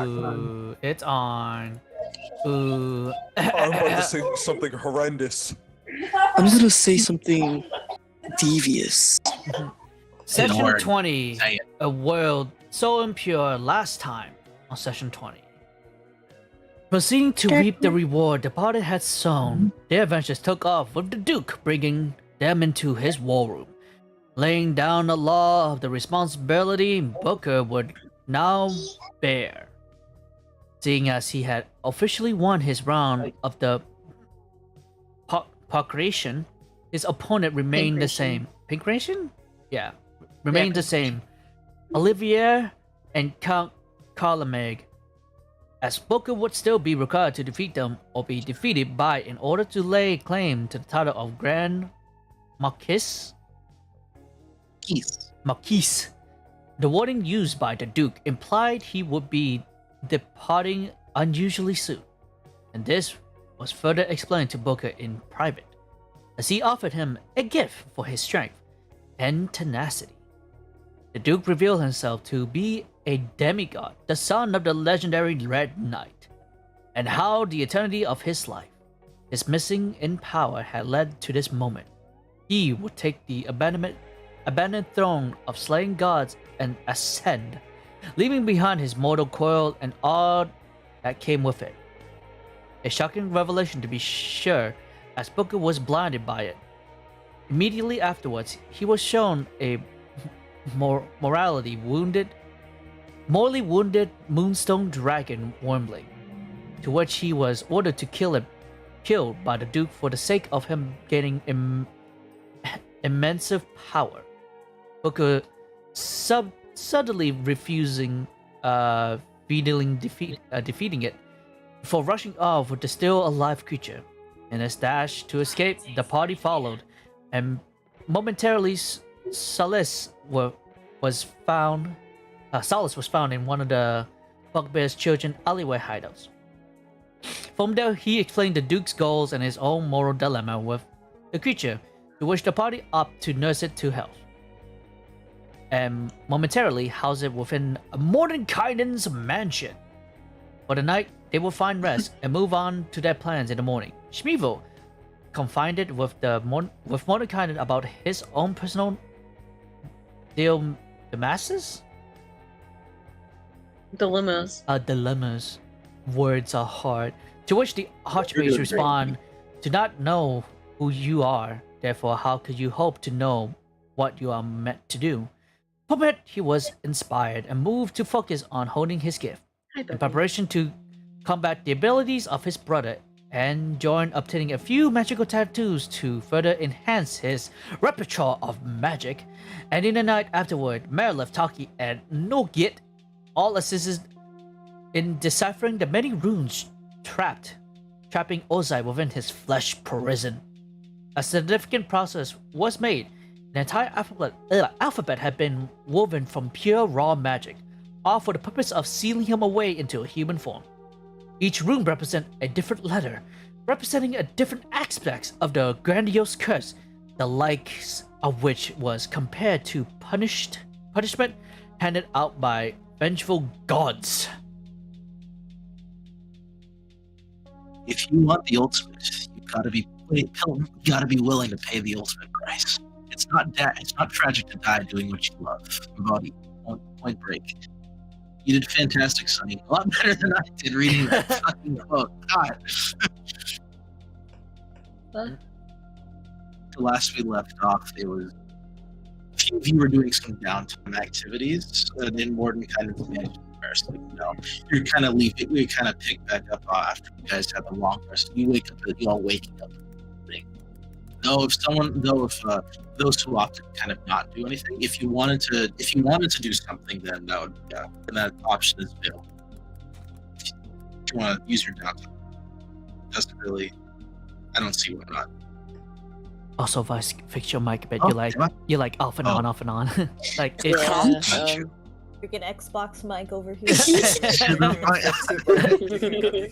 Ooh, it's on. Ooh. I'm about to say something horrendous. I'm just gonna say something devious. Session worry. 20. Say it. A world so impure last time on Session 20. Proceeding to reap the reward the party had sown, their adventures took off with the Duke bringing them into his war room. Laying down the law of the responsibility Booker would now bear. Seeing as he had officially won his round of the Pancration, his opponent remained the same. Pancration? Yeah, remained the same. Olivier and Count Carlameg, as Booker would still be required to defeat them or be defeated by in order to lay claim to the title of Grand Marquis. Marquis. The wording used by the Duke implied he would be departing unusually soon, and this was further explained to Booker in private, as he offered him a gift for his strength and tenacity. The Duke revealed himself to be a demigod, the son of the legendary Red Knight, and how the eternity of his life, his missing in power, had led to this moment. He would take the abandoned throne of slaying gods and ascend, leaving behind his mortal coil and all that came with it. A shocking revelation, to be sure, as Booker was blinded by it. Immediately afterwards, he was shown a morally wounded moonstone dragon wormling, to which he was ordered to killed by the Duke for the sake of him gaining immense power. Booker subtly refusing defeating it before rushing off with the still alive creature. In his dash to escape, the party followed, and momentarily solace was found in one of the Bugbear's children alleyway hideouts. From there, he explained the Duke's goals and his own moral dilemma with the creature, to which the party opted to nurse it to health, and momentarily house it within Mordenkainen's mansion. For the night, they will find rest and move on to their plans in the morning. Schmevel confided with Mordenkainen about his own personal dilemmas. Dilemmas. Words are hard. To which the Archmage respond, "Do not know who you are, therefore how could you hope to know what you are meant to do?" From it, he was inspired and moved to focus on honing his gift, in preparation to combat the abilities of his brother, and join obtaining a few magical tattoos to further enhance his repertoire of magic. And in the night afterward, Merilef, Taki, and Nogit all assisted in deciphering the many runes trapping Ozai within his flesh prison. A significant process was made. The entire alphabet had been woven from pure raw magic, all for the purpose of sealing him away into a human form. Each rune represents a different letter, representing a different aspect of the grandiose curse, the likes of which was compared to punishment handed out by vengeful gods. If you want the ultimate, you gotta be willing to pay the ultimate price. It's not tragic to die doing what you love. Body, point break. You did fantastic, Sonny. A lot better than I did reading that fucking quote. God. The last we left off, it was a few of you were doing some downtime activities, and then Morden kind of managed to rest. You kind of leave it. We kind of pick back up after you guys had the long rest. You all waking up. If those who opted to kind of not do anything, if you wanted to do something, then that option is available. If you want to use your downtime, doesn't really. I don't see why not. Also, Vice, fix your mic a bit. You're like off and on. Like it's freaking Xbox mic over here.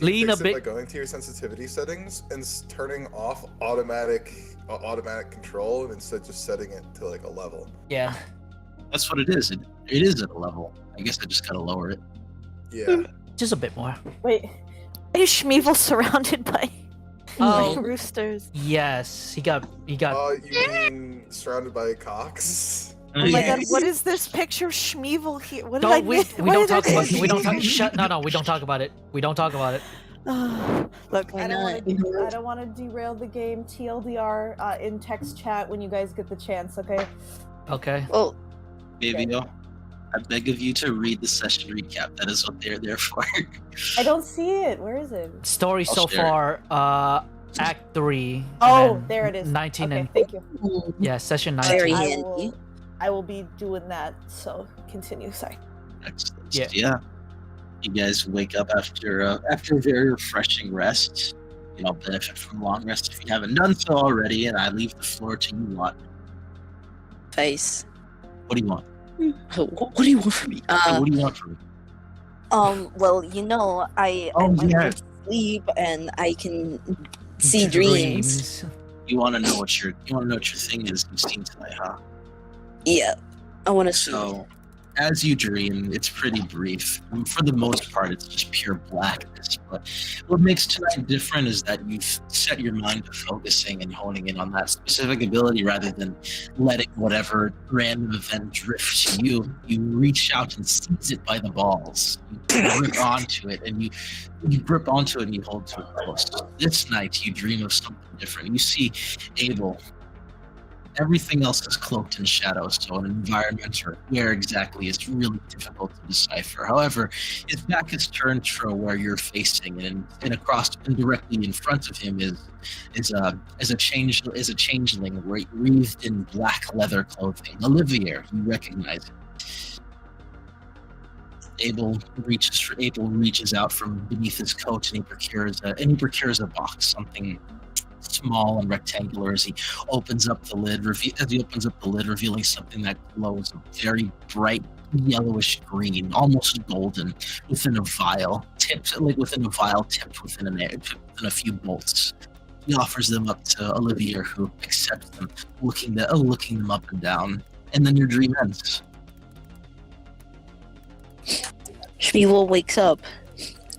Lean a By bit. going to your sensitivity settings and turning off automatic control, and instead just setting it to like a level. Yeah. That's what it is. It is at a level. I guess I just gotta lower it. Yeah. Just a bit more. Wait, is Schmeevel surrounded by Oh. roosters? Yes, he got. You mean surrounded by cocks? Oh my god, Yes. what is this picture of Schmeevel here? What did No, I we miss? we What don't did I talk about. miss? We don't talk. Shut. No, we don't talk about it. We don't talk about it. Look, Why I not? don't want to derail the game. TLDR in text chat when you guys get the chance, okay? Okay. Well, Fabio, I beg of you to read the session recap. That is what they're there for. I don't see it. Where is it? Story I'll so share far. Act 3. and Oh, then there it is. 19 Okay, and thank you. yeah, session 19. Very I handy. will be doing that. So continue. Sorry. Excellent. Yeah. Yeah. You guys wake up after a very refreshing rest. You know, benefit from long rest if you haven't done so already, and I leave the floor to you lot. Face. What do you want? What do you want from me? What do you want from me? Well, you know, I Oh, when yeah. I sleep and I can see dreams. You want to know what your thing is you've seen tonight, huh? Yeah, I want to see. So, as you dream, it's pretty brief. For the most part, it's just pure blackness. But what makes tonight different is that you've set your mind to focusing and honing in on that specific ability rather than letting whatever random event drift to you. You reach out and seize it by the balls. You grip onto it, and you grip onto it and you hold to it close. This night, you dream of something different. You see Abel. Everything else is cloaked in shadow, so an environment or where exactly is really difficult to decipher. However, his back is turned to where you're facing, and across and directly in front of him is a changeling wreathed in black leather clothing. Olivier, you recognize it. Abel reaches out from beneath his coat and he procures a box, something small and rectangular, as he opens up the lid, revealing something that glows a very bright yellowish green, almost golden, within a vial tipped within a few bolts. He offers them up to Olivier, who accepts them, looking them up and down, and then your dream ends. Schmeevel wakes up.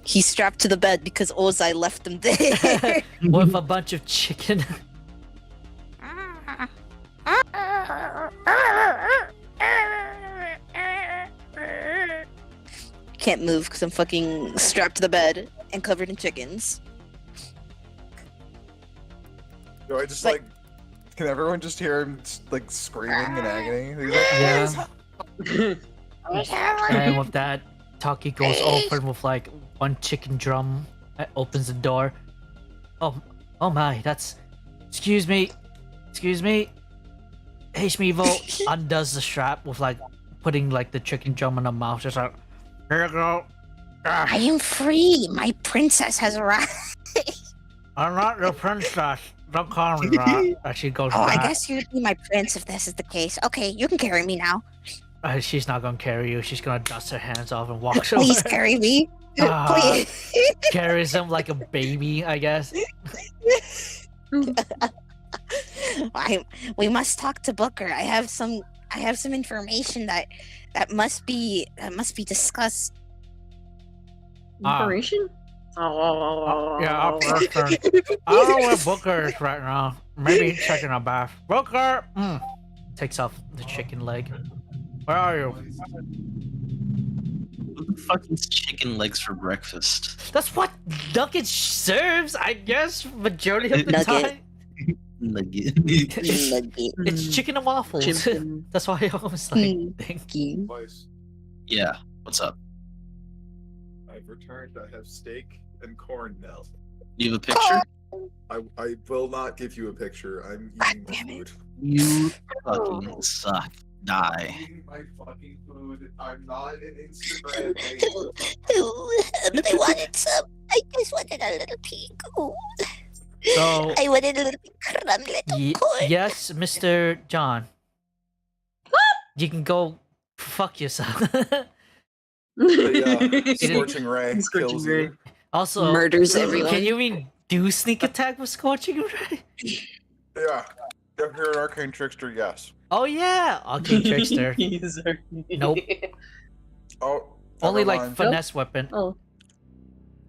He's strapped to the bed because Ozai left him there. With a bunch of chicken. Can't move because I'm fucking strapped to the bed and covered in chickens. Do I just Like- can everyone just hear him like screaming in agony? He's like, Yeah. And with that, Taki goes open with like one chicken drum. Opens the door. Oh my, that's. Excuse me. Hey, Shmeevo undoes the strap with like putting like the chicken drum in her mouth. Just like, here you go. I am free. My princess has arrived. I'm not your princess. Don't call me that. As she goes Oh, I back. guess you'd be my prince if this is the case. Okay, you can carry me now. She's not gonna carry you. She's gonna dust her hands off and walk Please away. carry me. Ah. Please. Carries him like a baby, I guess. We must talk to Booker. I have some information that must be discussed. Information? Yeah, I'll first turn. I don't know where Booker is right now. Maybe he's taking a bath. Booker! Takes off the chicken leg. Where are you? What the fuck is chicken legs for breakfast? That's what Nugget serves, I guess, majority of the Nugget. time. Nugget. It's chicken and waffles. Chicken. That's why I always like think. Twice. Yeah, what's up? I've returned. I have steak and corn now. You have a picture? I will not give you a picture. I'm eating my damn it. food. You fucking suck. Die. I'm eating my fucking food. I'm not an Instagram name. But I wanted some. I just wanted a little pig. Ooh. So, I wanted a little crumb, little corn. yes, Mr. John. You can go fuck yourself. The scorching ray Scorching kills ray. you. Also, Murders everyone. can you mean do sneak attack with Scorching Ray? Yeah. If you're an arcane trickster, yes. Oh yeah, Arcane Trickster. He's Nope. Oh. Only never like mind. finesse weapon. Oh.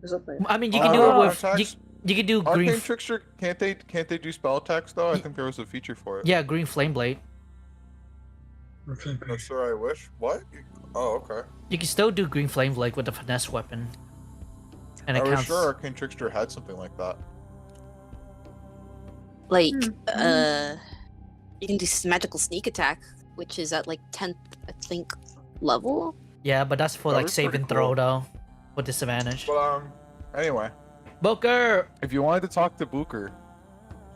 or something. I mean, you can do it with attacks. you can do green. Arcane Trickster, can't they do spell attacks though? I think there was a feature for it. Yeah, green flame blade. Oh, sir, I wish. What? Oh, okay. You can still do green flame blade with a finesse weapon. And it I was counts. sure Arcane Trickster had something like that. Like, you can do magical sneak attack, which is at like 10th, I think, level. Yeah, but that's for That like was save pretty and throw cool. though, with disadvantage. But anyway, Booker. if you wanted to talk to Booker,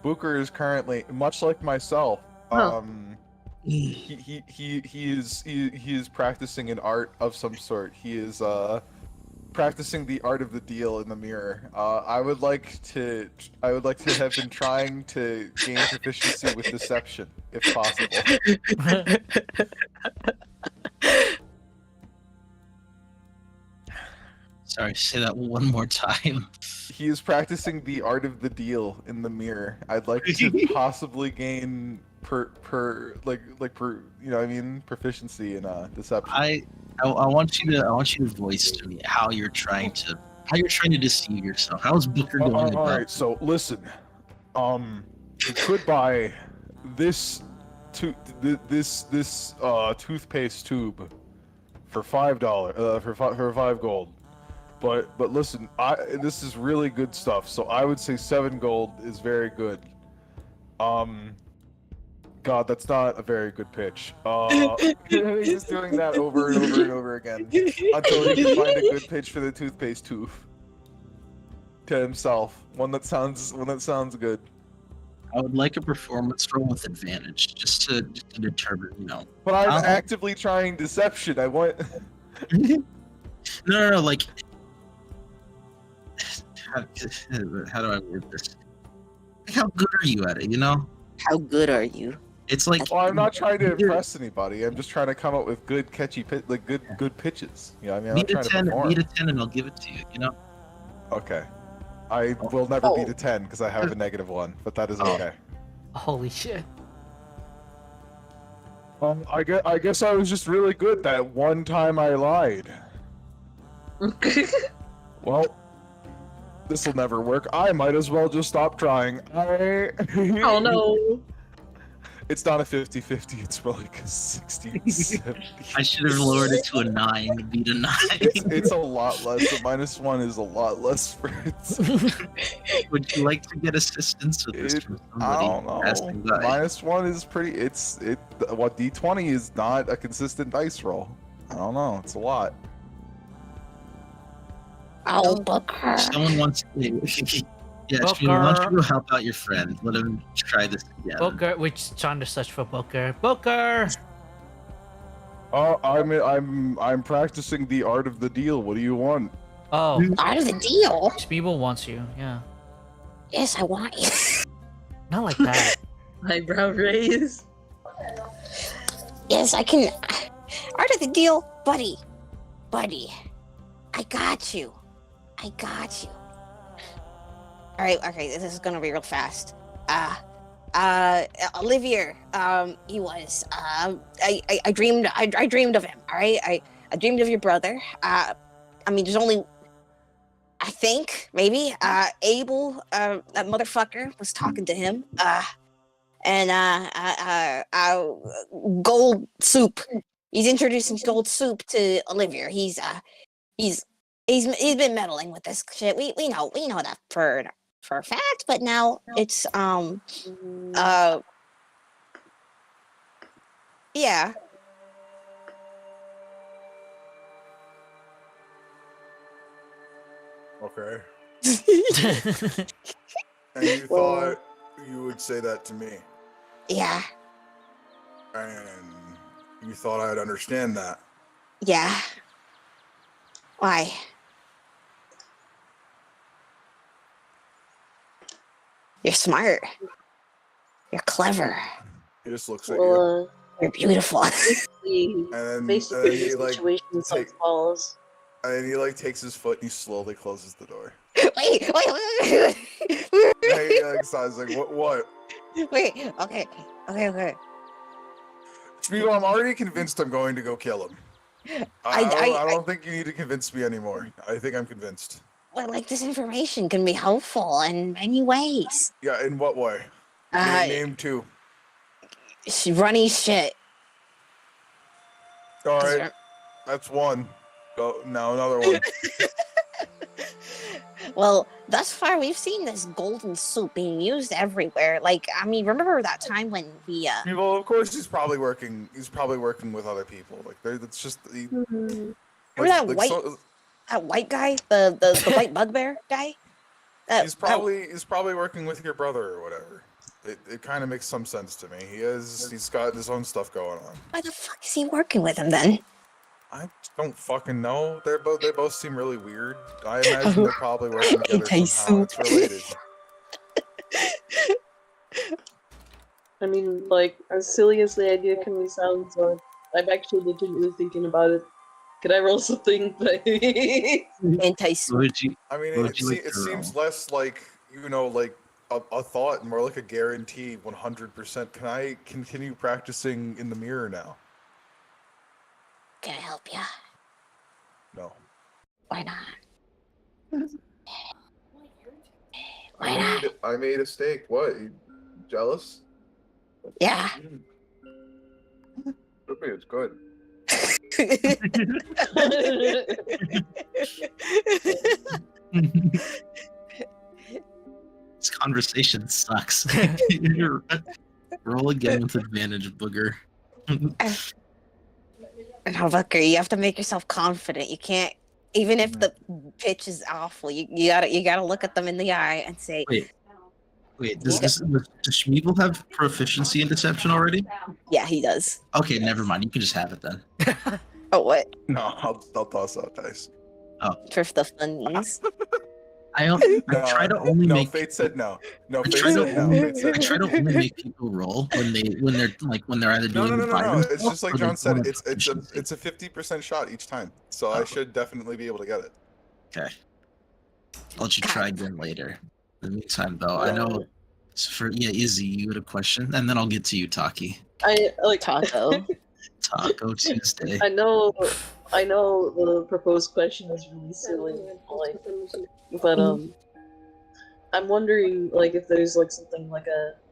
Booker is currently much like myself. Oh. He is practicing an art of some sort. He is practicing the art of the deal in the mirror. I would like to have been trying to gain proficiency with deception, if possible. Sorry, say that one more time. He is practicing the art of the deal in the mirror. I'd like to possibly gain proficiency in deception. I want you to voice to me how you're trying to deceive yourself. How's Booker going? All right, so listen, you could buy this toothpaste tube for $5 for 5 gold. But listen, this is really good stuff. So I would say 7 gold is very good. God, that's not a very good pitch. He's just doing that over and over and over again until he can find a good pitch for the toothpaste tube to himself. One that sounds good. I would like a performance roll with advantage, just to determine, But I'm actively trying deception. I want. No, like. How do I word this? How good are you at it? How good are you? It's like. Well, I'm not trying to impress anybody. I'm just trying to come up with good, catchy, good pitches. You know, what I mean, I'm not Beat a trying to 10, perform. beat a 10, and I'll give it to you. Okay. I will never beat a 10 because I have a -1, but that is okay. Holy shit. I guess I was just really good that one time I lied. Well, this will never work. I might as well just stop trying. Oh no. It's not a 50-50, it's more like a 60-70. I should have lowered it to a 9 to beat a 9. It's a lot less. The -1 is a lot less for it. Would you like to get assistance with this from I somebody? don't know. Asking that? -1 is pretty. D20 is not a consistent dice roll. I don't know. It's a lot. Oh, Booker. Someone wants to. Yeah, Shmi, why don't you go help out your friend? Let him try this again. Booker, we're just trying to search for Booker. Booker. Oh, I'm practicing the art of the deal. What do you want? Oh, Out of the deal. Speeble wants you. Yeah. Yes, I want you. Not like that. Eyebrow raise. Yes, I can. Art of the deal, buddy. I got you. All right, okay, this is gonna be real fast. Olivier, he was. I dreamed of him. All right, I dreamed of your brother. I mean, there's only. I think maybe Abel, that motherfucker, was talking to him. Gold soup. He's introducing gold soup to Olivier. He's been meddling with this shit. We know that for a fact, but now it's yeah. Okay. And you thought you would say that to me, Yeah. and you thought I'd understand that. Yeah. Why? You're smart. You're clever. He just looks at you, Well, You're beautiful. basically, he situation take- falls. and then he takes his foot and he slowly closes the door. wait. Hey, Alex, like, what? Wait. Okay. Spiegel, I'm already convinced I'm going to go kill him. I don't think you need to convince me anymore. I think I'm convinced. well, like this information can be helpful in many ways. Yeah, in what way? Uh, Name two. Runny shit. All right, that's one. Go now, another one. Well, thus far we've seen this golden soup being used everywhere. Like, I mean, remember that time when we Well, of course he's probably working. He's probably working with other people. Like, that's just. remember that white guy, the white bugbear guy? He's probably working with your brother or whatever. It kind of makes some sense to me. He's got his own stuff going on. Why the fuck is he working with him then? I don't fucking know. They both seem really weird. I imagine they're probably working together somehow. It's related. I mean, like, as silly as the idea can sound, so I'm actually legitimately thinking about it. Could I roll something? Anti-soup. I mean, it seems less like, like a thought and more like a guarantee 100%. Can I continue practicing in the mirror now? Can I help ya? No. Why not? Why not? I made a steak. What? You jealous? Yeah. Okay, it's good. This conversation sucks. Roll again with advantage, booger. No, Booker, you have to make yourself confident. You can't, even if the pitch is awful, you gotta look at them in the eye and say, Wait, does Schmeeble have proficiency in deception already? yeah, he does. Okay, never mind. You can just have it then. Oh, what? No, I'll toss out dice. For the funnies. I try to only make. Fate said no. No, Fate I said no. I try to only make people roll when they're either doing No. It's just like or John said. doing It's a 50% shot each time, so I should definitely be able to get it. Okay. I'll let you try again later. In the meantime, though, I know Izzy, you had a question, and then I'll get to you, Taki. I like Taco. Taco Tuesday. I know the proposed question is really silly, but I'm wondering like if there's like something like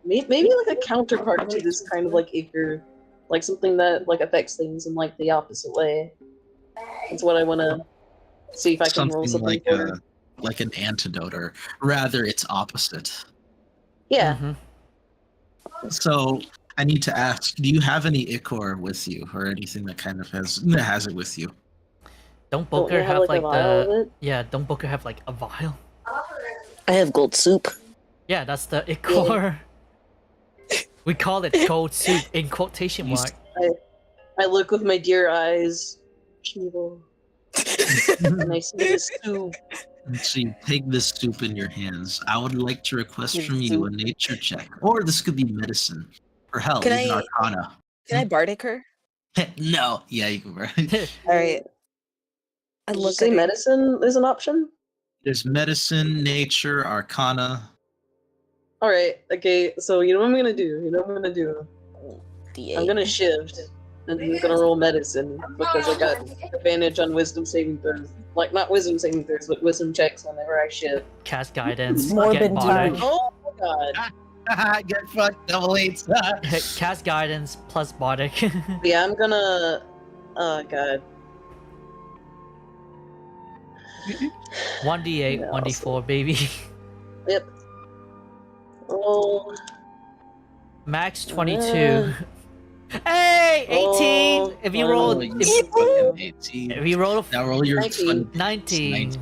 maybe like a counterpart to this kind of like ichor, like something that like affects things in like the opposite way. That's what I want to see if I can roll something like an antidote, or rather, its opposite. Yeah. Mm-hmm. So I need to ask: do you have any ichor with you, or anything that kind of has it with you? Don't Booker have like don't Booker have like a vial? I have gold soup. Yeah, that's the ichor. We call it gold soup in quotation mark. I look with my dear eyes, Shmeeble, and I see this soup. So you take this soup in your hands. I would like to request from you a nature check, or this could be medicine, or hell, even arcana. Can I bardic her? No, yeah, you can. All right. I Did you say medicine is an option? There's medicine, nature, arcana. All right. Okay. So you know what I'm gonna do. D8. I'm gonna shift, and I'm gonna roll medicine because I got advantage on wisdom saving throws. Like not wisdom saving throws, but wisdom checks whenever I shift. Cast guidance. Morbid Get bardic. time. Oh my god. Get fucked, double eights. Cast guidance plus bardic. Yeah, I'm gonna. Oh god. 1d8, 1d4, baby. Yep. Oh. Max 22. Hey, 18! Oh, if you roll, fucking 18. if you roll Now roll your 19. 19.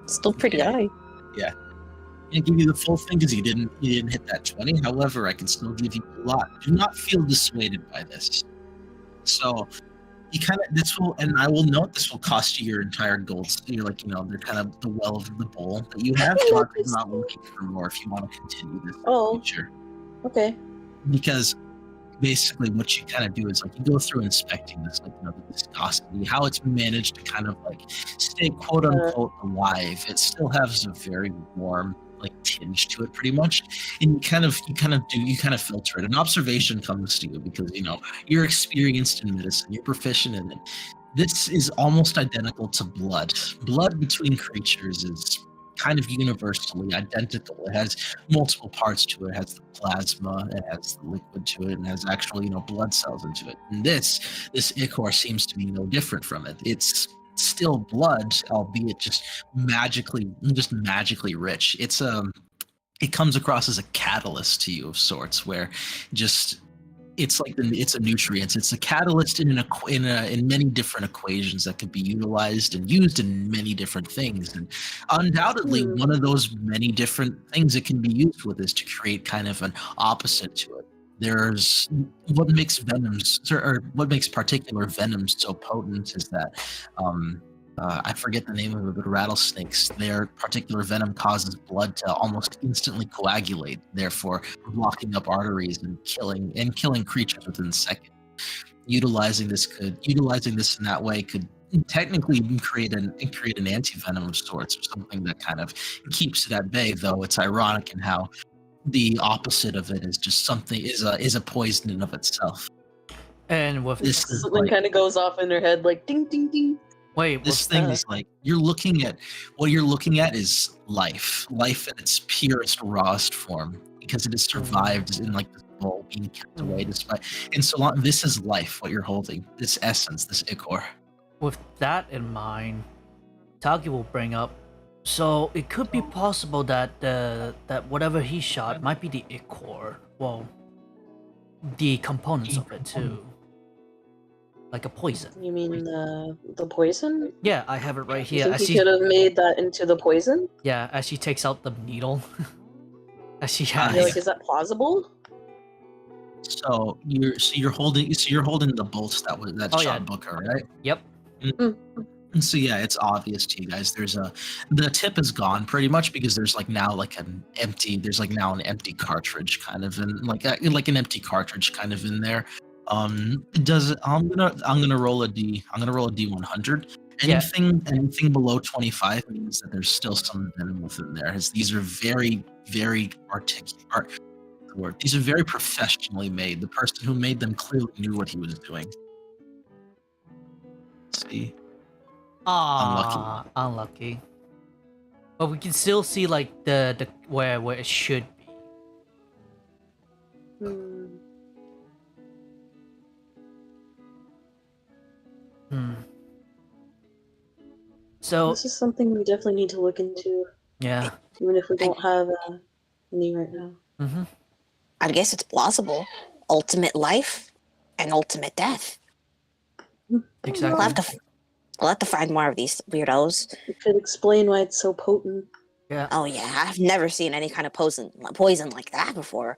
Still pretty high. Yeah. I can't give you the full thing because you didn't hit that 20. However, I can still give you a lot. Do not feel dissuaded by this. So you kind of and I will note this will cost you your entire gold. You're like, they're kind of the well of the bowl that you have. Not looking for more if you want to continue this in the future. Okay. Because basically what you kind of do is like you go through inspecting this, like the viscosity, how it's managed to kind of like stay quote unquote alive. It still has a very warm like tinge to it pretty much, and you kind of filter it. An observation comes to you because you're experienced in medicine, you're proficient in it. This is almost identical to blood. Blood between creatures is kind of universally identical. It has multiple parts to it. It has the plasma, it has the liquid to it, and it has actual, blood cells into it. And this ichor seems to be no different from it. It's still blood, albeit just magically rich. It comes across as a catalyst to you of sorts, where just it's a nutrient. It's a catalyst in many different equations that could be utilized and used in many different things. And undoubtedly, one of those many different things it can be used with is to create kind of an opposite to it. There's what makes what makes particular venoms so potent is that I forget the name of it, but rattlesnakes, their particular venom causes blood to almost instantly coagulate, therefore blocking up arteries and killing creatures within seconds. Utilizing this in that way could technically even create an anti-venom of sorts, or something that kind of keeps it at bay, though it's ironic in how the opposite of it is just something is a poison in of itself. And with This is Something like, kind of goes off in their head, like ding, ding, ding. wait, this with, thing is like you're looking at is life in its purest, rawest form, because it has survived in like this bowl being kept away despite. And so long, this is life. What you're holding, this essence, this ichor. with that in mind, Taki will bring up. So it could be possible that that whatever he shot might be the ichor. Well, the components of it too, like a poison. You mean the poison? Yeah, I have it right You here. think As he she, could have made that into the poison? yeah, as she takes out the needle, as she You're has. like, is that plausible? So you're holding the bolts that Oh, shot yeah. Booker, right? Yep. And so yeah, it's obvious to you guys. The tip is gone pretty much because there's now an empty cartridge kind of an empty cartridge kind of in there. I'm gonna roll a D100. Yeah. Anything below 25 means that there's still some venom within there. As these are very, very these are very professionally made. The person who made them clearly knew what he was doing. Let's see. Unlucky. But we can still see like the where it should be. So This is something we definitely need to look into, yeah. even if we don't have any right now. Mm-hmm. I guess it's plausible. Ultimate life and ultimate death. Exactly. We'll have to find more of these weirdos. It could explain why it's so potent. Yeah. Oh yeah, I've never seen any kind of poison like that before.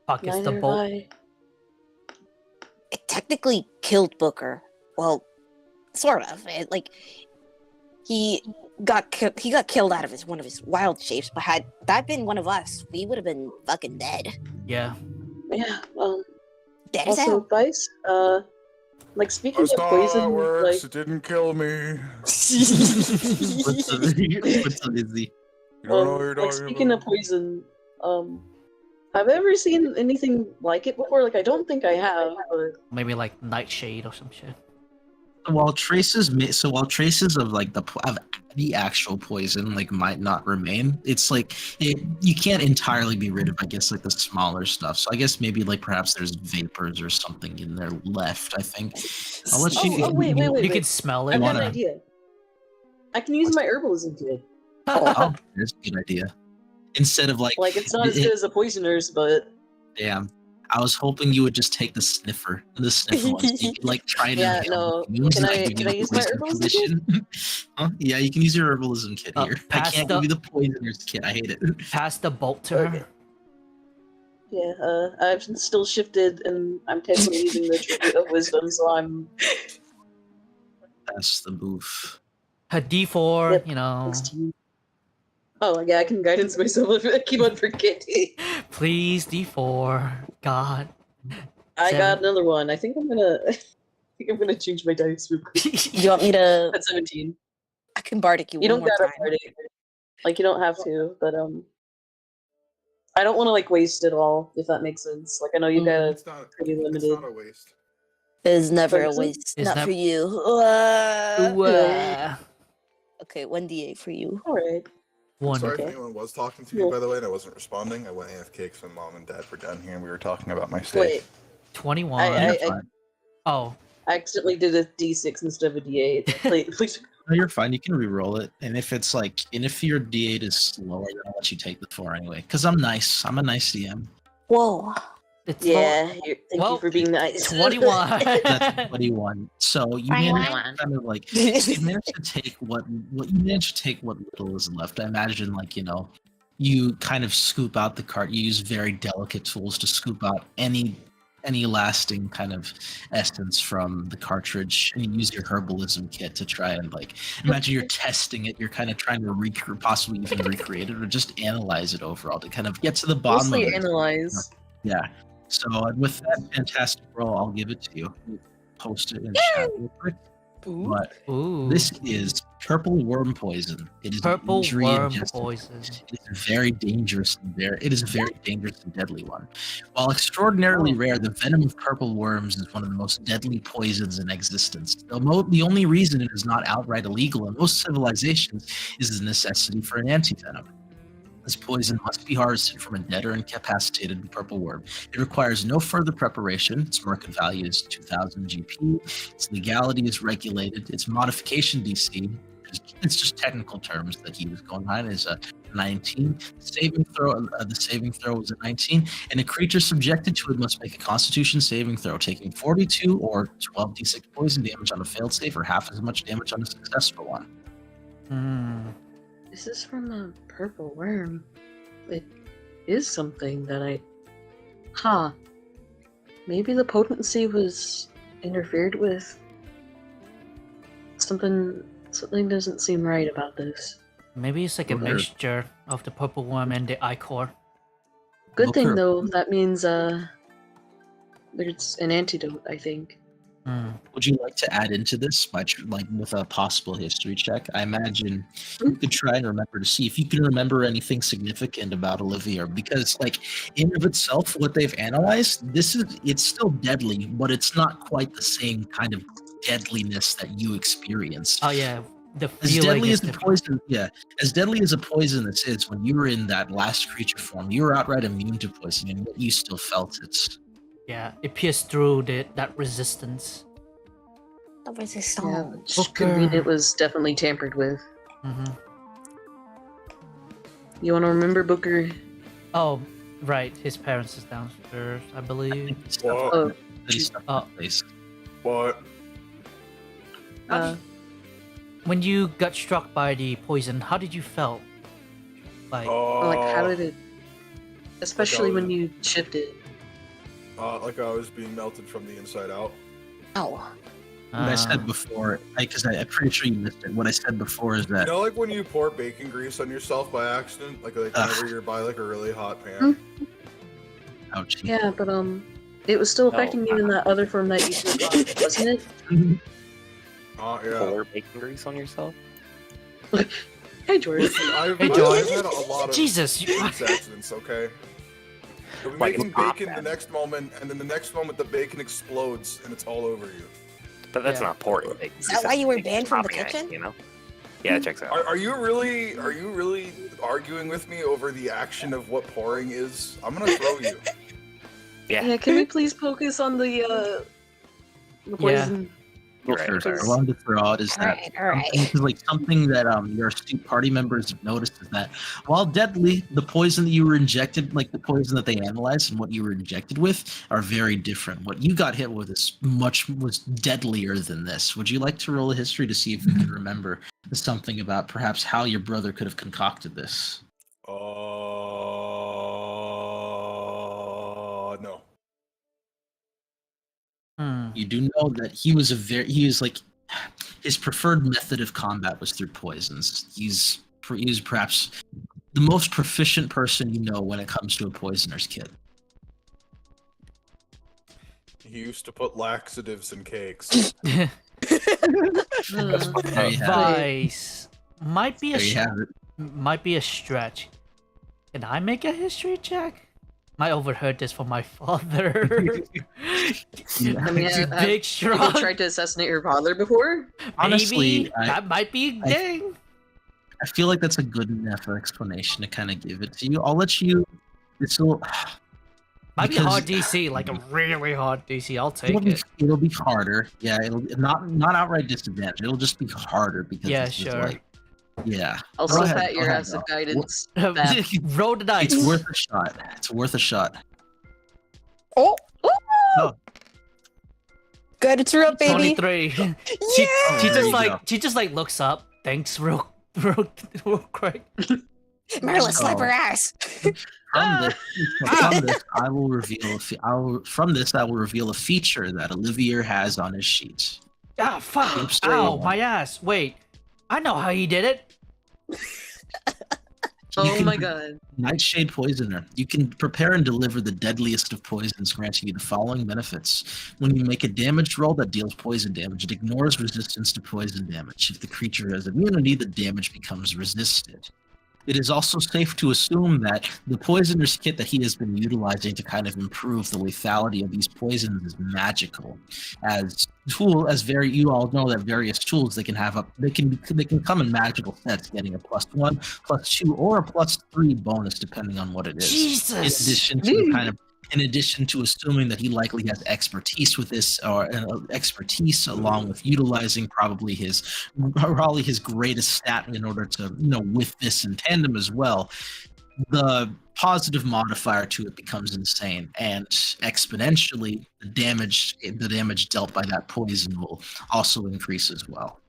Pockets the Neither have bolt. I. It technically killed Booker. Well, sort of. He got killed out of one of his wild shapes. But had that been one of us, we would have been fucking dead. Yeah. Yeah. Dead as Also, hell. advice. Speaking That's of not poison, how it works. like It didn't kill me. What's up, Izzy? You don't know what you're like talking speaking about. of poison, have I ever seen anything like it before? Like, I don't think I have, but Maybe like Nightshade or some shit. While traces of the actual poison might not remain, it's you can't entirely be rid of, I guess, the smaller stuff. So I guess maybe perhaps there's vapors or something in there left. I think I'll let you. wait. You can smell I it. got an idea. I can use my herbalism kit. Oh, there's a good idea. Instead of it's not as good as the poisoner's, but damn. I was hoping you would just take the sniffer ones. You could try and Yeah, inhale no. the Can I give you the use my poison herbalism condition. Huh? Yeah, you can use your herbalism kit here. I pass can't the- give you the poisoner's kit. I hate it. Pass the bolt to Okay. her. yeah, I've still shifted, and I'm technically using the tribute of wisdom, so I'm That's the move. Her D4, Yep. you know. 16. Oh yeah, I can guidance myself if I keep on forgetting. Please D4. God. I Seven. got another one. I think I'm gonna change my dice real quick. You want me to? At 17. I can bardic you You one don't more gotta time. party. You don't have to, but I don't want to waste it all, if that makes sense. I know you got It's not. pretty It's limited. not a waste. It's never What is it? always It's not nev- for you. Ooh, Okay, 1d8 for you. Alright. one. Sorry Okay. if anyone was talking to me, Cool. by the way, and I wasn't responding. I went AFK because my mom and dad were down here and we were talking about my state. Wait, 21. I Oh, accidentally did a d6 instead of a d8. Please. No, you're fine. You can re-roll it, and if it's like, and if your D8 is slower, then I'll let you take the 4 anyway. Cause I'm nice. I'm a nice DM. Whoa. it's Yeah, thank you Well, for being nice. 21. That's 21. So you managed to kind of like you managed to take what you managed to take what little is left. I imagine like you kind of scoop out the cart. You use very delicate tools to scoop out any lasting kind of essence from the cartridge, and you use your herbalism kit to try and like imagine you're testing it. You're kind of trying to possibly even recreate it or just analyze it overall to kind of get to the bottom Mostly of it. analyze. Yeah. So with that fantastic roll, I'll give it to you. Post it in chat real quick. But Ooh. this is purple worm poison. It is an Purple injury worm ingested. poison. It is very dangerous and it is a very dangerous and deadly one. While extraordinarily rare, the venom of purple worms is one of the most deadly poisons in existence. The only reason it is not outright illegal in most civilizations is the necessity for an antivenom. This poison must be harvested from a dead or incapacitated purple worm. It requires no further preparation. Its market value is 2,000 GP. Its legality is regulated. Its modification DC, it's just technical terms that he was going behind, is a 19. The saving throw was a 19. And a creature subjected to it must make a Constitution saving throw, taking 42 or 12d6 poison damage on a failed save, or half as much damage on a successful one. Hmm. This is from a purple worm. It is something that maybe the potency was interfered with. Something doesn't seem right about this. Maybe it's like a Booker. mixture of the purple worm and the ichor. Good thing Booker. though, that means there's an antidote, I think. Hmm. Would you like to add into this by with a possible history check? I imagine you could try and remember to see if you can remember anything significant about Olivia, because like in of itself, what they've analyzed, it's still deadly, but it's not quite the same kind of deadliness that you experience. Oh yeah, the As feeling deadly is as the different. poison, as deadly as a poison this is, when you were in that last creature form, you were outright immune to poison, and yet you still felt it. Yeah, it pierced through that resistance. The Yeah, resistance. which could mean it was definitely tampered with. Hmm. You want to remember Booker? Oh, right. His parents is downstairs, I believe. Oh, Place. What? When you got struck by the poison, how did you felt? Like, like how did it? Especially when was- you chipped it. Like I was being melted from the inside out. Oh. What I said before, because I'm pretty sure you missed it. What I said before is You that know, like when you pour bacon grease on yourself by accident, like whenever you're by like a really hot pan. ouch. Yeah, but it was still affecting you in that other form that you took on, wasn't it? Oh yeah. Pour bacon grease on yourself? Hey, George. Listen, I've Hey, George. had a lot of Jesus, you- grease accidents. Okay. You'll be Like making an op bacon the then. next moment, and then the next moment the bacon explodes and it's all over you. But that's Yeah. not pouring bacon Is grease. that why you were That's banned from the popping it, kitchen? You know? Yeah, it checks out. Are you really arguing with me over the action of what pouring is? I'm gonna throw you. Yeah, can we please focus on the poison? You're right, First, sorry. I wanted to throw out is that Alright. something that your astute party members have noticed is that while deadly, the poison that you were injected, like the poison that they analyzed and what you were injected with, are very different. What you got hit with was deadlier than this. Would you like to roll a history to see if you can remember something about perhaps how your brother could have concocted this? No. Hmm. You do know that he was like his preferred method of combat was through poisons. He's perhaps the most proficient person you know when it comes to a poisoner's kit. He used to put laxatives in cakes. There you have it. Vice might be There you have it. might be a stretch. Can I make a history check? I overheard this from my father. Yeah. I mean, Big people shrug. tried to assassinate your father before? Honestly, Maybe that might be a I- thing. I feel like that's a good enough explanation to kind of give it to you. I'll let you. This will. Might be because- hard DC, like a really hard DC. I'll take it. It'll be harder. Yeah, it'll not outright disadvantage. It'll just be harder because Yeah, this sure. is like, yeah. I'll Go still ahead, pat go your ahead, ass of though. guidance. Roll the dice. It's worth a shot. It's worth a shot. Oh, Oh. good. It's real, baby. 23. she, Yeah. she Oh, there just you like go. she just like looks up. Thanks, real quick. Marla, slap Oh. her ass. From this, I will reveal. From this, I will reveal a feature that Olivier has on his sheet. Ah, fuck! Oops, Ow, sorry. my ass. Wait, I know how he did it. Oh my god. Nightshade Poisoner. You can prepare and deliver the deadliest of poisons, granting you the following benefits. When you make a damage roll that deals poison damage, it ignores resistance to poison damage. If the creature has immunity, the damage becomes resisted. It is also safe to assume that the poisoner's kit that he has been utilizing to kind of improve the lethality of these poisons is magical. You all know that various tools they can have they can come in magical sets, getting a +1, +2, or a +3 bonus depending on what it is. Jesus. In addition to assuming that he likely has expertise with this, or expertise along with utilizing probably his greatest stat in order to with this in tandem as well, the positive modifier to it becomes insane, and exponentially the damage dealt by that poison will also increase as well.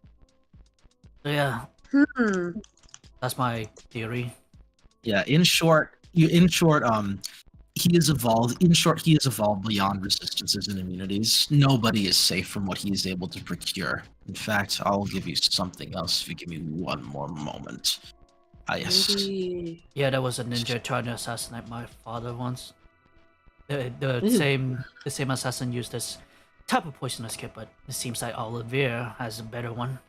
Yeah, Hmm. that's my theory. Yeah, he has evolved. In short, he has evolved beyond resistances and immunities. Nobody is safe from what he is able to procure. In fact, I'll give you something else if you give me one more moment. Yes. Maybe. Yeah, there was a ninja trying to assassinate my father once. The Ew. same assassin used this type of poisonous kit, but it seems like Olivier has a better one.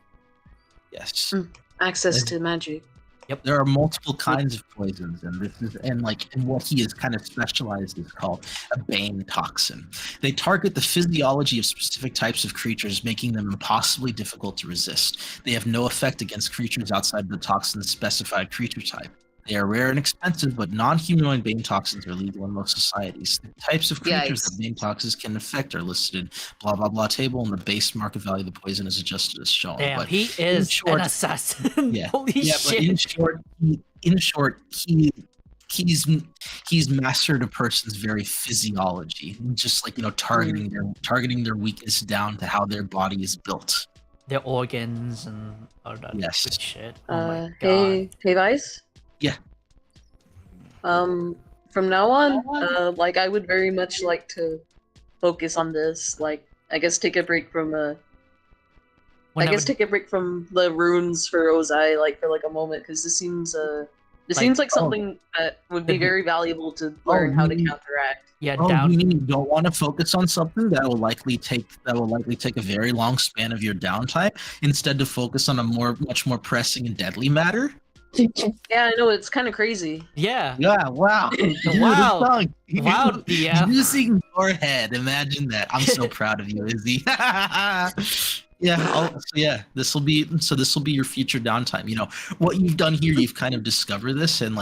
Yes. Access to magic. There are multiple kinds of poisons, and what he is kind of specialized is called a bane toxin. They target the physiology of specific types of creatures, making them impossibly difficult to resist. They have no effect against creatures outside the toxin's specified creature type. They are rare and expensive, but non-humanoid bane toxins are legal in most societies. The types of creatures Yikes. that bane toxins can affect are listed in blah blah blah table, and the base market value of the poison is adjusted as shown. Damn, But he is short- an assassin. yeah, Holy yeah, but shit. he's mastered a person's very physiology, just like targeting their weakness down to how their body is built. Their organs and all that Yes. good shit. Oh my god. Hey, Vice? Yeah. From now on, I would very much like to focus on this. Like, I guess take a break from Whenever- take a break from the runes for Ozai, for a moment, because this seems seems like something that would be very valuable to learn how to counteract. yeah, Oh, down. you mean you don't want to focus on something that will likely take a very long span of your downtime, instead to focus on a much more pressing and deadly matter? Yeah, I know, it's kind of crazy. Yeah. Yeah, wow. Wow. Wow, Wow, DM. Using your head. Imagine that. I'm so proud of you, Izzy. This will be your future downtime. What you've done here, you've kind of discovered this, and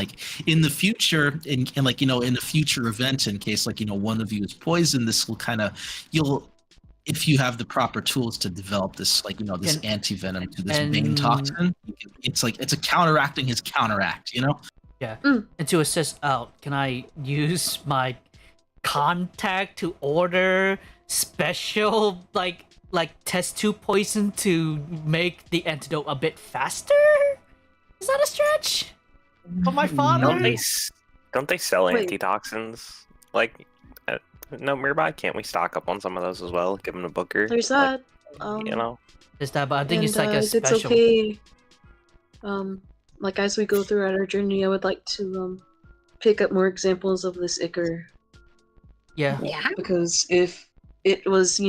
in the future, in a future event, in case one of you is poisoned, this will if you have the proper tools to develop this this anti-venom to this bane toxin, it's a counteracting his counteract, Yeah. And to assist out, can I use my contact to order special test tube poison to make the antidote a bit faster? Is that a stretch? For my father? Don't they sell Wait. antitoxins? No, Mirbai, can't we stock up on some of those as well? Give them a booker. There's Like, that. Is that? But I think it's like a It's special. okay. As we go throughout our journey, I would like to pick up more examples of this ichor, Yeah. Yeah. because if it was,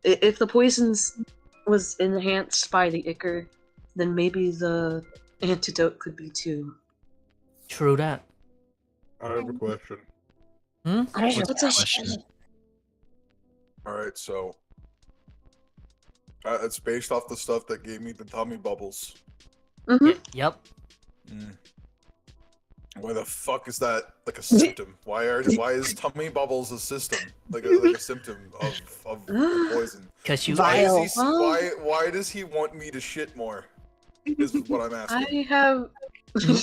if the poisons was enhanced by the ichor, then maybe the antidote could be too. True that. I have a question. Hmm? What is your What's the question? question? All right, so it's based off the stuff that gave me the tummy bubbles. Yep. Mm. Why the fuck is that like a symptom? Why is tummy bubbles a system like a symptom of poison? Because you Why, Vile. is he, why does he want me to shit more? Is what I'm asking. I have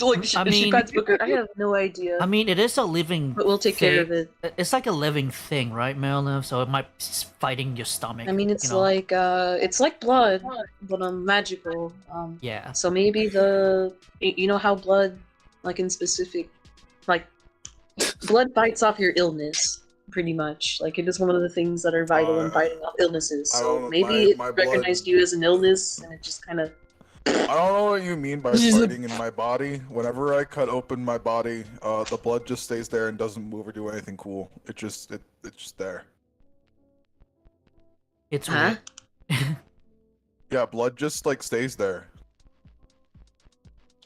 like I she mean- pats Booker. I have no idea, I mean, it is a living. but we'll take care of it. It's like a living thing, right, Melniv? So it might be fighting your stomach. I mean, you know? it's like blood, but magical. Yeah. So maybe you know how blood, like in specific, like blood fights off your illness, pretty much. Like it is one of the things that are vital in fighting off illnesses. I So don't- maybe my it blood- recognized you as an illness, and it just kind of. I don't know what you mean by fighting in my body. Whenever I cut open my body, the blood just stays there and doesn't move or do anything cool. It's just there. It's Huh? weird. Yeah, blood just like stays there.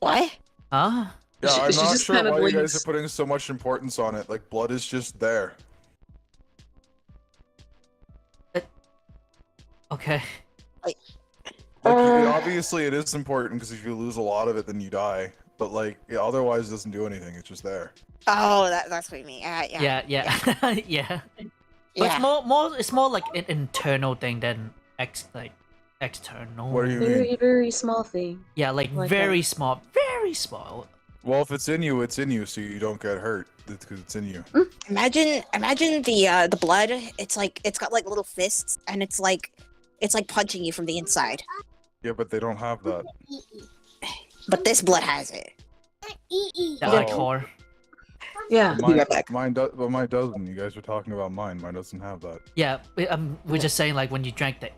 What? Huh? Yeah, She- I'm she not just sure kinda why you guys blinks. are putting so much importance on it. Like blood is just there. Okay. Like obviously it is important because if you lose a lot of it, then you die. But like otherwise, it doesn't do anything. It's just there. Oh, that's what you mean. Yeah. Yeah. Yeah. But Yeah. it's more like an internal thing than external. What do you mean? Very, very small thing. Yeah, like Like very small, very small. Well, if it's in you, so you don't get hurt. It's because it's in you. Imagine the blood. It's got like little fists, and it's like punching you from the inside. Yeah, but they don't have that. But this blood has it. The Oh. Ichor. Yeah. Mine does, but mine doesn't. You guys were talking about mine. Mine doesn't have that. Yeah, we're just saying like when you ate the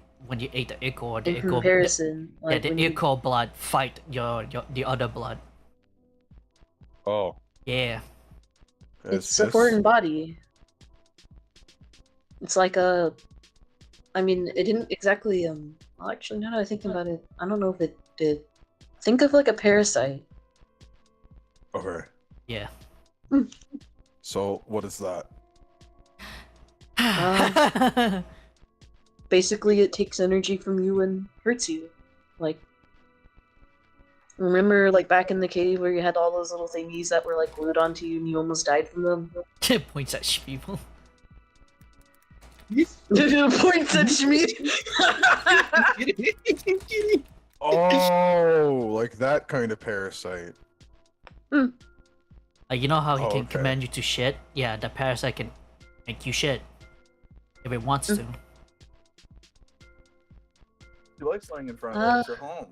Ichor, the In Ichor, comparison, yeah, like the when you- Ichor blood fight the other blood. Oh, Yeah. it's a foreign body. It's like I mean, it didn't exactly. Well, actually, now that I think about it, I don't know if it did. Think of like a parasite. Okay. Yeah. So what is that? Basically, it takes energy from you and hurts you. Like, remember, like back in the cave where you had all those little thingies that were like glued onto you and you almost died from them. Points at people. Points at Schmied. Oh, like that kind of parasite. You know how he Oh, can okay. command you to shit? Yeah, the parasite can make you shit if it wants to. She likes laying in front of us. It's her home.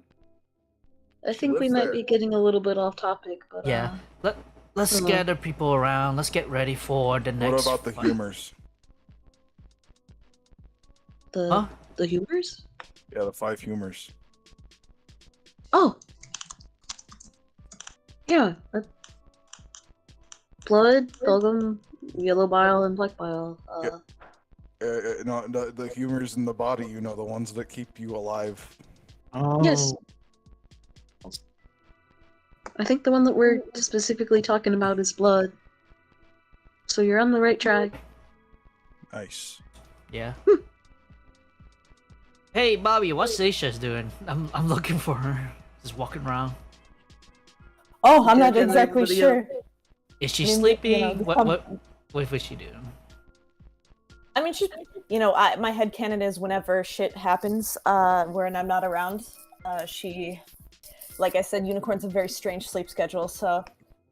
I She think we lives might there. be getting a little bit off topic, but Yeah. Let's Uh-huh. gather people around. Let's get ready for the What next. about the fight. humors? Huh? the humors. Yeah, the 5 humors. Oh, yeah. Blood, Belgium, yellow bile, and black bile. No, the humors in the body. You know, the ones that keep you alive. Oh. Yes. I think the one that we're specifically talking about is blood. So you're on the right track. Nice. Yeah. Hey, Bobby, what's Seisha's doing? I'm looking for her. Just walking around. Oh, I'm not Judging exactly everybody sure. Is she I mean, sleeping? you know, the What was she doing? I mean, she, my headcanon is whenever shit happens, when I'm not around, she, like I said, unicorns have very strange sleep schedule, so,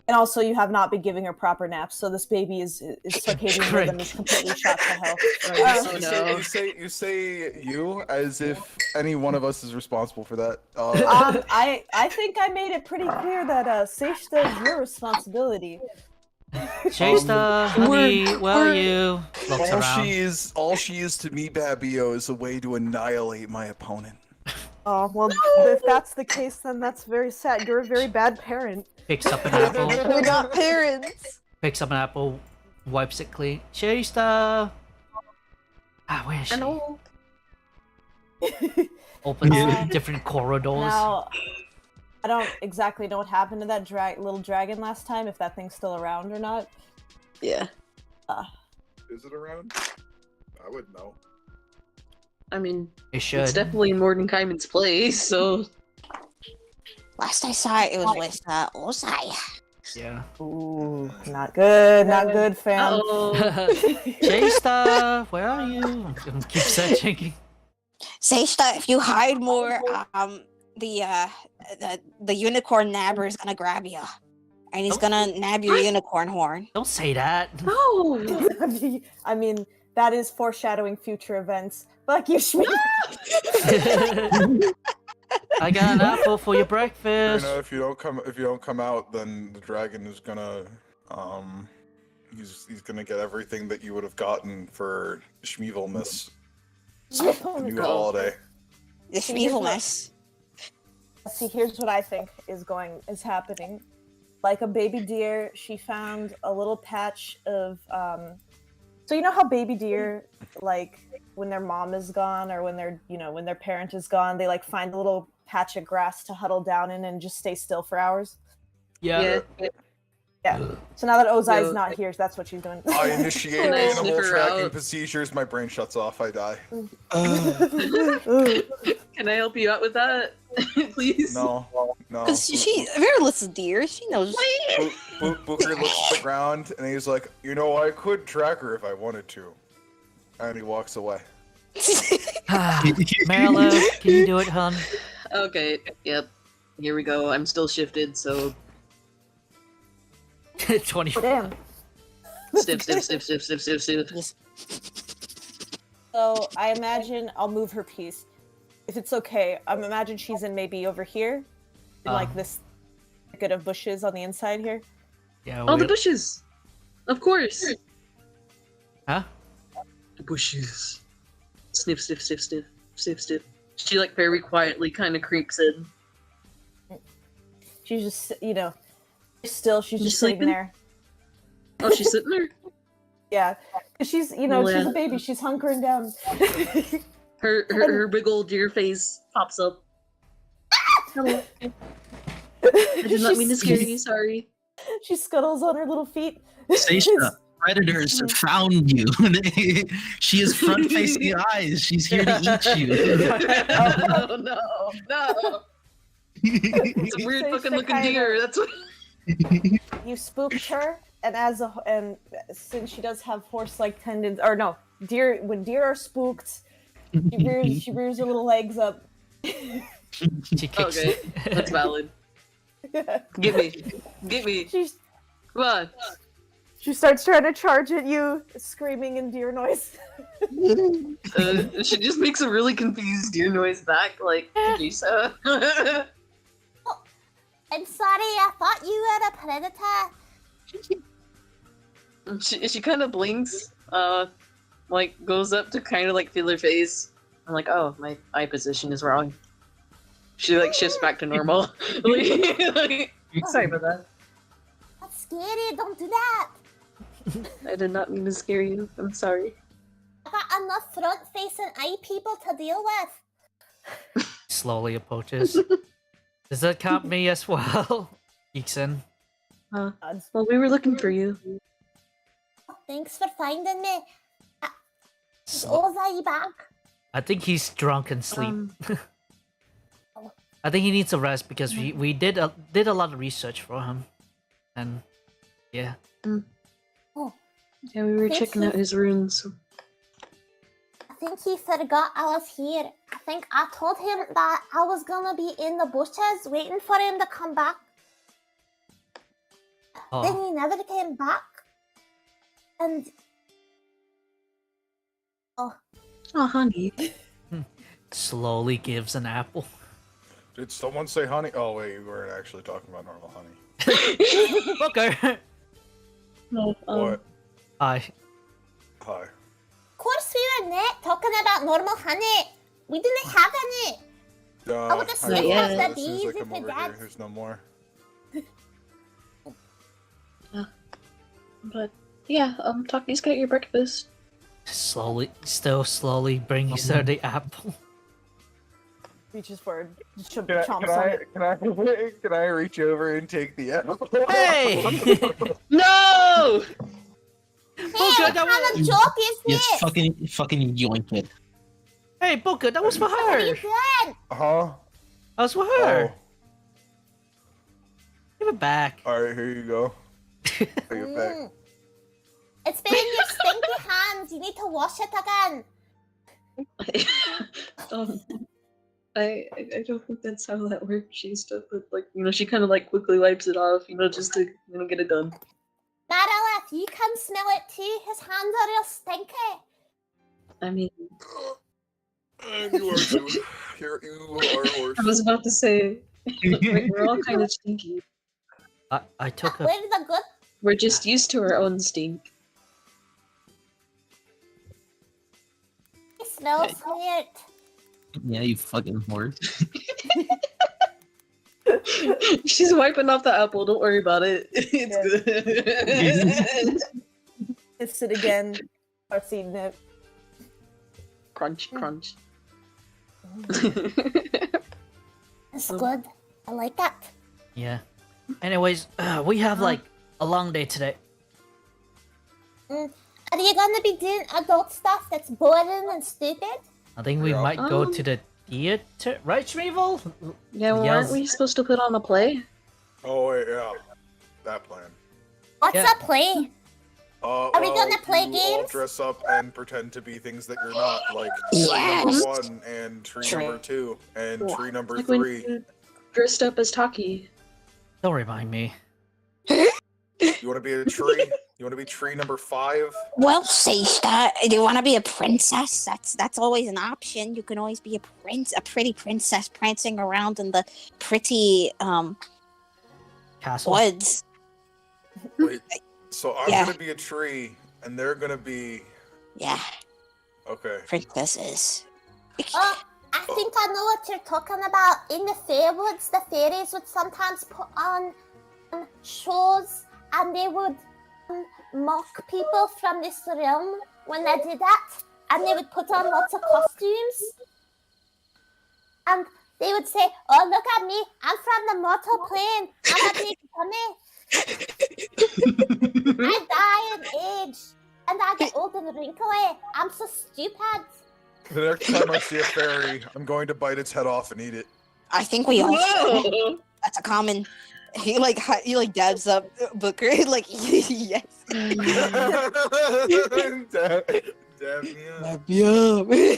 and also you have not been giving her proper naps, so this baby is circadian rhythm is completely shot to hell. Oh, no. You say you as if any one of us is responsible for that. I think I made it pretty clear that Seishta is your responsibility. Shasta, honey, where are you? Looks around. All she is to me, Babio, is a way to annihilate my opponent. Oh, well, if that's the case, then that's very sad. You're a very bad parent. Picks up an apple. We're not parents. Picks up an apple. Wipes it clean. Shasta. Where is she? know. Opens different corridors. Now, I don't exactly know what happened to that little dragon last time, if that thing's still around or not. Yeah. Is it around? I would know. I mean, It it's should. definitely in Mordenkaimen's place, so... Last I saw it, it was with Ozai. Yeah. Ooh, not good, not good, fam. Uh-oh. Chasta, where are you? I'm gonna keep searching. Seishta, if you hide more, the unicorn nabber is gonna grab you, and he's gonna nab your unicorn horn. Don't say that. No! I mean, that is foreshadowing future events. Fuck you, Shmi. I got an apple for your You breakfast. know, if you don't come out, then the dragon is gonna he's gonna get everything that you would have gotten for Schmeevilness. The new holiday. The Schmeevilness. See, here's what I think is happening. Like a baby deer, she found a little patch of so you know how baby deer, like when their mom is gone or when their parent is gone, they like find a little patch of grass to huddle down in and just stay still for hours. Yeah. Yeah. So now that Ozai's Yo. not here, that's what she's doing. I initiate Can I animal sniff her tracking out? procedures. My brain shuts off. I die. Can I help you out with that? Please? No. Because she very little deer. She knows. Booker looks at the ground and he's like, you know, I could track her if I wanted to. And he walks away. Marilla, can you do it, hun? Okay, yep. Here we go. I'm still shifted, so 20. Damn. stiff. So I imagine I'll move her piece. If it's okay, I imagine she's in maybe over here, in like this thicket of bushes on the inside here. Yeah. Oh, the bushes! Of course! Huh? The bushes. Sniff. She, like, very quietly kind of creeps in. She's just, still, she's Just just sitting sleeping? there. Oh, she's sitting there? Yeah. 'Cause she's, Oh, she's yeah. a baby. She's hunkering down. Her big old deer face pops up. Hello. I did not mean to scare you, sorry. She scuttles on her little feet. Seisha, predators have found you. She has front-facing eyes. She's here to eat you. Oh, no. It's a weird Seisha fucking looking kinda- deer, that's what... You spooked her, and since she does have horse-like tendons, or no, when deer are spooked, she rears her little legs up. She kicks. Okay, that's valid. Get me. Come on. She starts trying to charge at you, screaming in deer noise. She just makes a really confused deer noise back, like, Lisa. I'm sorry, I thought you were a predator. She kind of blinks, like, goes up to kind of, like, feel her face. I'm like, oh, my eye position is wrong. She, like, shifts back to normal. Sorry about that. That's scary, don't do that. I did not mean to scare you. I'm sorry. I got enough front-facing eye people to deal with. Slowly approaches. Does that count me as well? Eekson. Well, we were looking for you. Thanks for finding me. Ozai back? I think he's drunk and sleep. I think he needs a rest because we did a lot of research for him, and yeah. Yeah, we were Thank checking you. out his runes. I think he forgot I was here. I think I told him that I was gonna be in the bushes waiting for him to come back. Then Oh, he never came back. And Oh, honey. slowly gives an apple. Did someone say honey? Oh wait, we weren't actually talking about normal honey. Booker. No, What? Hi. Hi. of course we were not talking about normal honey. We didn't have any. I would've hi, sniffed out Lisa, the as soon as bees I if come it over had- here, there's no more. but yeah, Taki's got your breakfast. Still slowly brings her the apple. Reaches forward, Can chomps on it. I reach over and take the apple? Hey! No! Booker, what that kind was... of joke is Yes, this? fucking yoink it. Hey, Booker, that was for What are her. you doing? Huh? That was for her. Oh, Give it back. all right. Here you go. Take it back. Mm. It's been in your stinky hands. You need to wash it again. um, I don't think that's how that works. She's stuff but like she kind of like quickly wipes it off, just to get it done. Marilith, you can smell it too. His hands are real stinky. I mean, And you are too. You are a horse. I was about to say we're all kind of stinky. I took a... We're the good. We're just used to our own stink. He smells weird. Yeah, you fucking horse. She's wiping off the apple. Don't worry about it. It's good. It's it again. Starts eating it. Crunch, crunch. It's good. I like it. Yeah. Anyways, we have like a long day today. Are you gonna be doing adult stuff that's boring and stupid? I think we Yeah. might go to the theater, right, Shrivel? Yeah, well, Yes. aren't we supposed to put on a play? Oh wait, yeah. That plan. What's Yeah. a play? Are we gonna play All games? dress up and pretend to be things that you're not, like Yes. tree number 1 and tree Tree. number 2 and Yeah. tree number Like when 3. you dressed up as Taki. Don't remind me. You want to be a tree? You want to be tree number 5? Well, Seishka, do you want to be a princess? That's always an option. You can always be a pretty princess prancing around in the pretty Castle. woods. Wait. So I'm Yeah. gonna be a tree, and they're gonna be Yeah, okay. Oh, princesses. I think I know what you're talking about. In the fair woods, the fairies would sometimes put on shows, and they would mock people from this realm when they did that, and they would put on lots of costumes, and they would say, "Oh, look at me! I'm from the mortal plane. I'm a big dummy. I die in age, and I get old and wrinkly. I'm so stupid." The next time I see a fairy, I'm going to bite its head off and eat it. I think we all. Whoa! That's a common. He dabs up Booker like yes. Dab me up. Yeah.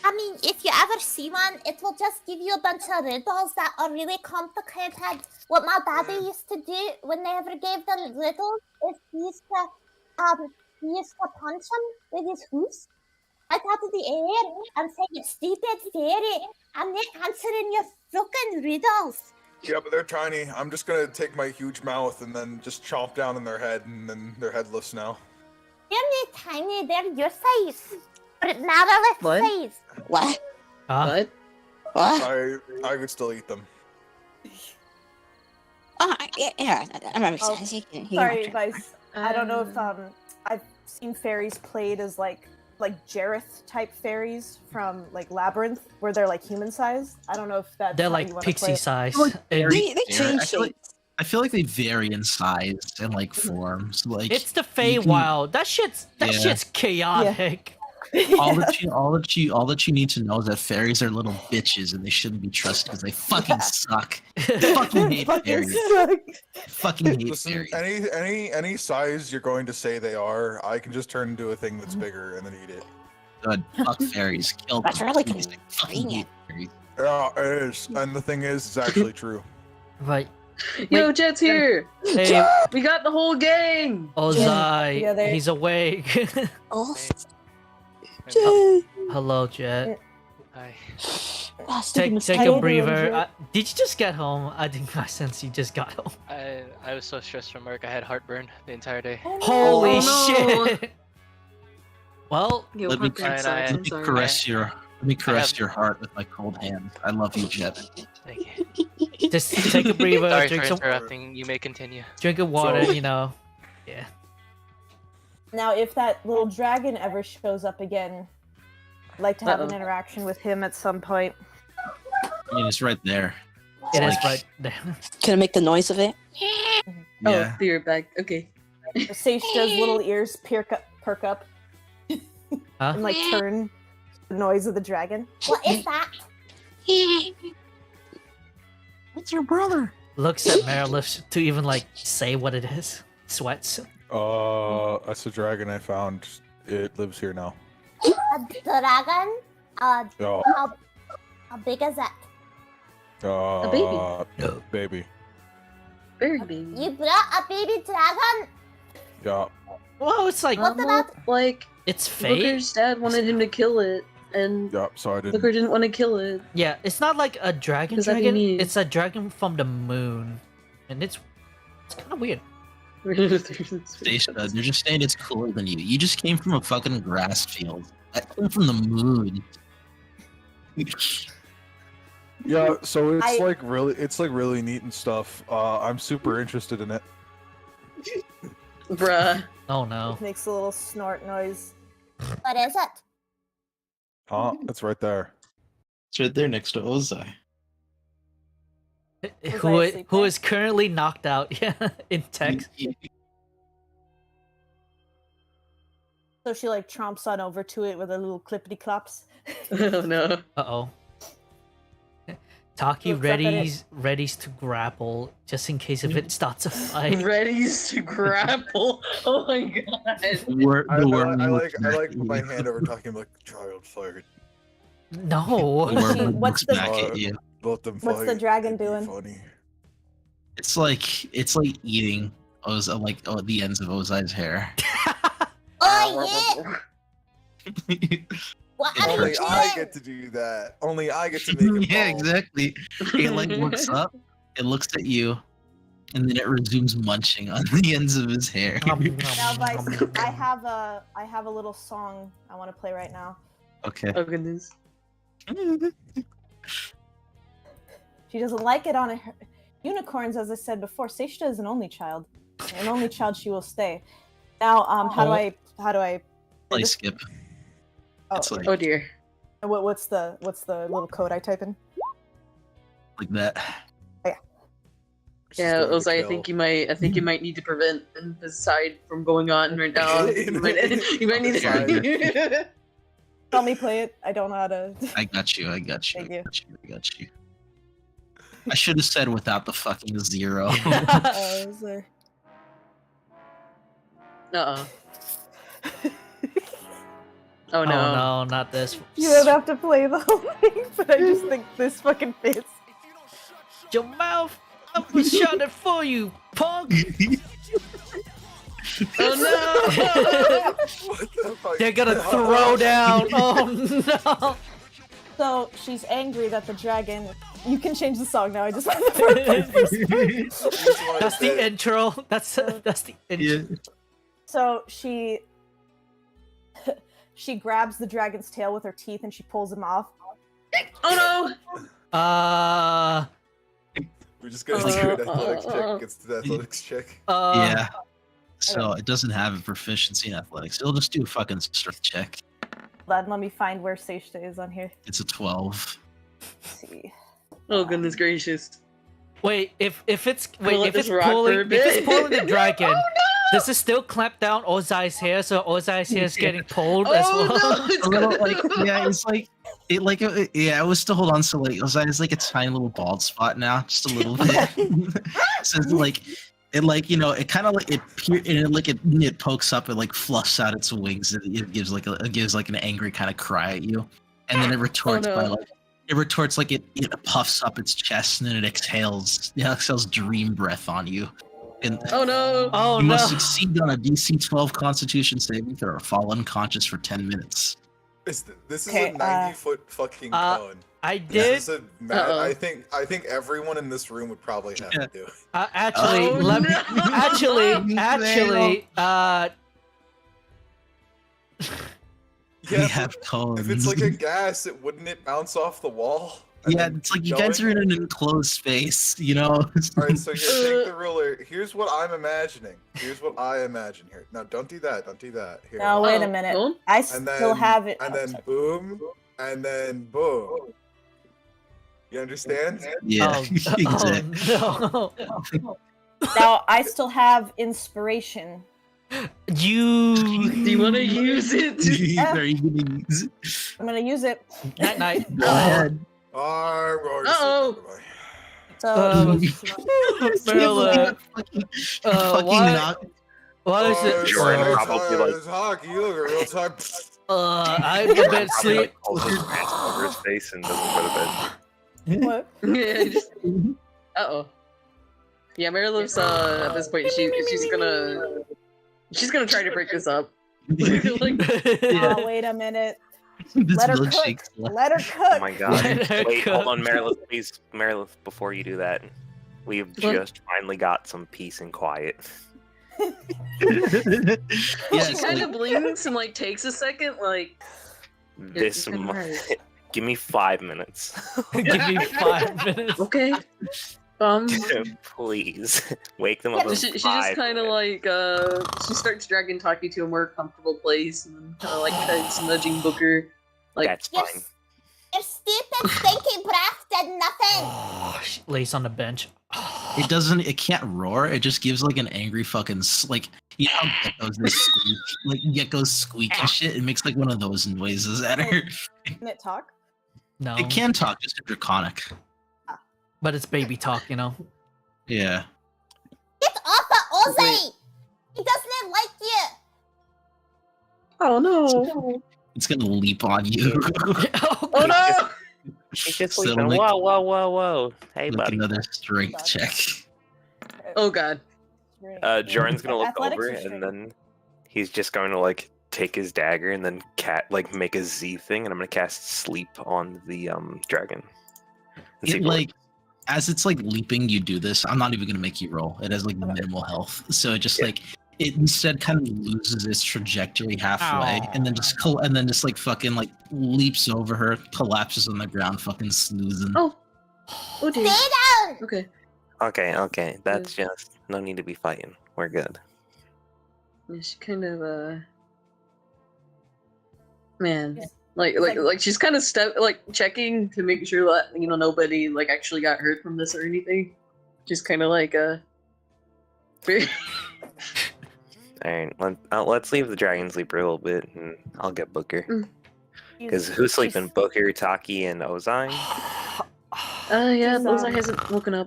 I mean, if you ever see one, it will just give you a bunch of riddles that are really complicated. What my daddy used to do when they ever gave them riddles is he used to punch them with his hoofs right out of the air and say, "You stupid fairy, I'm not answering your fucking riddles." Yeah, but they're tiny. I'm just gonna take my huge mouth and then just chomp down in their head, and then they're headless now. They're not tiny, they're your size. But Marilith What? size. What? Ah, What? What? I could still eat them. Yeah, I remember. Oh, He can Sorry, watch it. Vice. I don't know if I've seen fairies played as like Jareth type fairies from like Labyrinth, where they're like human sized. I don't know if that's they're how you like wanna play pixie it. size. Like And They Yeah, change I feel like- shapes. I feel like they vary in size and like forms. Like it's the you can- Feywild. That shit's Yeah. chaotic. all that you need to know is that fairies are little bitches and they shouldn't be trusted because they fucking suck. Fucking hate fairies. Fucking hate Listen, fairies. any size you're going to say they are, I can just turn into a thing that's bigger and then eat it. Good. Fuck fairies. Kill That's them. really Fucking convenient. hate fairies. Yeah, it is. And the thing is, it's actually true. Right. Yo, Jet's here! Hey, We got the whole gang! Ozai, Together. he's awake. Oh, Hello, Jet. Hi. oh, stupid Take mistake. a Jet. breather. Did you just get home? I think I sense you just got home. I was so stressed from work. I had heartburn the entire day. Holy Oh, no. shit! Well, Yo, Let me- heartburn sucks, I- I'm Let me sorry. caress have- your heart with my cold hands. I love you, Jet. Thank you. just take a breather, Sorry drink for some, interrupting. You may continue. drink of water. So- You know. Yeah. Now, if that little dragon ever shows up again, I'd like to have an Uh-oh. interaction with him at some point. I mean, it's right there. It is like- right there. Can I make the noise of it? Yeah. Oh, you're back. Okay. Seishta's little ears perk up Huh? and like turn the noise of the dragon. What is that? What's your brother? Looks at Merilith to even like say what it is. Sweats. That's the dragon I found. It lives here now. A dragon? Yeah. How big is it? Baby. Baby. Very baby. You brought a baby dragon? Yeah. Well, it's like What about? Like, it's fate. Booker's dad wanted him to kill it, and Yeah. So I didn't. Booker didn't want to kill it. Yeah, it's not like a dragon Does that dragon. mean- It's a dragon from the moon, and it's kind of weird. Station, they're just saying it's cooler than you. You just came from a fucking grass field. I came from the moon. Yeah. So I- it's like really neat and stuff. I'm super interested in it. Bruh. Oh no. Makes a little snort noise. What is it? Huh? It's right there. It's right there next to Ozai. Who asleep, who right? is currently knocked out? Yeah, in text. So she like tromps on over to it with a little clippity clops. Oh no. Uh oh. Taki Looks up at it. readies to grapple just in case if it starts a fight. Readies to grapple. Oh my god. I like put my hand over talking like child fired. No. What's the- back at you? Let them What's the fight. dragon It'd be doing? Funny. It's like eating the ends of Ozai's hair. Oh yeah! What are you Only I doing? get to do that. Only I get to make it. Yeah, bald. exactly. It like looks up, it looks at you, and then it resumes munching on the ends of his hair. Now, Vice, I have a little song I want to play right now. Okay. Oh goodness. She doesn't like it on her. Unicorns, as I said before, Seishta is an only child. An only child, she will stay. Now, how do I? Play skip. Oh, It's like Oh dear. what's the little code I type in? like that. She's Yeah, going to Ozai, I kill. think you might need to prevent the side from going on right now. You might need to. Tell me play it. I don't know how to. I got you. I got you. Thank I you. got you. I got you. I should have said without the fucking zero. Is there- Uh-uh. Oh Oh no. no, not this. You don't have to play the whole thing, but I just think this fucking fits. Your mouth. I was shot it for you, punk. Oh What the fuck? They're gonna throw down. Oh no. So she's angry that the dragon. You can change the song now. I just want the first part. That's the intro. That's the intro. Yeah. So she grabs the dragon's tail with her teeth and she pulls him off. Oh no! We're just gonna do an athletics check against the athletics check. Yeah. So it doesn't have a proficiency in athletics. It'll just do a fucking strength check. Hold on, let me find where Seishta is on here. It's a 12. Let's see. Oh goodness gracious. Wait, if it's We'll let if it's this rock for a pulling if bit. it's pulling the dragon, does it still clamp down Ozai's hair so Ozai's hair is getting pulled as Oh well? no! It's A little gonna- like yeah, it's like it like yeah, it was to hold on. So like Ozai's like a tiny little bald spot now, just a little bit. So it's like it like it kind of like it pokes up, it like fluffs out its wings, and it gives like an angry kind of cry at you, and then it retorts no. by like it puffs up its chest, and then it exhales dream breath on you. And Oh no! Oh you no. must succeed on a DC 12 Constitution saving throw or fall unconscious for 10 minutes. This is Okay, a 90-foot fucking cone. I This did is a mad, Uh-oh. I think everyone in this room would probably have to do it. actually Oh, let me no. actually We Yeah, have cones. if it's like a gas, wouldn't it bounce off the wall? and yeah, then it's like keep you guys are going? in an enclosed space, All right, so here, take the ruler. Here's what I'm imagining. Here's what I imagine here. Now, don't do that. Don't do that. Here. Now wait a Oh, minute. well, I And still then, have it. and oh, then sorry. boom, and then boom. You understand? yeah, oh, exactly. oh no. Now I still have inspiration You. Do you want to use it? Are you gonna use it? I'm gonna use it. Night night. Go ahead. I'm going to Uh-oh. So Marilla, Fucking why? knock. Why is it? Jordan probably like- It's hockey. You look real tired. I'm a bit Probably sleep. like pulls his pants over his face and doesn't go to bed. what? Yeah, just... Uh-oh. Yeah, Marilyn's at this point she's gonna try to break this up. Like, Oh, wait a minute. This Let her milkshake's cook. Let her Oh cook. my god. Let her Wait, cook. hold on, Merilith, please. Merilith, before you do that, we've What? just finally got some peace and quiet. she kind of blinks and like takes a second, like This kinda hurts. give me 5 minutes. Give me 5 minutes. okay. Please. Wake them up in She just 5 kind of minutes. like she starts dragging Taki to a more comfortable place and then kind of like starts nudging Booker. Like That's Your, fine. your stupid stinky breath did nothing. Oh, she lays on the bench. It doesn't. It can't roar. It just gives like an angry fucking like you know how geckos they squeak, like geckos squeak and shit. It makes like one of those noises at her. Can it talk? No, It can talk, just a draconic. but it's baby talk, you know. Yeah. Get off of Ozzy. He doesn't like you. oh no, It's gonna leap on you. oh no. He's just So, sleeping. like- Whoa, whoa, whoa, whoa. Hey, Like buddy. another strength check. Oh god. Jordan's gonna look Athletics over or strength? and then he's just going to like take his dagger and then make a Z thing, and I'm gonna cast sleep on the dragon. And see It if it like as it's like leaping, you do this. I'm not even gonna make you roll. It has like minimal health, so it just like it instead kind of loses its trajectory halfway, and then just like fucking like leaps over her, collapses on the ground, fucking snoozing. Oh dear. Stay down. Okay. Okay. That's just no need to be fighting. We're good. Yeah, she kind of man, like she's kind of checking to make sure that nobody like actually got hurt from this or anything. Just kind of like Alright, let's leave the dragon sleep for a little bit, and I'll get Booker. Mm. Because who's sleeping? Booker, Taki, and Ozai? yeah, She's, Ozai hasn't woken up.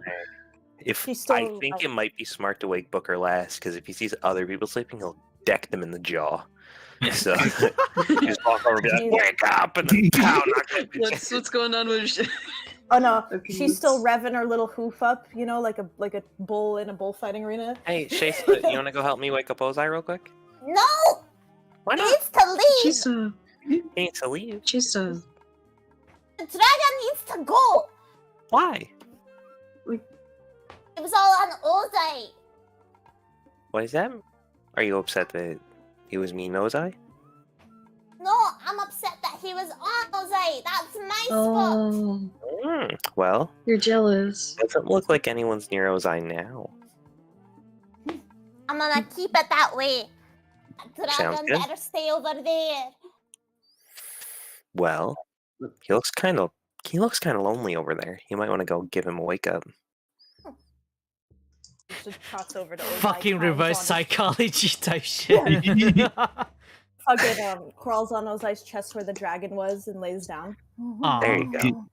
If She's I still, think it might be smart to wake Booker last, because if he sees other people sleeping, he'll deck them in the jaw. So just walk over and be like, "Wake up!" and then pound. What's going on with? Oh no, Okay, she's still let's- revving her little hoof up, like a bull in a bullfighting arena. Hey, Chase, you want to go help me wake up Ozai real quick? No. Why He not? needs to leave. She's He needs to leave. she's The dragon needs to go. Why? It was all on Ozai. What is that? Are you upset that he was mean, Ozai? No, I'm upset that he was on Ozai. That's my spot. Oh, Well, you're jealous. doesn't look like anyone's near Ozai now. I'm gonna keep it that way. That Sounds dragon good. better stay over there. Well, he looks kind of lonely over there. You might want to go give him a wake up. Just trots over to Ozai, Fucking pounds reverse on his- psychology type shit. Fucking crawls on Ozai's chest where the dragon was and lays down. There you go.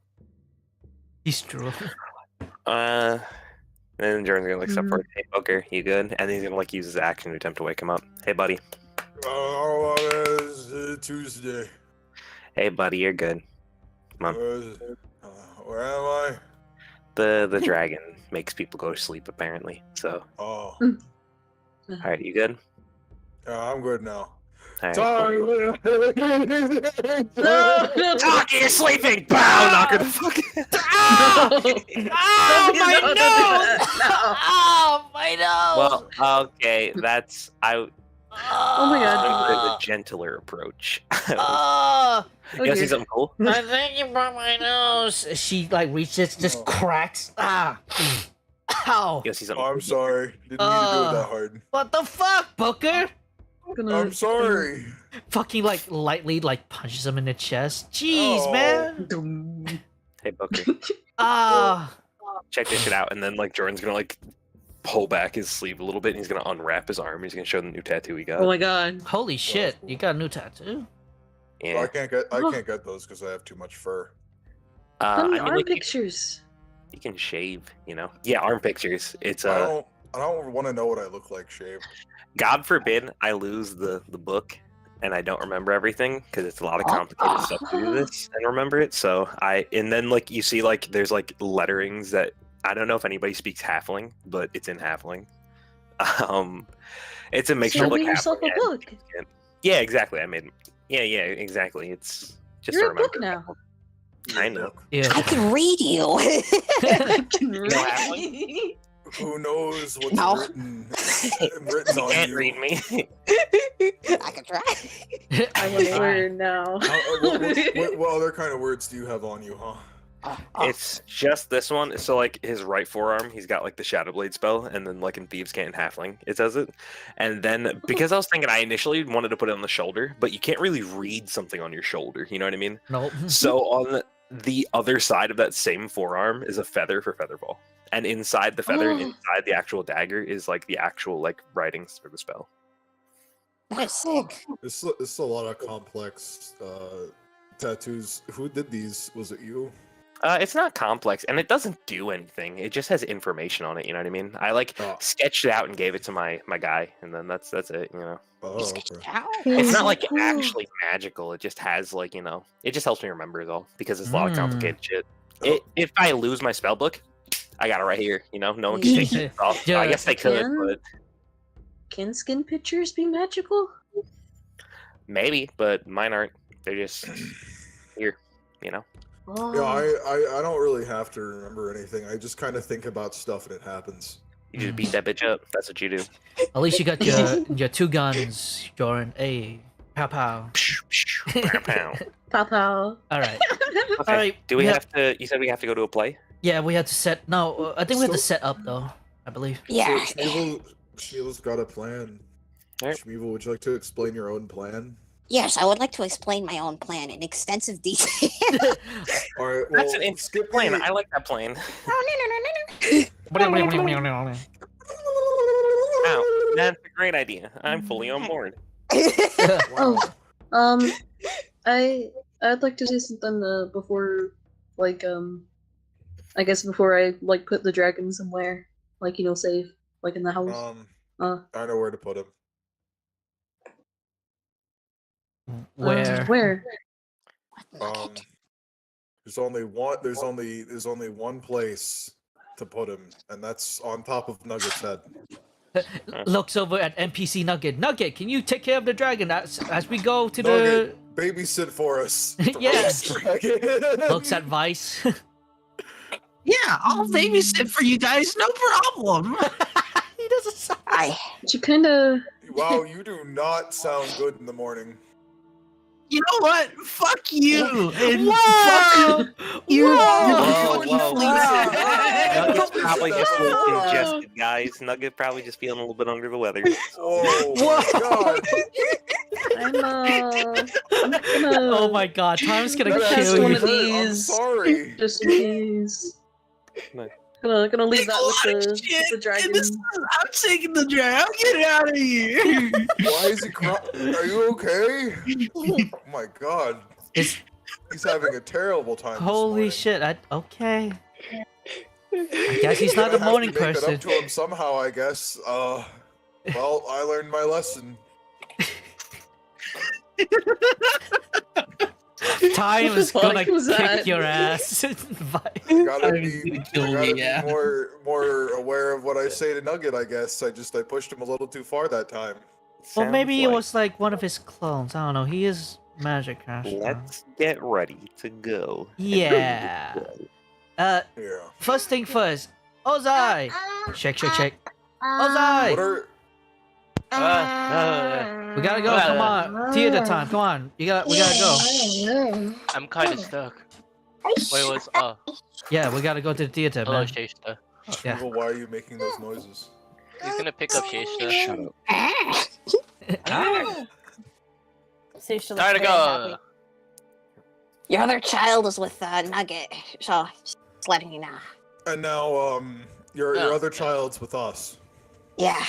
He's true. And then Jordan's gonna step forward. Hey, Booker, you good? And he's gonna use his action to attempt to wake him up. Hey, buddy. Oh, it's Tuesday. Hey, buddy, you're good. Where am I? The dragon makes people go to sleep apparently. So, Oh, all right, you good? I'm good now. All right. Sorry. No, Taki, you're sleeping! Pow! Knock her the fuck. Oh, my No, nose! no. Oh, my nose! Well, okay, that's Oh my God. the gentler approach. Oh, You wanna see something cool? I think you broke my nose. She like reaches, just cracks. Ah, ow! You wanna see something? I'm sorry. Didn't mean to do it that hard. What the fuck, Booker? I'm sorry. Fucking like lightly like punches him in the chest. Jeez, Oh. man. Hey, Booker, Ah, check this shit out. And then like Jordan's gonna like pull back his sleeve a little bit, and he's gonna unwrap his arm. He's gonna show the new tattoo he got. Oh my god. Holy shit! You got a new tattoo. Well, Yeah. I can't get those because I have too much fur. How many I mean, arm like, pictures? you can shave, you know. Yeah, arm pictures. It's I don't want to know what I look like shaved. God forbid I lose the book and I don't remember everything because it's a lot of complicated stuff to do this and remember it. So and then like you see like there's like letterings that I don't know if anybody speaks Halfling, but it's in Halfling. It's a mixture So of like make yourself a Halfling book. yeah, exactly. yeah, exactly. It's just You're to a book remember. now. I know. Yeah. I can read you. I can know read. Who knows what's No. written You on can't you? read me. I can try. I want to learn now. What other kind of words do you have on you, huh? It's just this one. So like his right forearm, he's got like the Shadow Blade spell, and then like in Thieves' Cant and Halfling, it does it. And then because I was thinking, I initially wanted to put it on the shoulder, but you can't really read something on your shoulder. You know what I mean? Nope. So on the other side of that same forearm is a feather for Featherball, and inside the feather and inside the actual dagger is like the actual like writings for the spell. That is sick. This is a lot of complex tattoos. Who did these? Was it you? It's not complex, and it doesn't do anything. It just has information on it. You know what I mean? I like sketched it out and gave it to my guy, and then that's it. You know, Oh, okay. it's not like actually magical. It just has like it just helps me remember it all because it's a lot of complicated shit. If I lose my spell book, I got it right here. No one can take it off. Yeah. I guess they could, but Can skin pictures be magical? maybe. But mine aren't. They're just here. Oh. Yeah, I don't really have to remember anything. I just kind of think about stuff and it happens. You just beat that bitch up. That's what you do. At least you got your two guns, Jordan. Hey, pow pow. Pow, pow. Pow pow. All right. Okay. All right. Do we have to? You said we have to go to a play. Yeah, we had to set. No, I think we have to So- set up though. I believe. Yeah. So Sheila's got a plan. Alright. Shmeevel, would you like to explain your own plan? Yes, I would like to explain my own plan in extensive detail. All right. Well, That's an interesting plan. I like that plan. Wow, that's a great idea. I'm fully on board. Oh, I'd like to say something before, like I guess before I like put the dragon somewhere, like safe, like in the house. I know where to put him. Where? There's only one. There's only one place to put him, and that's on top of Nugget's head. Looks over at NPC Nugget. Nugget, can you take care of the dragon as we go to Nugget, babysit for us. Yes. Dragon. Looks at Vice. Yeah, I'll babysit for you guys, no problem. He doesn't sound. You kind of. Wow, you do not sound good in the morning. You know what? Fuck you. And Whoa! fuck you. Whoa! Nugget's probably just a little congested, guys. Nugget probably just feeling a little bit under the weather. Oh my god! I'm gonna. Oh my god, Tom's gonna That That's kill one you. of I'm these. sorry. Just in case. Nice. Gonna leave that a lot with of the shit, dragon. I'm taking the dragon. I'm getting out of here. Why is he crying? Are you okay? Oh my god. It's He's having a terrible time. holy this shit. Okay. I guess he's morning. not a Gonna have morning to make it person. up to him somehow, I guess. Well, I learned my lesson. Time is fuck gonna was kick that? your ass. Gotta I'm be, gonna kill gotta me, yeah. be more aware of what I say to Nugget. I guess I pushed him a little too far that time. Well, maybe it Sounds was like one of his clones. I don't know. He is magic caster. Let's get ready to go. Yeah. Yeah. First thing first. Ozai! Shake. Ozai! What are? We gotta go. Come on. Theater time. Come on. We gotta go. I'm kind of stuck. Wait, what's Yeah, we gotta go to the theater, hello, man. Shasta. Yeah. Well, why are you making those noises? He's gonna pick up Shasta. Shut up. See, she looks Time to very go. happy. Your other child is with Nugget, so just letting you know. And now, Your Oh, other yeah. child's with us. Yeah,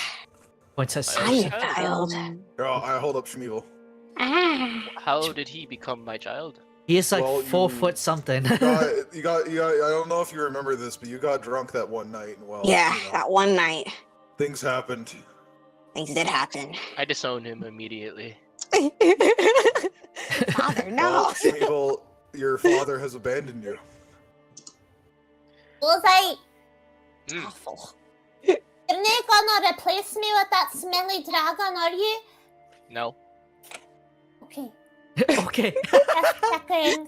Princess I I'm Cersei. your child. Here, I hold up Shmeevel. Ah. How did he become my child? He is like Well, 4 you- foot something. You got. I don't know if you remember this, but you got drunk that one night, and well, Yeah, you know, that one night, things happened. things did happen. I disowned him immediately. Father, Well, no. Shmeevel, your father has abandoned you. Was I? Awful. You're not gonna replace me with that smelly dragon, are you? No. Okay. Okay. Just checking.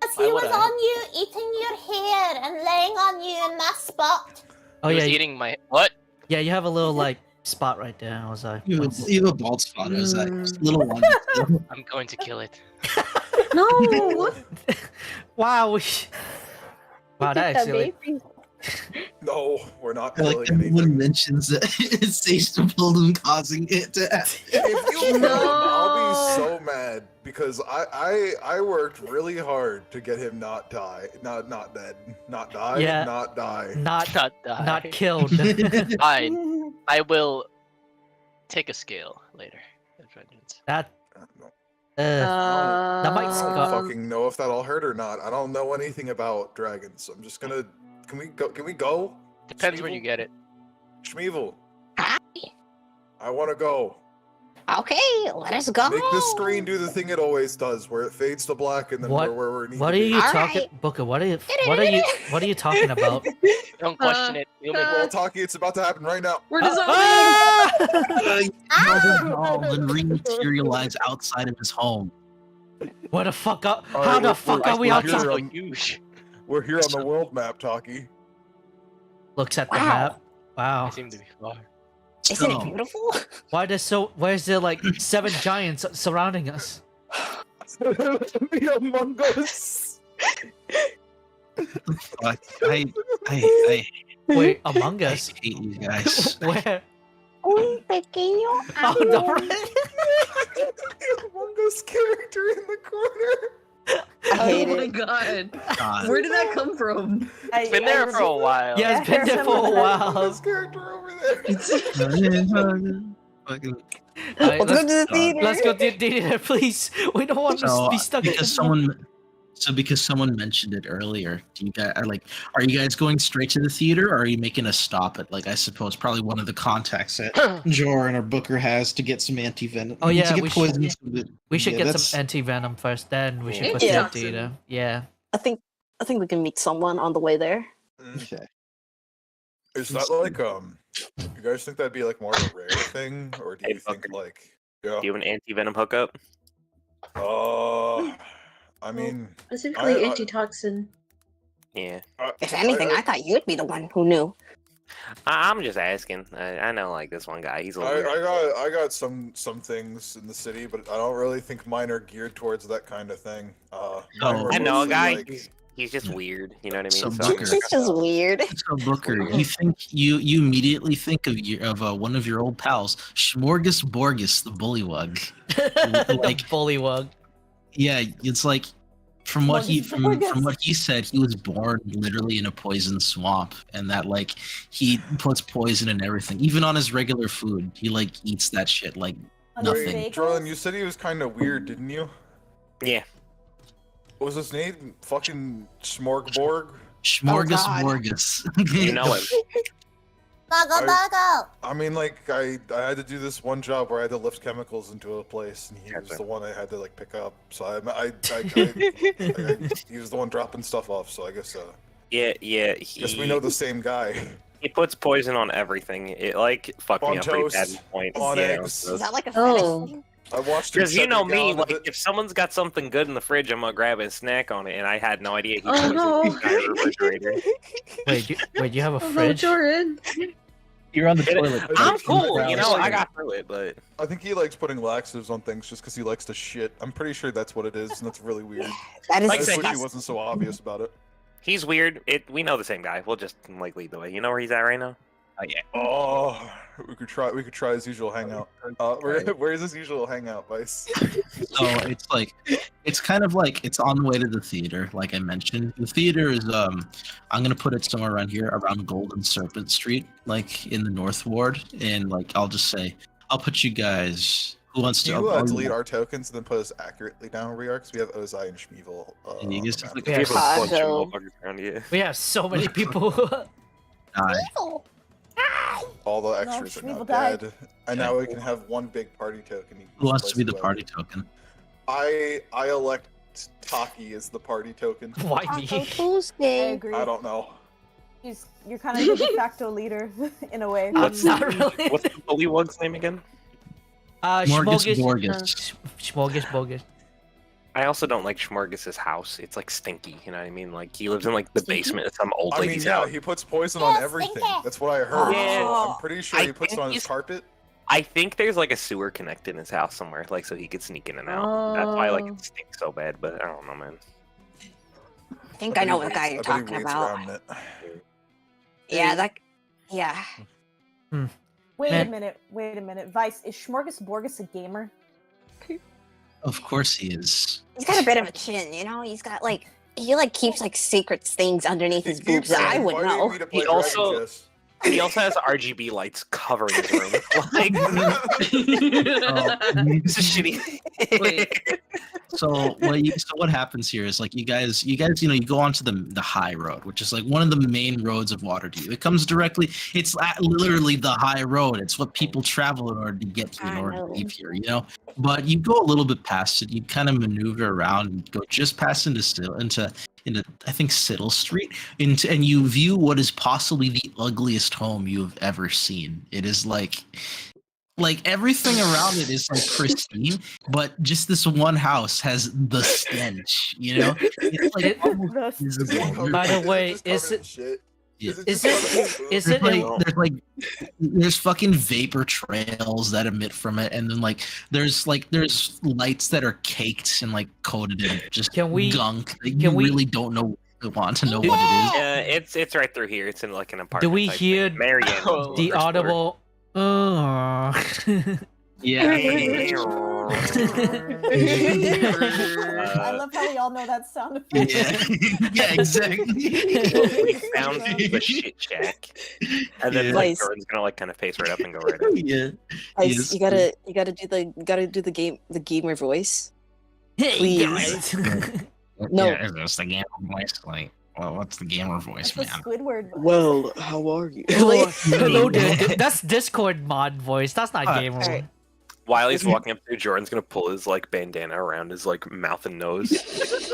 As Why he would was I? on you, eating your hair and laying on you in that spot. Oh He yeah, was eating my what? yeah. You have a little like spot right there. I was like, You have a bald spot. It was like just a little one. I'm going to kill it. No. wow. Wow, that actually. No, we're not I like killing everyone anything. mentions that it's Sage causing it to happen. If you kill him, I'll be No. so mad because I worked really hard to get him not die, not dead, not die, Yeah. not die. Not Not die. not killed. Fine. I will take a scale later. Of vengeance. that No. that might I don't scar. fucking know if that'll hurt or not. I don't know anything about dragons. I'm just gonna. Can we go? Can we go? Depends when you get it. Shmeevel, Hi. I want to go. Okay, let us go. Make the screen do the thing it always does, where it fades to black and then What- where we need What to are be. you All talking, right. Booker? What are you talking about? Don't question it. You'll make Well, Taki, it's about to happen right now. We're dissolving. And rematerialize outside of his home. What the fuck up? All How right, the we're- fuck we're- are we we're outside? here. so huge. We're here on the world map, Taki. Looks at the Wow. map. Wow. I seem to be far. Isn't it So- beautiful? Why is there like 7 giants surrounding us? The Among Us. Fuck. I Wait, Among Us? hate you guys. Where? Un pequeño Oh no! amor. The Among Us character in the corner. I hate Oh my it. god. God. Where did that come from? It's been there for a while. Yeah, it's been there for a Among while. Us character over there. Fucking- Alright, Let's go to the theater. let's go to dinner, please. We don't want to So, be stuck in because someone mentioned it earlier, do you guys are you guys going straight to the theater, or are you making a stop at, like, I suppose probably one of the contacts that Joran or Booker has to get some anti-venom? Oh, yeah, to get we should- poison. We should Yeah, get that's- some anti-venom first, then we should go Yeah. to the theater. Yeah. I think we can meet someone on the way there. Okay. Is that like you guys think that'd be like more of a rare thing, or do Hey, you think fucker. like yeah? Do you have an anti-venom hookup? I mean, Specifically I- antitoxin. Yeah. If anything, I thought you'd be the one who knew. I'm just asking. I know, like, this one guy. He's a little weird. I got some things in the city, but I don't really think mine are geared towards that kind of thing. Mine were I know a mostly, guy. like- He's just weird. You know what I So mean? Booker- It's just weird. So Booker, you think you immediately think of one of your old pals, Smorgasborgus the Bullywug. The Like- bullywug. Yeah, it's like from what he Smorgasborgus. from what he said, he was born literally in a poison swamp, and that like he puts poison in everything, even on his regular food. He like eats that shit like On his nothing. bagels? Jordan, you said he was kind of weird, didn't you? Yeah. What was his name? Fucking Smorgborg? Smorgasborgus. You know him. Buggle, I- buggle. I mean, like, I had to do this one job where I had to lift chemicals into a place, and he was Gotcha. the one I had to, like, pick up. So he was the one dropping stuff off, so I guess, Yeah. guess we know the same guy. He puts poison on everything. It like fucked On me up pretty bad toast, at point. on Yeah, eggs. Is that like a Oh. fetish thing? I watched him Because you chugging know a me, gallon of like it. if someone's got something good in the fridge, I'm gonna grab it and snack on it, and I had no idea he Oh, poisoned no. the entire refrigerator. Wait, you have a Oh, no, fridge? Jordan. You're on the It- toilet. I'm cool, Yeah, you know. I like- got through it, but I think he likes putting laxatives on things just because he likes to shit. I'm pretty sure that's what it is, and that's really weird. That is Like I I said, wish he disgusting. wasn't so obvious about it. he's weird. We know the same guy. We'll just like lead the way. You know where he's at right now? yeah. Oh, we could try his usual hangout. Where's his usual hangout, Vice? So it's kind of like it's on the way to the theater, like I mentioned. The theater is I'm gonna put it somewhere around here, around Golden Serpent Street, like in the North Ward, and like I'll just say I'll put you guys. Who wants Do to? you I'll- delete our tokens and then put us accurately down where we are? Because we have Ozai and Shmeevil. And you On guys the just map. like We have a bunch of Chicago. motherfuckers around you. We have so many people. die. All the No, extras are now Shmeevil died. dead, and now we can have one big party token. You can Who wants to place be the whoever. party token? I elect Taki as the party token. Why me? I Tuesday. agree. I don't know. You're kind of the de facto leader in a way. I'm not really. What's the bully one's name again? Morgus Schmorgus. Borgus. Schmorgus Bogus. I also don't like Schmorgus's house. It's like stinky, you know what I mean? Like he lives in like the basement of some old I mean, lady's yeah, house. he puts poison on Yes, everything. thank you. That's what I heard. Yeah. So I'm pretty sure I he puts it think on his he's- carpet. I think there's like a sewer connected in his house somewhere, like so he could sneak in and out. That's why like it stinks so bad. But I don't know, man. I think I know what guy you're bet he talking waits about. around it. Yeah, that. Yeah. Wait Man. a minute. Vice, is Schmorgus Borgus a gamer? Of course he is. He's got a bit of a chin, you know. He's got like he like keeps like secret things underneath his boobs that I would inviting know. me to play He Dragon also- Chess. He also has RGB lights covering his room. Like it's a shitty. So what happens here is like you guys you go onto the high road, which is like one of the main roads of Waterdeep. It comes directly. It's literally the high road. It's what people travel in order to get to in I order to know. leave here. But you go a little bit past it. You kind of maneuver around and go just past into I think Siddle Street, and you view what is possibly the ugliest home you have ever seen. It is like everything around it is like pristine, but just this one house has the stench. It's like almost visible. By the way, Just covered is in it- shit? Yeah. Is Is it it? There's fucking vapor trails that emit from it, and then there's lights that are caked and like coated in just Can we- gunk that you can we- really don't want to know Do- what it is. Yeah, it's right through here. It's in like an apartment. Do we type hear thing. Marianne? Oh, the first floor. audible? Yeah. I love how we all know that sound effect. Yeah, exactly. We found the shit shack, and then Yeah. like Nice. Jordan's gonna like kind of face right up and go right up. Yeah. Guys, Yes. you gotta do the gamer voice. Please. No. Yeah, it's the gamer voice. Like, well, what's the gamer voice, That's the man? Squidward. Well, how are you? Hello there. That's Discord mod voice. That's not Alright, gamer. alright. While he's walking up to Jordan's gonna pull his like bandana around his like mouth and nose,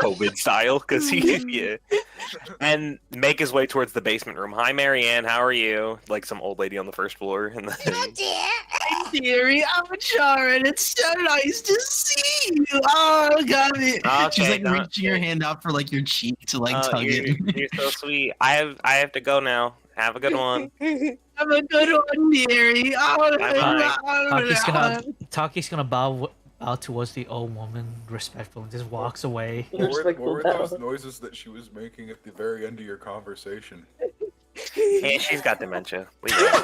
COVID style, because yeah, and make his way towards the basement room. Hi, Marianne, how are you? Like some old lady on the first floor, and then Dearie, I'm Sharon. It's so nice to see you. Oh, got it. She's Okay, like no, reaching her hand out for like your cheek to like oh, tug it. you're so sweet. I have to go now. Have a good one. Have a good one, dearie. Oh, Bye-bye. Taki's gonna bow towards the old woman, respectful, and just walks away. What were those noises that she was making at the very end of your conversation? Hey, she's got dementia. Leave her alone.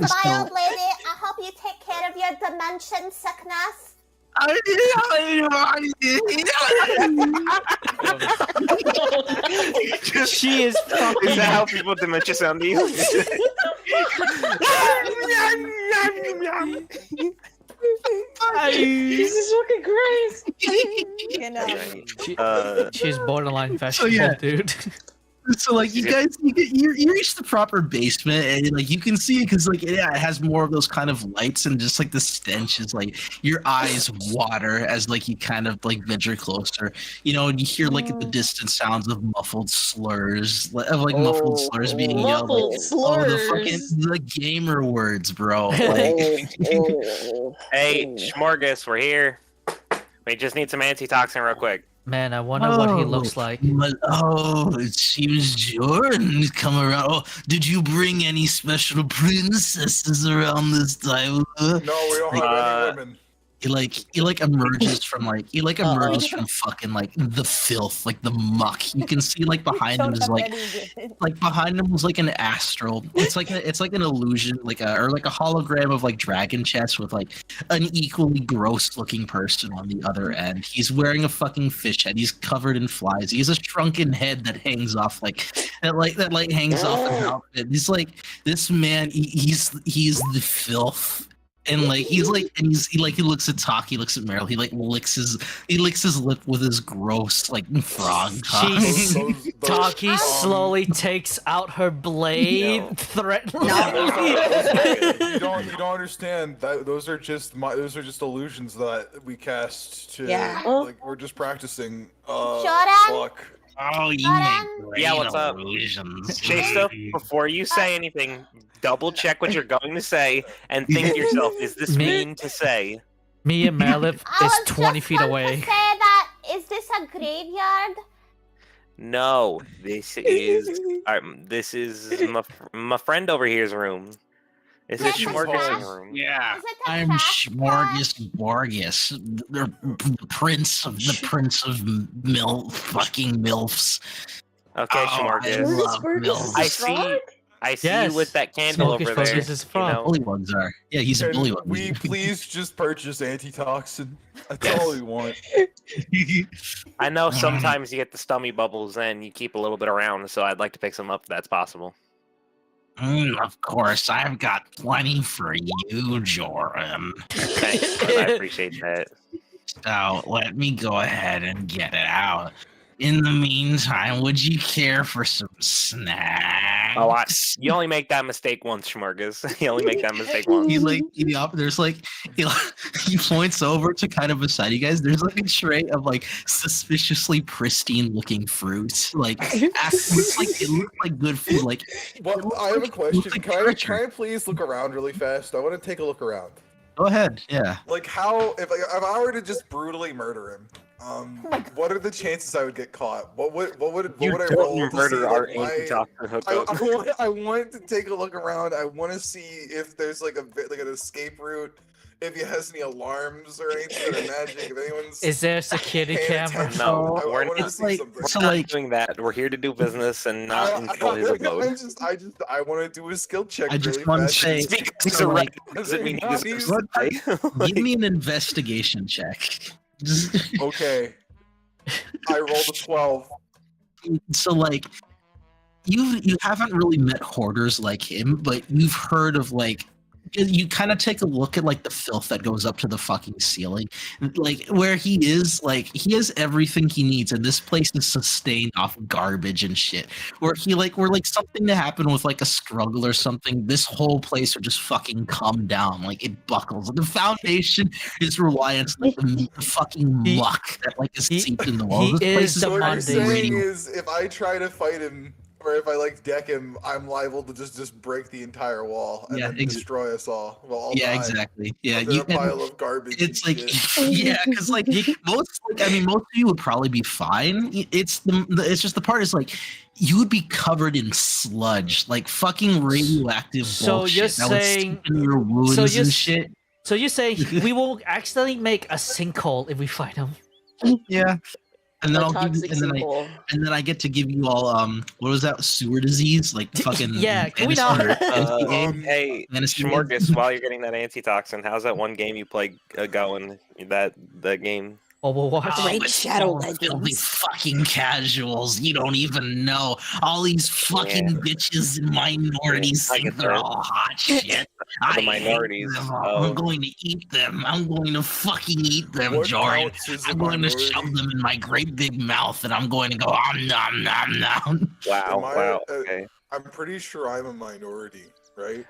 Goodbye, old lady. I hope you take care of your dimension sickness. She is fucking. Is that how people with dementia sound to you? Jesus fucking Christ! You know, Anyway, She's borderline vegetable, yeah. dude. So like you guys, you reach the proper basement, and like you can see it because like it has more of those kind of lights, and just like the stench is like your eyes water as like you kind of like venture closer. And you hear like at the distance sounds of muffled slurs, muffled slurs being yelled. Muffled Like, slurs. the gamer words, bro. Like, hey, Schmorgus, we're here. We just need some antitoxin real quick. Man, I wonder what he looks like. it seems Jordan's come around. Oh, did you bring any special princesses around this time? No, we don't have any women. He emerges from fucking like the filth, like the muck. You can see like behind him Don't is have like any women. behind him was like an astral. It's like an illusion, like a hologram of like dragon chess with like an equally gross looking person on the other end. He's wearing a fucking fish head. He's covered in flies. He has a shrunken head that hangs off that hangs off an outfit. He's like this man. He's the filth. And he looks at Talk, he looks at Meryl, he licks his lip with his gross frog tongue. Taki slowly takes out her blade, threatening. You don't understand that those are just illusions that we cast to we're just practicing. Fuck. Oh, you make great what's up? illusions. Shasta, before you say anything, double check what you're going to say and think to yourself, is this mean to say? Me and Malif is 20 feet away. To say that, is this a graveyard? No, this is my friend over here's room. Is it Schmorgus' room? Yeah, Is it a I'm trash Schmorgus Borgus, the prince of fucking milfs. Okay, Schmorgus. I see you with that candle over there. Is frog. Bullywugs are. Yeah, he's a bullywug. We please just purchase antitoxin. That's all we want. I know sometimes you get the stummy bubbles and you keep a little bit around, so I'd like to pick some up if that's possible. Of course, I've got plenty for you, Joram. Thanks, I appreciate that. So let me go ahead and get it out. In the meantime, would you care for some snacks? Oh, you only make that mistake once, Schmorgus. You only make that mistake once. He points over to kind of beside you guys. There's a tray of suspiciously pristine looking fruits. It looks like good food. Well, I have a question. Can I please look around really fast? I want to take a look around. Go ahead. Yeah. How if I were to just brutally murder him? What are the chances I would get caught? What would I roll to murder our I want to take a look around. I want to see if there's an escape route, if he has any alarms or anything that are magic. If anyone's is there a security camera? No, we're not doing that. We're here to do business and not install his abode. I want to do a skill check. I just want to say, doesn't mean give me an investigation check. Okay. I rolled a 12. So you haven't really met hoarders like him, but you've heard of you kind of take a look at the filth that goes up to the fucking ceiling, where he is. He has everything he needs, and this place is sustained off garbage and shit. Where something to happen with a struggle or something, this whole place would just fucking come down. It buckles. The foundation is reliant on the fucking muck that is seeped in the wall. This place is so what you're saying is, if I try to fight him, or if I deck him, I'm liable to just break the entire wall and then destroy us all. Well, exactly. Yeah, you a pile of garbage. It's because most of you would probably be fine. It's just the part is you would be covered in sludge, fucking radioactive bullshit. You're saying in your wounds and shit. So you're saying we will accidentally make a sinkhole if we fight him? Yeah. And then and then I get to give you all what was that, sewer disease? Fucking can we not? Hey, Schmorgus, while you're getting that antitoxin, how's that one game you play going? That game? Overwatch. Great Shadow Filthy Legends. fucking casuals. You don't even know. All these fucking bitches and minorities think they're all hot shit. The minorities. I'm going to eat them. I'm going to fucking eat them, Jordan. I'm going to shove them in my great big mouth, and I'm going to go nom nom. Wow. Okay. I'm pretty sure I'm a minority, right?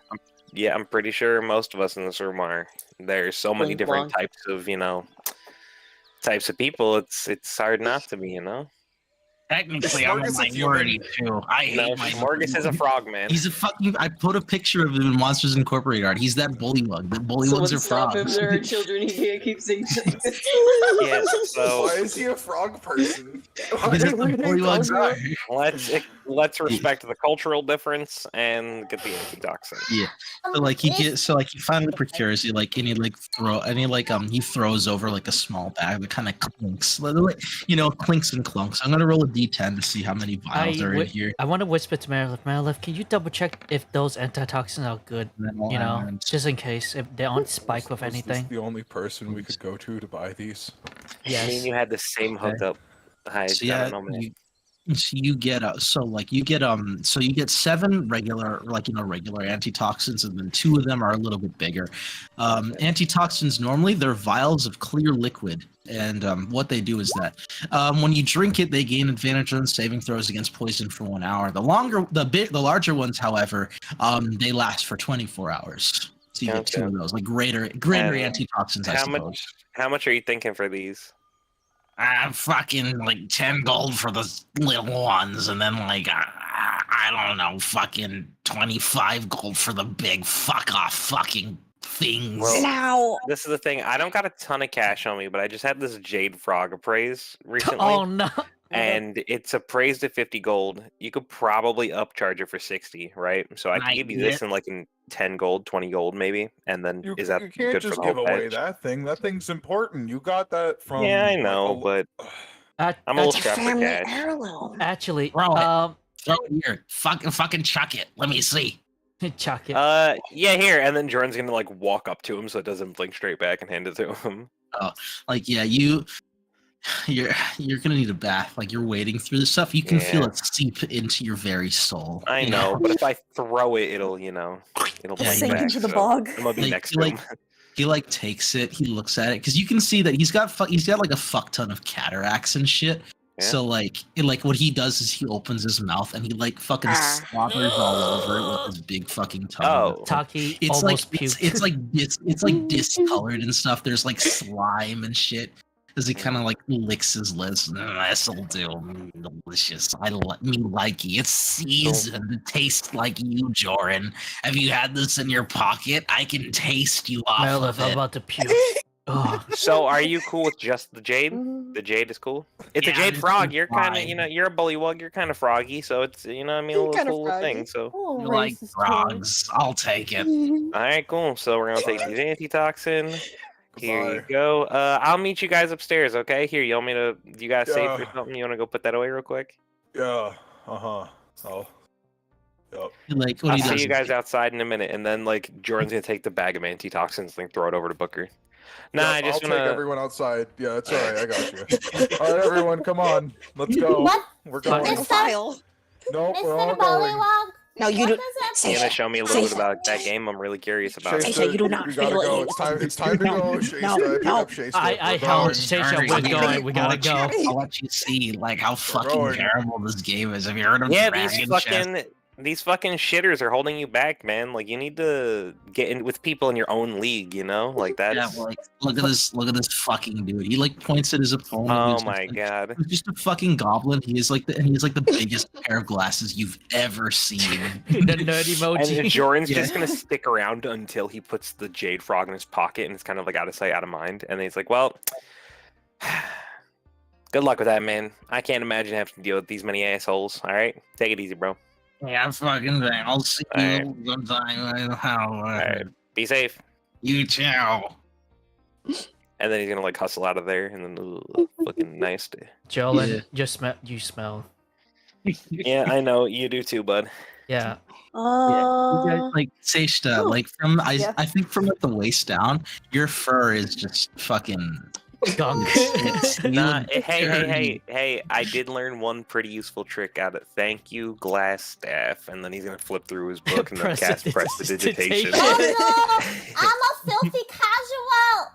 Yeah, I'm pretty sure most of us in this room are. There's so many different types of, people. It's hard not to be, Technically, I'm a minority too. I hate my Schmorgus is a frogman. He's a fucking. I put a picture of him in Monsters Incorporated art. He's that bullywug. The bullywugs are frogs. There are children. He can't keep saying things. Yes. So why is he a frog person? Because that's what bullywugs are. let's respect the cultural difference and get the antitoxin. Yeah. So like he finally procures he like and he throws over like a small bag that kind of clinks, clinks and clunks. I'm gonna roll a d10 to see how many vials are in here. I want to whisper to Meredith. Meredith, can you double check if those antitoxins are good? And then I'll add- Just in case if they aren't spiked with Was anything. this the only person we could go to buy these? Yes. I mean, you had the same hookup. I don't know, man. You get 7 regular antitoxins, and then 2 of them are a little bit bigger. Antitoxins normally they're vials of clear liquid, and what they do is that when you drink it, they gain advantage on saving throws against poison for 1 hour. The larger ones, however, they last for 24 hours. So you get 2 of those, like greater antitoxins. I suppose. How much are you thinking for these? Fucking like 10 gold for the little ones, and then like I don't know, fucking 25 gold for the big fuck off fucking things. Well, Now, this is the thing. I don't got a ton of cash on me, but I just had this jade frog appraise recently. Oh no. And it's appraised at 50 gold. You could probably upcharge it for 60, right? So I can give you this in like in 10 gold, 20 gold maybe. And then You, is that you can't good just for the give whole away patch? that thing. That thing's important. You got that from. Yeah, I know, but I'm a little it's a strapped for family cash. heirloom. Actually, Throw it. Throw it here. Fucking chuck it. Let me see. chuck it. Yeah, here. And then Jordan's gonna like walk up to him so it doesn't blink straight back and hand it to him. Like you're gonna need a bath. Like you're wading through the stuff. You can feel it seep into your very soul. I know, but if I throw it, it'll Yeah, blink Sink back, into the so bog. I'm gonna be Like, next to him. He like takes it. He looks at it because you can see that he's got like a fuck ton of cataracts and shit. Yeah. So like what he does is he opens his mouth and he like fucking slobbers all over it with his big fucking tongue. Oh, Taki It's almost like puked. it's like discolored and stuff. There's like slime and shit. As he kind of like licks his lips. This'll do. Delicious. I like it. It's seasoned. It tastes like you, Joran. Have you had this in your pocket? I can taste you off Meredith, of I'm it. about to puke. Oh. so are you cool with just the jade? The jade is cool. It's a Yeah, jade it's frog. You're kind of, fine. you're a bullywug. You're kind of froggy, so it's, a Kinda cool little thing. froggy. So, Oh, You like racist frogs? I'll take it. all right, cool. So we're gonna take these antitoxin. Here you Goodbye. go. I'll meet you guys upstairs. Okay. Here, you want me to? You guys safe or Yeah. something? You want to go put that away real quick? Yeah. Oh. Yep. Like what I'll he see does. you guys outside in a minute, and then like Jordan's gonna take the bag of antitoxins and throw it over to Booker. Nah, Yep, I just I'll wanna. take everyone outside. Yeah, it's alright. I got you. Alright, everyone, come on. Let's go. What? We're going. Mr. File. No, we're all Mr. going. Bullywog, No, you what do. does it Say You gonna it. show me a little bit Say about that game? I'm really curious about it. Shasta, you do not we gotta feel go. it. It's time to go, Shasta. Pick up Shasta. I We're held going. Shasha. Alright, We're going. We gotta go. I'll let you see like how fucking going. terrible this game is. Have you heard of Yeah, Dragon these fucking shitters are holding you back, man. Like you need to get in with people in your own league, Like Yeah, that's. well, like look at this fucking dude. He like points at his opponent. Oh who's my just, god. He's just a fucking goblin. He's like the biggest pair of glasses you've ever seen. The nerd And emoji. Joran's Yeah. just gonna stick around until he puts the jade frog in his pocket, and it's kind of like out of sight, out of mind. And then he's like, "Well, good luck with that, man. I can't imagine having to deal with these many assholes. All right, take it easy, bro. Yeah, fucking thing. I'll see Alright. you sometime. All right, be safe." You too. And then he's gonna like hustle out of there, and then fucking nice. Jolin, you smell. Yeah, I know you do too, bud. Yeah. You guys, like Seshta, like from Yeah. I think from like the waist down, your fur is just fucking Gunk. Nah, you- hey! I did learn one pretty useful trick out of. Thank you, glass staff. And then he's gonna flip through his book and then cast prestidigitation. Oh no! I'm a filthy casual!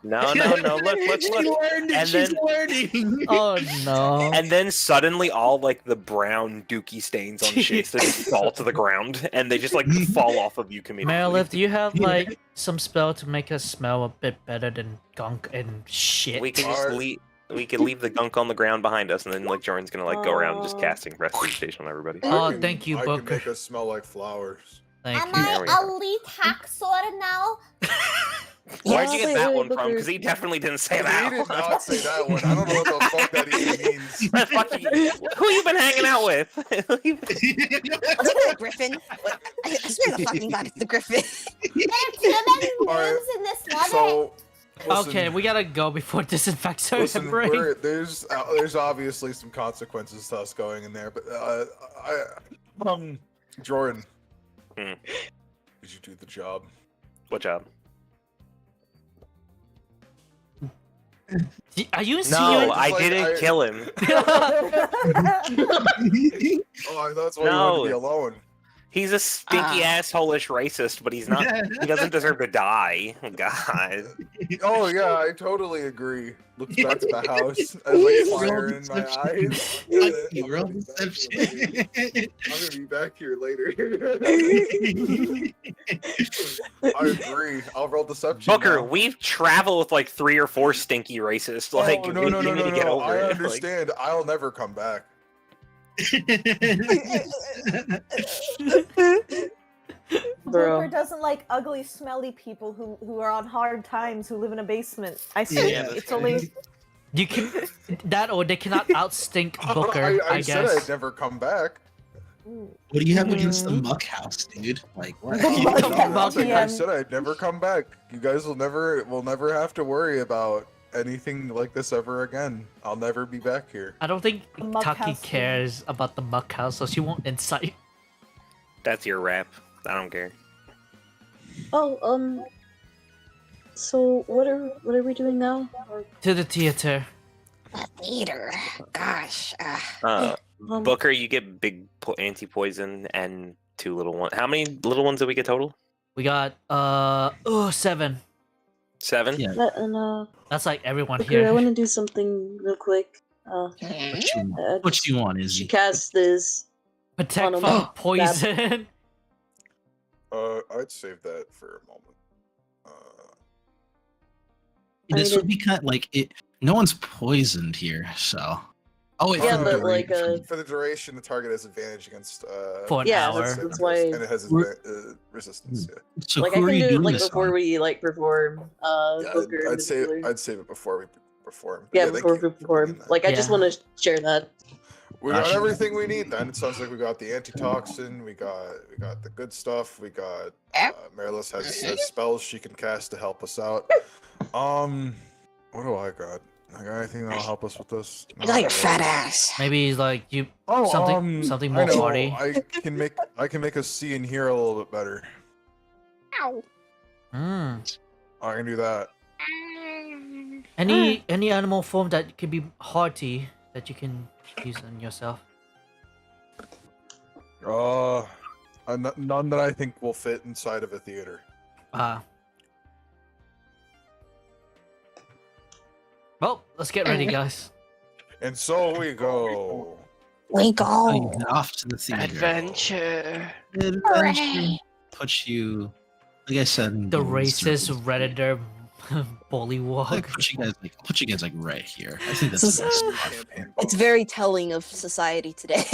No. Look. learned And She's then- learning. Oh no. And then suddenly, all like the brown dookie stains on Shasta just fall to the ground, and they just like fall off of you immediately. Meredith, do you have like some spell to make us smell a bit better than gunk and shit? We can just leave. We could leave the gunk on the ground behind us, and then like Jordan's gonna like go around just casting prestidigitation on everybody. Oh, thank you, I Booker. can make us smell like flowers. Thank Am you. There we I go. elite hack sword now? Where'd you Yes. get that one but from? Because there's- he definitely didn't say He that did one. not say that one. I don't know what the fuck that even means. That's fucking- Who you been hanging out with? Was it the Griffin? What? I swear to fucking God, it's the Griffin. There are too many Alright, rooms in this water. So, listen, Okay, we gotta go before it disinfects our listen, brain. there's obviously some consequences to us going in there, but Jordan, Hmm. did you do the job? What job? Are you No, serious? I Like, didn't kill him. Oh, I thought that's why you wanted to be No. alone. He's a stinky asshole-ish racist, but he's not. He doesn't deserve to die. God. Oh yeah, I totally agree. Looks back to the house. I was like fire in my eyes. You roll deception. I'm gonna be back here later. I agree. I'll roll deception. Booker, now. we've traveled with like 3 or 4 stinky racists. Like, Oh, no, you no, no, need no, to get no. over I it. Like, understand. I'll never come back. Bro. Booker doesn't like ugly, smelly people who are on hard times who live in a basement. I see. Yeah, It's only You can that, or they cannot outstink Booker. I said I'd guess. never come back. What do you have against the muck house, dude? Like what? The No, muck nothing. I house. said I'd never come back. You guys will never have to worry about anything like this ever again. I'll never be back here. I don't think The muck Taki house. cares about the muck house, so she won't incite. that's your rap. I don't care. Oh, so what are we doing now? To the theater. Theater. Gosh. Booker, you get big anti-poison and 2 little ones. How many little ones did we get total? We got 7. 7? Yeah. And That's like everyone okay, I here. want to do something real quick. What you want? What you want is She cast this. Protect on a from map. poison. I'd save that for a moment. this I would be kind of like it. No one's poisoned here, so. Oh wait, Yeah, for the but like duration. For the duration, the target has advantage against. For an Yeah, hour. that's why. And it has We're- resistance. Yeah. So Like I who are can you do it doing like this before on? we like perform. Yeah, Booker. I'd save particular. it before we perform. Yeah, thank before you we for perform. bringing that. Like I just Yeah. want to share that. We got Gotcha. everything we need then. It sounds like we got the antitoxin, we got the good stuff, we got Marilis has spells she can cast to help us out. What do I got? I got anything that'll help us with this? I got your fat ass. Maybe he's like you. Oh, something I more know. party. I can make us see and hear a little bit better. Ow. Mm. I can do that. Any animal form that can be hearty that you can use on yourself. None that I think will fit inside of a theater. Well, let's get ready, guys. And so we go. We Oh, you go. get off to the theater. Adventure. Adventure puts you, like I said, in The golden racist circles. redditor I bullywug. put you guys like right here. I think that's the best spot. It's very telling of society today.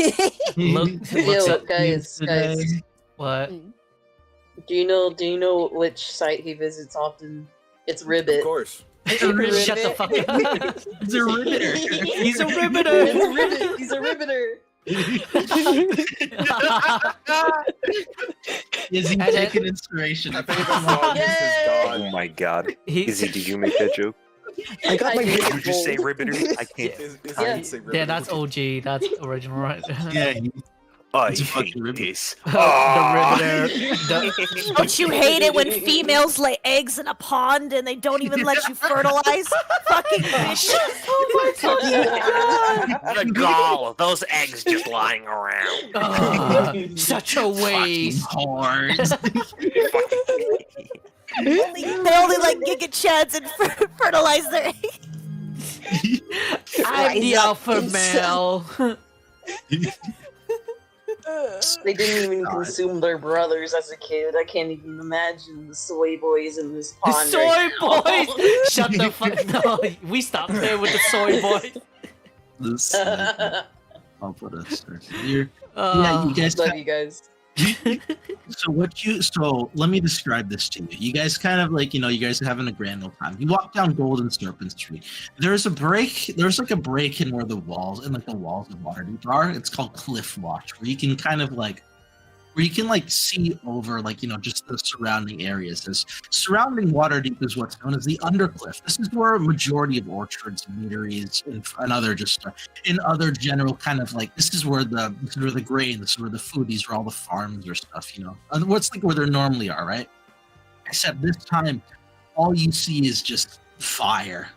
Looks Yo, at guys, what? do you know which site he visits often? It's Ribbit. Of course. Shut the fuck up. It's a riveter. He's a It's riveter. Ribbit. He's a Ribbiter. Is he And then- taking inspiration? I think the frog is his god. Oh my god. He- Izzy, did you make that joke? I got my I did. Did you just say Ribbiter? I can't. Is Yeah. he say Yeah, ribbit? that's OG. That's original, right? Yeah, I It's a hate fucking ribbit. this. The Ah. riveter. Don't you hate it when females lay eggs in a pond and they don't even let you fertilize? Fucking bitches! Oh my god! The gall of those eggs just lying around. Such a waste. horns. They only like Giga Chads and fertilize their eggs. I'm the Rise up, alpha incel. male. They didn't even consume their brothers as a kid. I can't even imagine the soy boys in this pond. Soy right now. boys! Shut the fuck. No, we stopped there with the soy boys. This, I'll put a search here. Yeah, you guys. Love you guys. So let me describe this to you. You guys kind of like, you guys are having a grand old time. You walk down Golden Serpent Street. There's like a break in where the walls of Waterdeep are. It's called Cliff Watch, where you can see over just the surrounding areas. As surrounding Waterdeep is what's known as the Undercliff. This is where a majority of orchards, meaderies, and other general kind of this is where the grain, this is where the food, these are all the farms or stuff, what's where they normally are, right? Except this time, all you see is just fire.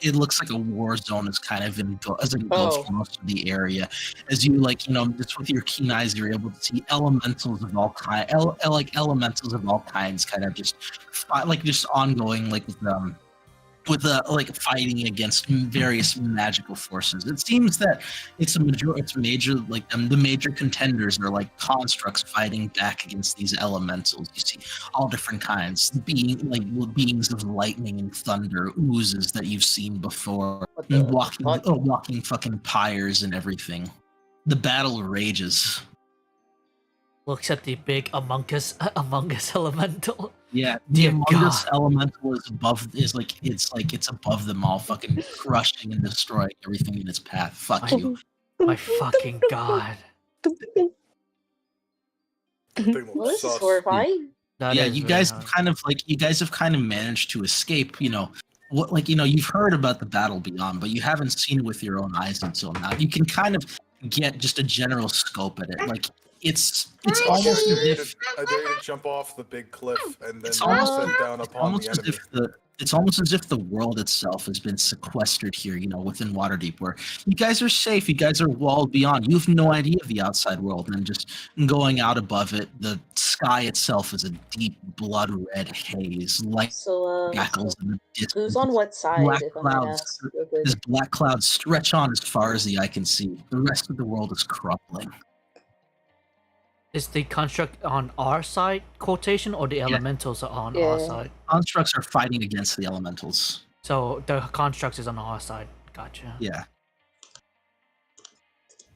It looks like a war zone is kind of engulfed for most of the area. As you just with your keen eyes, you're able to see elementals of all kinds, elementals of all kinds, kind of just just ongoing with fighting against various magical forces. It seems that the major contenders are constructs fighting back against these elementals. You see all different kinds, beings of lightning and thunder, oozes that you've seen before, walking fucking pyres and everything. The battle rages. Looks at the big Among Us elemental. Yeah, the Among Us elemental is above them all, fucking crushing and destroying everything in its path. Fuck you. My fucking god. Well, this is horrifying. You guys have kind of managed to escape. You've heard about the battle beyond, but you haven't seen it with your own eyes until now. You can kind of get just a general scope at it. It's almost as if I dare you to jump off the big cliff and then It's almost- descend down upon the enemy. it's almost as if the world itself has been sequestered here, within Waterdeep, where you guys are safe, you guys are walled beyond. You have no idea of the outside world, and just going out above it, the sky itself is a deep blood red haze, So, jackals in the distance. who's on what side, Black if I may clouds. ask? Real quick? As black clouds stretch on as far as the eye can see. The rest of the world is crumbling. Is the construct on our side, quotation, or the elementals are on our Yeah. side? Constructs are fighting against the elementals. So the construct is on our side. Gotcha. Yeah.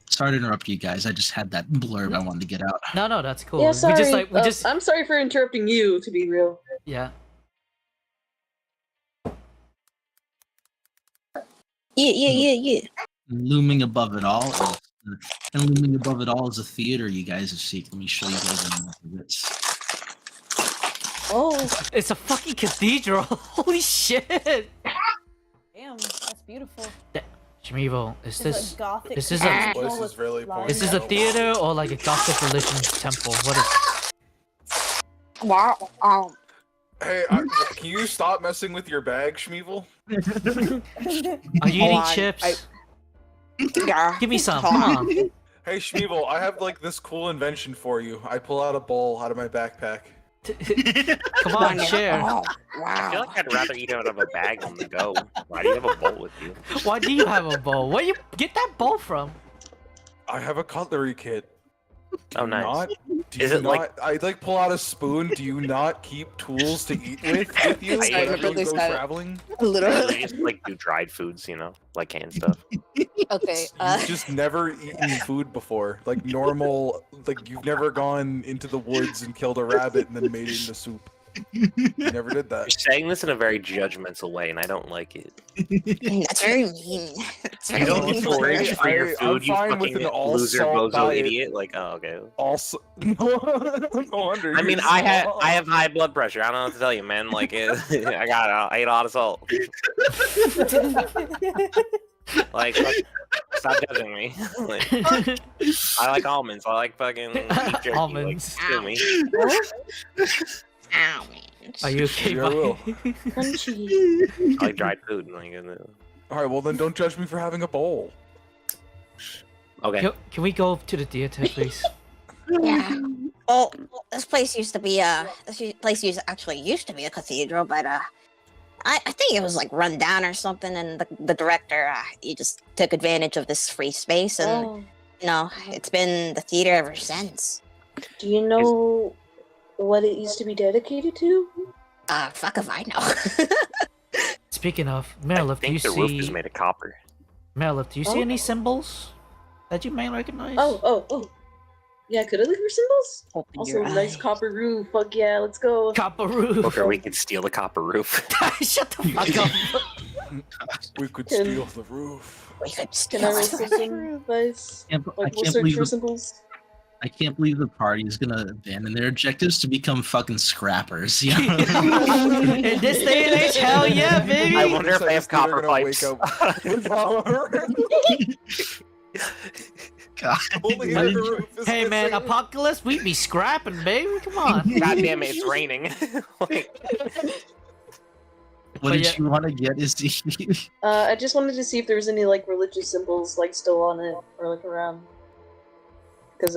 Sorry to interrupt you guys. I just had that blurb I wanted to get out. No, that's cool. Yeah, sorry. We just I'm sorry for interrupting you, to be real. yeah. Yeah. Looming above it all, is a theater you guys have seen. Let me show you guys a map of it. Oh, It's a fucking cathedral. Holy shit. Damn, that's beautiful. Shmeevo, is It's this a gothic. this is a- cathedral This is with really lions. is this a theater or like a Gothic religion temple? What is Wow. Hey, can you stop messing with your bag, Shmeevel? Are you eating Hold on, chips? Yeah. Give me some. Hold Come on. on. Hey, Shmeevel, I have this cool invention for you. I pull out a bowl out of my backpack. Come on, share. Oh, I feel wow. like I'd rather eat out of a bag on the go. Why do you have a bowl with you? Why do you have a bowl? Where you get that bowl from? I have a cutlery kit. Oh, nice. Do Is you it not, I pull out a spoon. Do you not keep tools to eat with you Sorry, whenever you this go guy- traveling? Literally. You just do dried foods, like canned stuff. Okay. You've just never eaten food before, normal. You've never gone into the woods and killed a rabbit and then made it into soup. You never did You're that. saying this in a very judgmental way, and I don't like it. That's very mean. That's You very don't mean. need forage for your I'm food, you fine with fucking an loser all-salt bozo diet. idiot. Oh, okay. Also, no wonder. I mean, you're I small. have high blood pressure. I don't know what to tell you, man. I ate a lot of salt. Stop judging me. I like almonds. I like fucking beef jerky. Almonds. Kill me. Ow, man. Are you okay, Sure will. buddy? crunchy. I like dried food. All right, well then, don't judge me for having a bowl. Okay. Can we go to the theater, please? Yeah. Well, this place used to be actually used to be a cathedral, but I think it was run down or something, and the director he just took advantage of this free space, and Oh, it's been the theater ever since. do you know what it used to be dedicated to? Fuck if I know. Speaking of, I Merilith, do you think the roof is see made of copper. Merilith, do you see Oh. any symbols that you may recognize? Oh. Yeah, could I leave her symbols? Open Also, your nice eyes. copper roof. Fuck yeah, let's go. Copper roof. Booker, we can steal the copper roof. Shut the fuck up. We could Can- steal the roof. We could Can I roll steal it. something nice? I Like, we'll can't search believe for the, symbols. I can't believe the party is gonna abandon their objectives to become fucking scrappers. You know? In this day and age, hell yeah, baby. I wonder if they have They're copper gonna pipes. wake up with power. God. Only Why the did you- roof is Hey man, missing. apocalypse, we be scrapping, baby. Come on. God damn it, it's raining. Like, What But did yeah. you want to get? Is I just wanted to see if there was any like religious symbols like still on it or like around. Because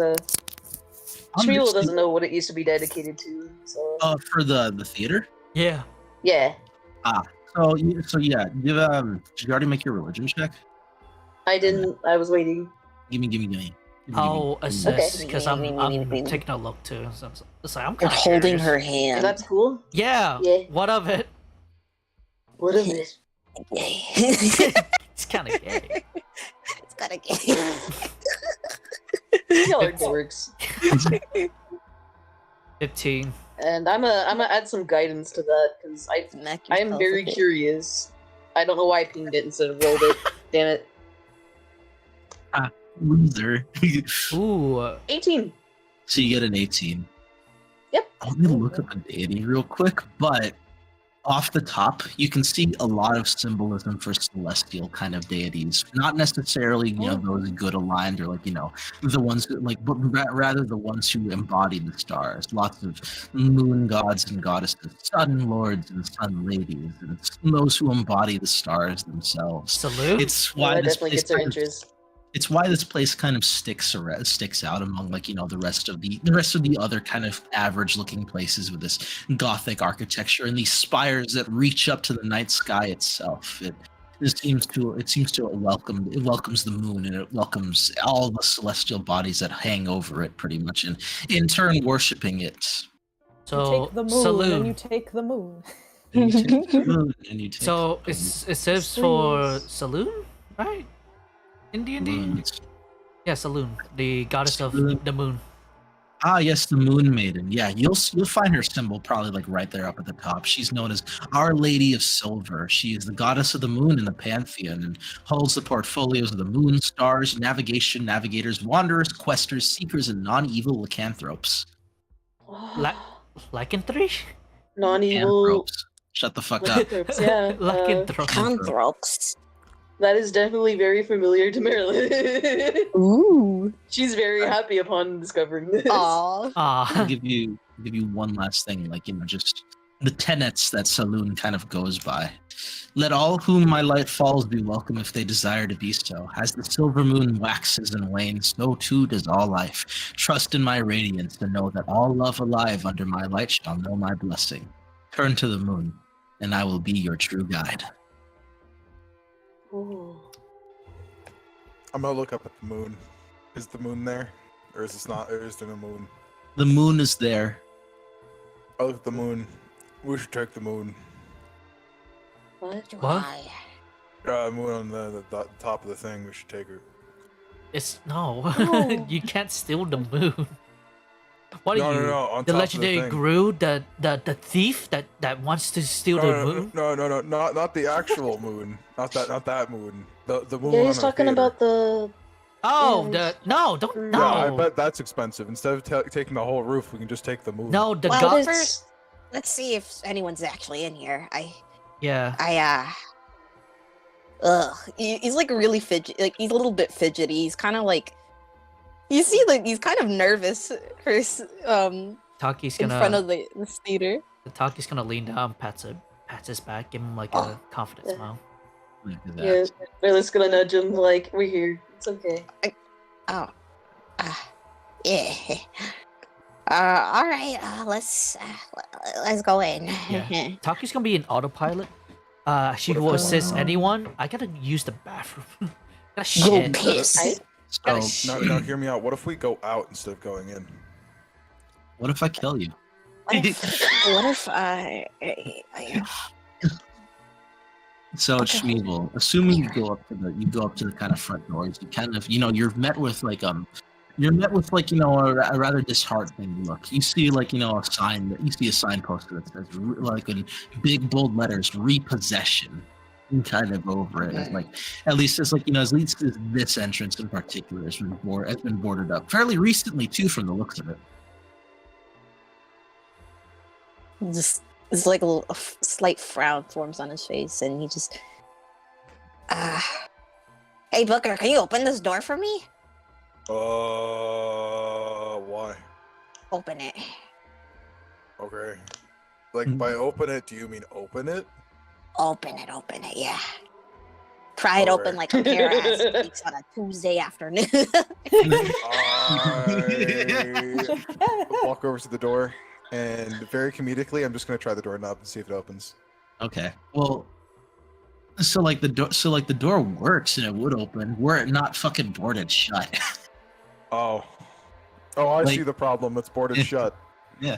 Shmuel doesn't know what it used to be dedicated to. So for the theater. Yeah. yeah, So yeah, did you already make your religion check? I didn't. I was waiting. Gimme. I'll assess Okay. because I'm taking a look too. So I'm You're kind of holding her Yeah, hand. that's cool. Yeah. Yeah. What of it? What is it? It's kind of gay. It's kind of gay. Y'all are dorks. 15. And I'm gonna add some guidance to that because I'm very curious. I don't know why I pinged it instead of rolled it. Damn it. Loser. Ooh. 18. So you get an 18. Yep. Let me look up a deity real quick, but off the top, you can see a lot of symbolism for celestial kind of deities. Not necessarily, those good aligned or the ones that, but rather the ones who embody the stars. Lots of moon gods and goddesses, sun lords and sun ladies, and those who embody the stars themselves. Salute. It's why That this definitely place gets our kind of- interest. It's why this place kind of sticks out among the rest of the other kind of average looking places with this Gothic architecture and these spires that reach up to the night sky itself. It seems to welcomes the moon, and it welcomes all the celestial bodies that hang over it pretty much, and in turn worshiping it. So You take the moon, saloon. and you take the moon. And you take the moon, and you take So the it serves for saloon, right? In D&D? moon. Yeah, Saloon, the goddess of Saloon. the moon. Ah, yes, the Moon Maiden. Yeah, you'll find her symbol probably right there up at the top. She's known as Our Lady of Silver. She is the goddess of the moon in the pantheon and holds the portfolios of the moon, stars, navigation, navigators, wanderers, questers, seekers, and non-evil lycanthropes. Lycanthropy? Non-evil. Lycanthropes. Shut the fuck up. Lycanthropes, yeah. Lycanthropy. Conthropes. That is definitely very familiar to Marilyn. Ooh. She's very happy upon discovering this. Aw. I'll Ah, give you one last thing, just the tenets that Saloon kind of goes by. Let all whom my light falls be welcome if they desire to be so. As the silver moon waxes and wanes, so too does all life. Trust in my radiance and know that all love alive under my light shall know my blessing. Turn to the moon, and I will be your true guide. Ooh. I'm gonna look up at the moon. Is the moon there? Or is this not? Or is there no moon? The moon is there. I look at the moon. We should take the moon. What? What? Why? Moon on the top of the thing. We should take her. it's no. No. You can't steal the moon. What No, are you? no, no, on The top of legendary the thing. Gru, the thief that wants to steal the moon? No, not the actual moon. Not that moon. The moon. Yeah, on he's our talking theater. about the. Oh, Yeah, no. Yeah, I bet that's expensive. Instead of taking the whole roof, we can just take the moon. No, the Well, god. first, let's see if anyone's actually in here. Yeah. Ugh. He's like really fidget. Like he's a little bit fidgety. He's kind of like. You see, like he's kind of nervous for Taki's in gonna. front of this theater. Taki's gonna lean down, pats his back, give him like a confident Yeah. smile. Look at that. Yeah, Marilyn's gonna nudge him like, we're here. It's okay. Oh. Yeah. All right. Let's go in. Yeah. Taki's gonna be an autopilot. She will assist anyone. I gotta use the bathroom. Gotta Go shit. piss. So, No, hear me out. What if we go out instead of going in? what if I kill you? What if I So Shmeevel, assuming you go up to the kind of front doors, you kind of you're met with You're met with a rather disheartening look. You see a sign you see a signpost that says like in big bold letters repossession kind of over it. It's like at least it's at least this entrance in particular has been boarded up fairly recently too from the looks of it. Just it's like a slight frown forms on his face, and he just, hey Booker, can you open this door for me? Why? Open it. Okay. Like, by open it, do you mean open it? Open it, yeah. Pry it open like a pair of ass cheeks on a Tuesday afternoon. I walk over to the door, and very comedically, I'm just gonna try the doorknob and see if it opens. Okay. Well, so the door works and it would open were it not fucking boarded shut. Oh, I Like- see the problem. It's boarded shut. Yeah.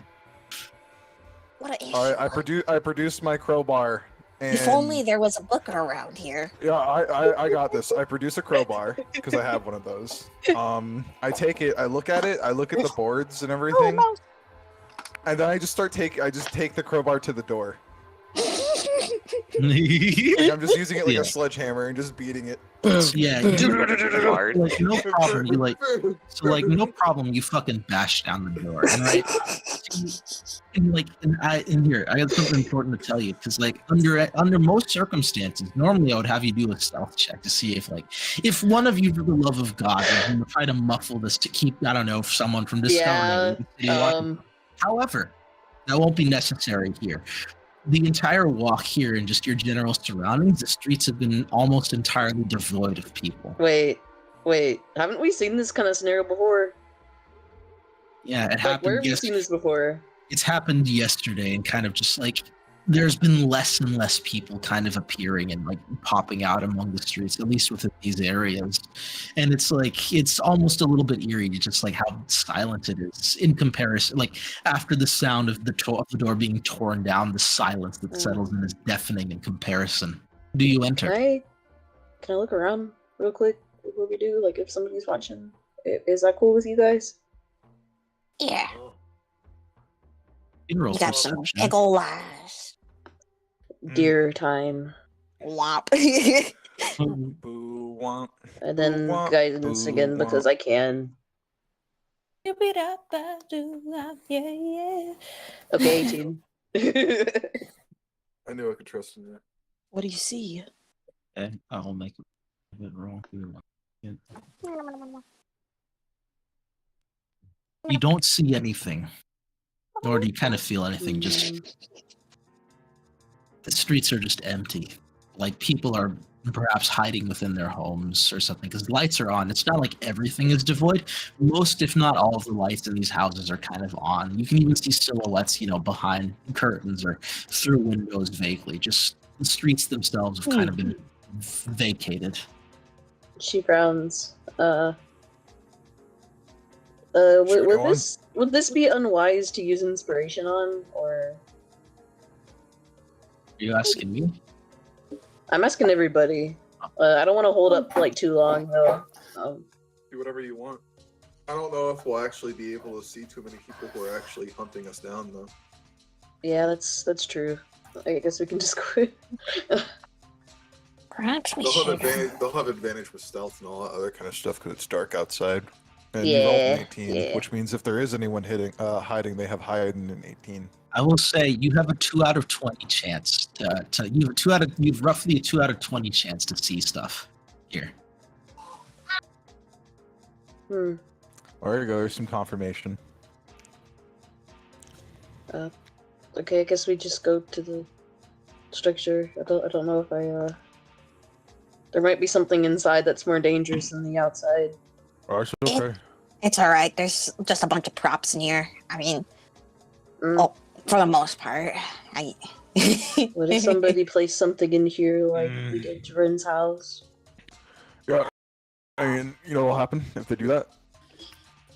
What a issue. All right, I produced my crowbar. And If only there was a Booker around here. Yeah, I got this. I produce a crowbar because I have one of those. I take it, I look at it, I look at the boards and everything, and then I just take the crowbar to the door. Like, I'm just using it like Yeah. a sledgehammer and just beating it. Yeah, Hard. no problem. No problem. You fucking bash down the door, and here I got something important to tell you because under most circumstances, normally I would have you do a stealth check to see if one of you, for the love of God, would try to muffle this to keep someone from discovering. However, that won't be necessary here. The entire walk here and just your general surroundings, the streets have been almost entirely devoid of people. Wait, haven't we seen this kind of scenario before? Yeah, it Like, happened. where have we seen this before? It's happened yesterday, and kind of just there's been less and less people kind of appearing and popping out among the streets, at least within these areas. And it's almost a little bit eerie, just how silent it is in comparison. After the sound of the door being torn down, the silence that settles in is deafening in comparison. Do you enter? Can I look around real quick before we do? If somebody's watching, is that cool with you guys? Yeah. You can roll You got some perception. big ol' eyes. Deer time. Womp. Boo womp. And then Womp, guidance boo, again because womp. I can. Yeah. Okay, 18. I knew I could trust in you. What do you see? Okay, I'll make it roll. You don't see anything, nor do you kind of feel anything. Just the streets are just empty. People are perhaps hiding within their homes or something because lights are on. It's not like everything is devoid. Most, if not all, of the lights in these houses are kind of on. You can even see silhouettes, behind curtains or through windows vaguely. Just the streets themselves have kind of been vacated. She frowns. Would this be unwise to use inspiration on, or? Are you asking me? I'm asking everybody. I don't want to hold up too long though. Do whatever you want. I don't know if we'll actually be able to see too many people who are actually hunting us down, though. Yeah, that's true. I guess we can just quit. Perhaps we They'll have advantage with stealth and all that other kind of stuff because it's dark outside. And Yeah, you rolled an 18, yeah. which means if there is anyone hiding, they have hiding an 18. I will say you have a 2 out of 20 chance you've roughly a 2 out of 20 chance to see stuff here. Hmm. There you go. There's some confirmation. Okay, I guess we just go to the structure. I don't know if there might be something inside that's more dangerous than the outside. Oh, it's okay. It's alright. There's just a bunch of props in here. I mean, Mm. for the most part. What if somebody placed something in here like we did to Ren's house? I mean, you know what'll happen if they do that?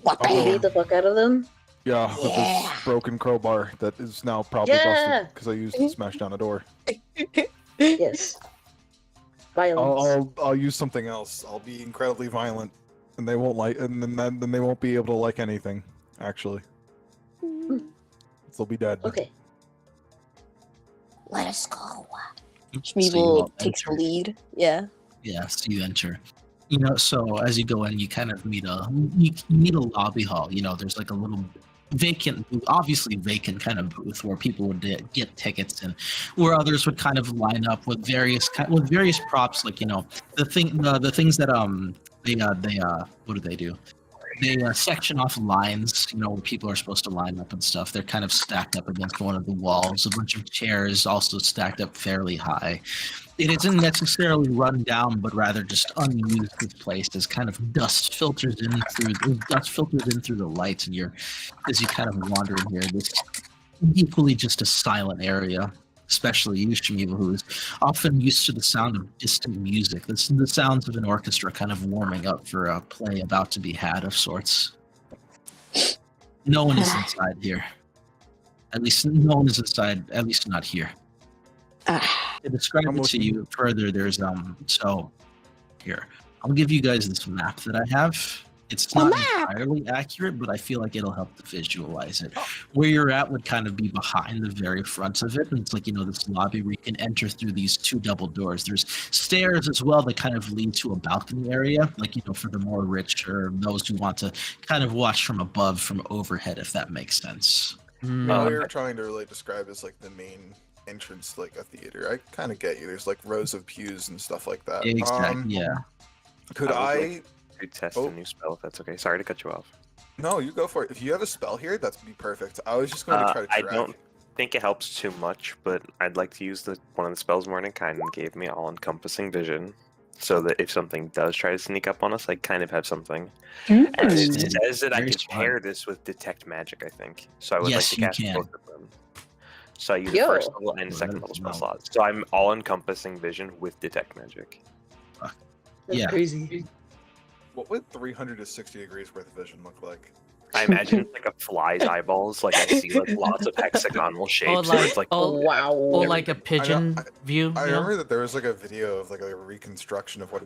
What Oh. Beat the fuck out of them? Yeah, with Yeah. this broken crowbar that is now probably Yeah. busted because I used it to smash down a door. Yes. Violence. I'll use something else. I'll be incredibly violent and they won't like, and then they won't be able to like anything. Actually, they'll be dead. Okay. Let us go. So you Schmeeble all takes the enter. lead. Yeah. Yeah, so you enter. So as you go in, you kind of meet you meet a lobby hall. There's like a little vacant, obviously vacant kind of booth where people would get tickets, and where others would kind of line up with various props, like the things that they what do they do? They section off lines, where people are supposed to line up and stuff. They're kind of stacked up against one of the walls. A bunch of chairs also stacked up fairly high. It isn't necessarily run down, but rather just unused. This place as kind of dust filters in through the lights, and as you kind of wander in here, this equally just a silent area. Especially you, Shamiva, who is often used to the sound of distant music. The sounds of an orchestra kind of warming up for a play about to be had of sorts. No one is inside here. At least no one is inside, at least not here. To describe it to you further, there's so here. I'll give you guys this map that I have. It's not entirely accurate, but I feel like it'll help to visualize it. Where you're at would kind of be behind the very front of it. And it's like, this lobby where you can enter through these two double doors. There's stairs as well that kind of lead to a balcony area, like, for the more rich or those who want to kind of watch from above, from overhead, if that makes sense. What you're trying to really describe is like the main entrance, like a theater. I kind of get you. There's like rows of pews and stuff like that. Exactly, yeah. Could I test a new spell if that's okay? Sorry to cut you off. No, you go for it. If you have a spell here, that'd be perfect. I was just going to try to track. I don't think it helps too much, but I'd like to use one of the spells Mordenkainen gave me, all-encompassing vision, so that if something does try to sneak up on us, I kind of have something. And it says that I can pair this with detect magic, I think. So I would like to cast both of them. So I use a first level and second level spell slots. So I'm all-encompassing vision with detect magic. That's crazy. What would 360 degrees worth of vision look like? I imagine like a fly's eyeballs. Like I see like lots of hexagonal shapes. It's like wow. Or like a pigeon view. I remember that there was like a video of like a reconstruction of what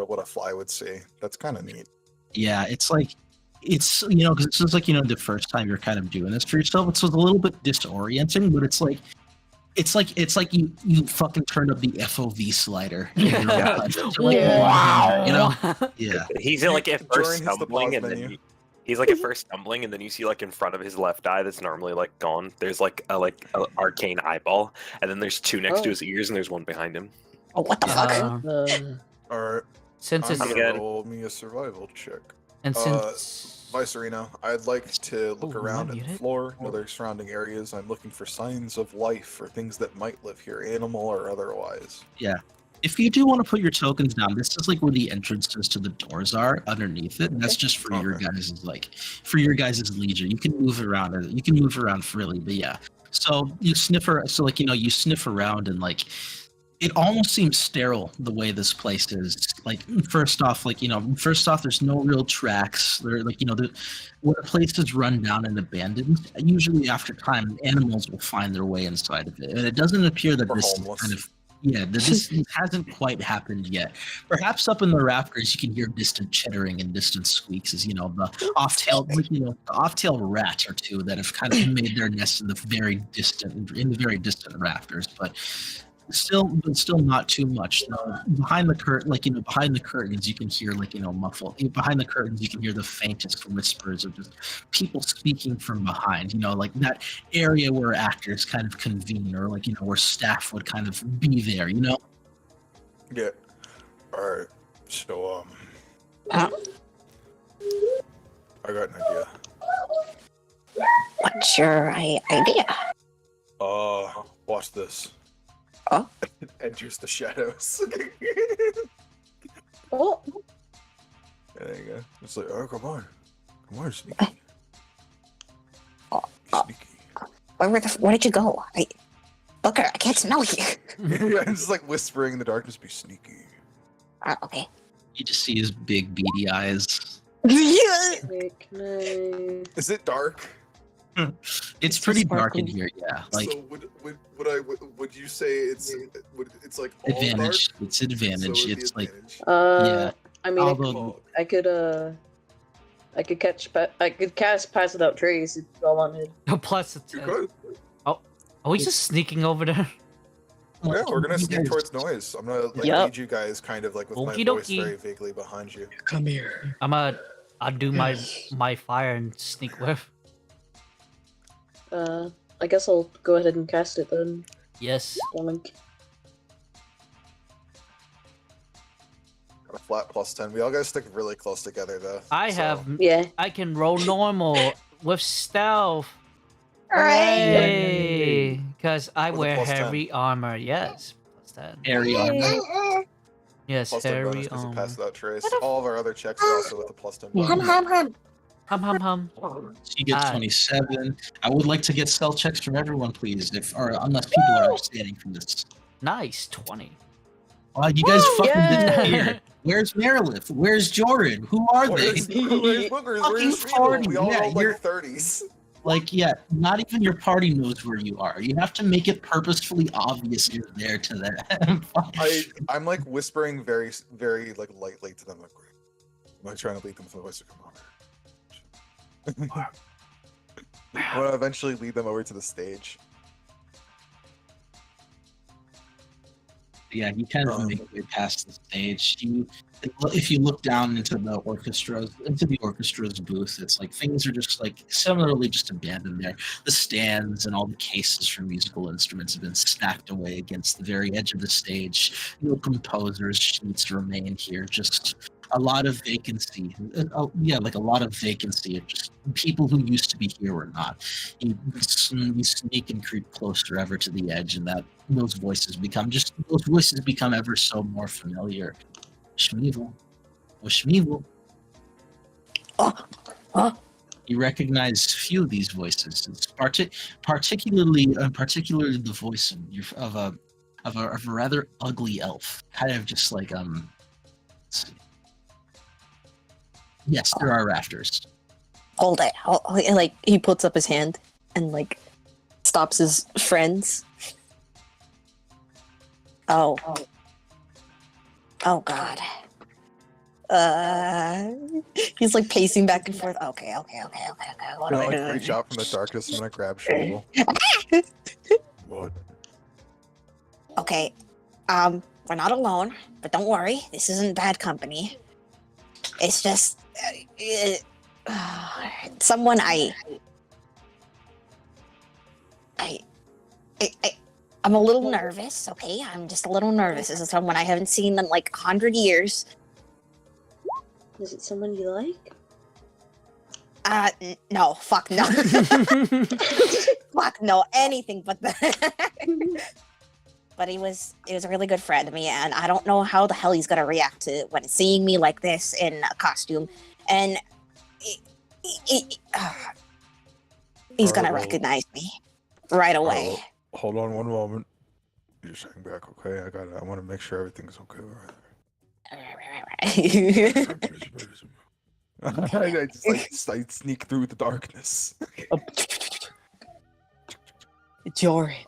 what a fly would see. That's kind of neat. Yeah, it's like because it's just like the first time you're kind of doing this for yourself. It's a little bit disorienting, but it's like you fucking turned up the FOV slider. Wow. Yeah. He's like at first stumbling, and then he's like at first stumbling, and then you see like in front of his left eye that's normally like gone. There's like a arcane eyeball, and then there's two next to his ears, and there's one behind him. Oh, what the fuck? All right. Since it's roll me a survival check. And since Vicerino, I'd like to look around at the floor, other surrounding areas. I'm looking for signs of life or things that might live here, animal or otherwise. Yeah. If you do want to put your tokens down, this is like where the entrances to the doors are underneath it. And that's just for your guys' leisure. You can move around. You can move around freely, but yeah. So you sniff around and like it almost seems sterile the way this place is. Like first off, there's no real tracks. There, when a place is run down and abandoned, usually after time, animals will find their way inside of it, and it doesn't appear that this hasn't quite happened yet. Perhaps up in the rafters, you can hear distant chittering and distant squeaks as the off-tail rat or two that have kind of made their nest in the very distant rafters, but. Still not too much. Behind the curtains, you can hear muffled. Behind the curtains, you can hear the faintest whispers of just people speaking from behind. Like that area where actors kind of convene, or where staff would kind of be there. Yeah. All right. So I got an idea. What's your idea? Watch this. Oh. Enters the shadows. Oh. There you go. It's like, oh, come on, Sneaky. Sneaky. Where did you go? Booker, I can't smell you. I'm just like whispering in the darkness, be sneaky. Okay. You just see his big beady eyes. Wait, can I... Is it dark? It's pretty dark in here, yeah. Like, so would you say it's like all advantage? Dark? It's advantage. So it's like advantage. yeah. I mean, I could cast Pass Without Trace if I wanted. Plus, it's, You could. are we just sneaking over there? Yeah, we're gonna sneak towards noise. I'm gonna lead you guys kind of like with my Okie voice dokie. very vaguely behind you. Come here. I'll do my fire and sneak with. I guess I'll go ahead and cast it then. Yes. Link. Got a flat +10. We all gotta stick really close together though. Yeah. I can roll normal with stealth. Alright. Because I With a wear +10. heavy armor. Yes. +10. Airy armor. Yes, +10 heavy bonus because of Pass armor. Without Trace. All of our other checks are also with a +10 bonus. Hum. So you get 27. I would like to get stealth checks from everyone, please, unless people are abstaining from this. Nice, 20. Wow, you guys fucking Yeah. disappeared. Where's Merilith? Where's Jordan? Who are they? Where's Boogers? Where's Fucking party. We all Yeah, rolled you're- like 30s. Like, yeah, not even your party knows where you are. You have to make it purposefully obvious you're there to them. I'm like whispering very, very like lightly to them. Like, I'm like trying to lead them with my voice to come on. I want to eventually lead them over to the stage. Yeah, you kind of make your way past the stage. If you look down into the orchestra's booth, it's like things are just like similarly just abandoned there. The stands and all the cases for musical instruments have been stacked away against the very edge of the stage. No composers' sheets remain here. Just a lot of vacancy. Like a lot of vacancy. Of just people who used to be here were not. You sneak and creep closer ever to the edge, and those voices become ever so more familiar. Shmeevel. Oh, Shmeevel. You recognize few of these voices. It's particularly the voice of a rather ugly elf. Kind of just like let's see. Yes, there are rafters. Hold it. Like, he puts up his hand and, like, stops his friends. Oh God. He's like pacing back and forth. Okay. What I'm am I like doing? reach out from the darkness. I'm gonna grab Shovel. What? Okay. We're not alone, but don't worry. This isn't bad company. It's just someone I'm a little nervous, okay? I'm just a little nervous. This is someone I haven't seen in like 100 years. Is it someone you like? No, fuck no. Fuck no, anything but that. But he was a really good friend to me, and I don't know how the hell he's gonna react to when seeing me like this in a costume. And he's gonna recognize me right away. Hold on one moment. You're saying back, okay? I want to make sure everything's okay. I just I sneak through the darkness. Jory.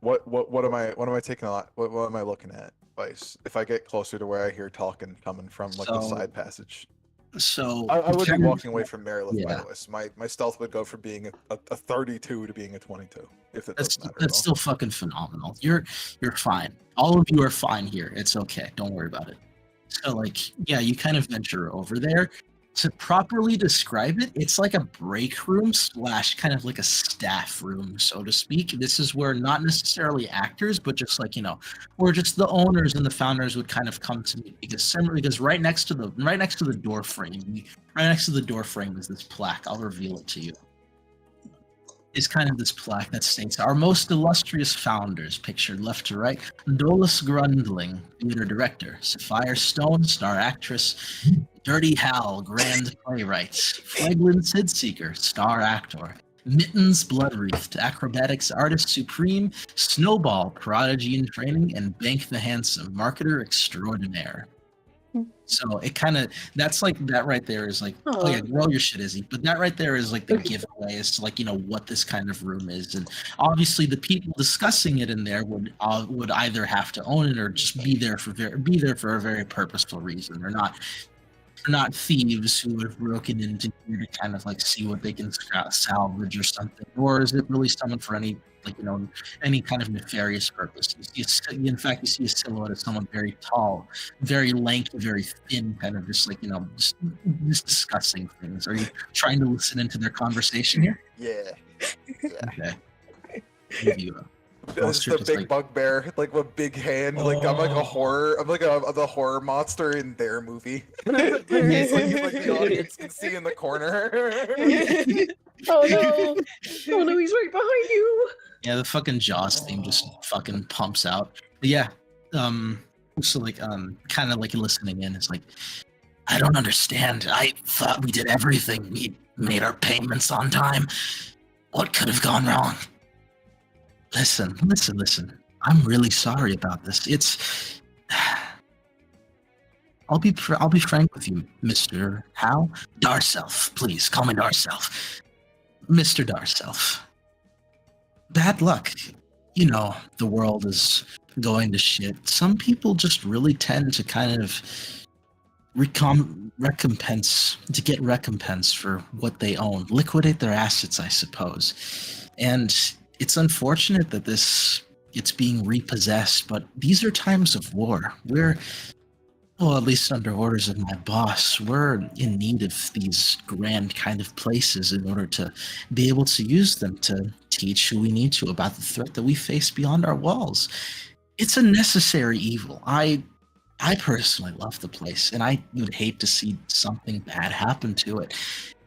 What am I taking a lot? What am I looking at, Vice? If I get closer to where I hear talking coming from, like the side passage. So I would be walking away from Merilith, by Yeah. the way. So my stealth would go from being a 32 to being a 22. If it That's doesn't matter. that's still fucking phenomenal. You're fine. All of you are fine here. It's okay. Don't worry about it. So like, yeah, you kind of venture over there. To properly describe it, it's like a break room / kind of like a staff room, so to speak. This is where not necessarily actors, but just like, where just the owners and the founders would kind of come to meet because right next to the door frame is this plaque. I'll reveal it to you. Is kind of this plaque that states our most illustrious founders, pictured left to right: Dolus Grundling, theater director; Sapphire Stone, star actress; Dirty Hal, grand playwright; Flaglin Sidseeker, star actor; Mittens Bloodwreathed, acrobatics artist supreme; Snowball, prodigy in training; and Bank the Handsome, marketer extraordinaire. So it kind of, that's like, that right there is like, oh yeah, roll your shit, Izzy. But that right there is like the giveaway as to like, what this kind of room is. And obviously the people discussing it in there would either have to own it or just be there for a very purposeful reason. They're not thieves who have broken into here to kind of like see what they can salvage or something, or is it really someone for any any kind of nefarious purpose? You see a silhouette of someone very tall, very lanky, very thin, kind of just just discussing things. Are you trying to listen into their conversation here? Yeah. Okay. Give you a It's the big bugbear, like with big hand. Like I'm like a horror. I'm like the horror monster in their movie. He's like the audience can see in the corner. Oh no! Oh no, he's right behind you. Yeah, the fucking Jaws theme just fucking pumps out. But yeah, so like kind of like listening in. It's like, I don't understand. I thought we did everything. We made our payments on time. What could have gone wrong? Listen. I'm really sorry about this. It's. I'll be frank with you, Mr. Hal. Darself, please call me Darself. Mr. Darself. Bad luck. The world is going to shit. Some people just really tend to kind of recompense for what they own, liquidate their assets, I suppose. And it's unfortunate that it's being repossessed, but these are times of war. At least under orders of my boss, we're in need of these grand kind of places in order to be able to use them to teach who we need to about the threat that we face beyond our walls. It's a necessary evil. I personally love the place, and I would hate to see something bad happen to it.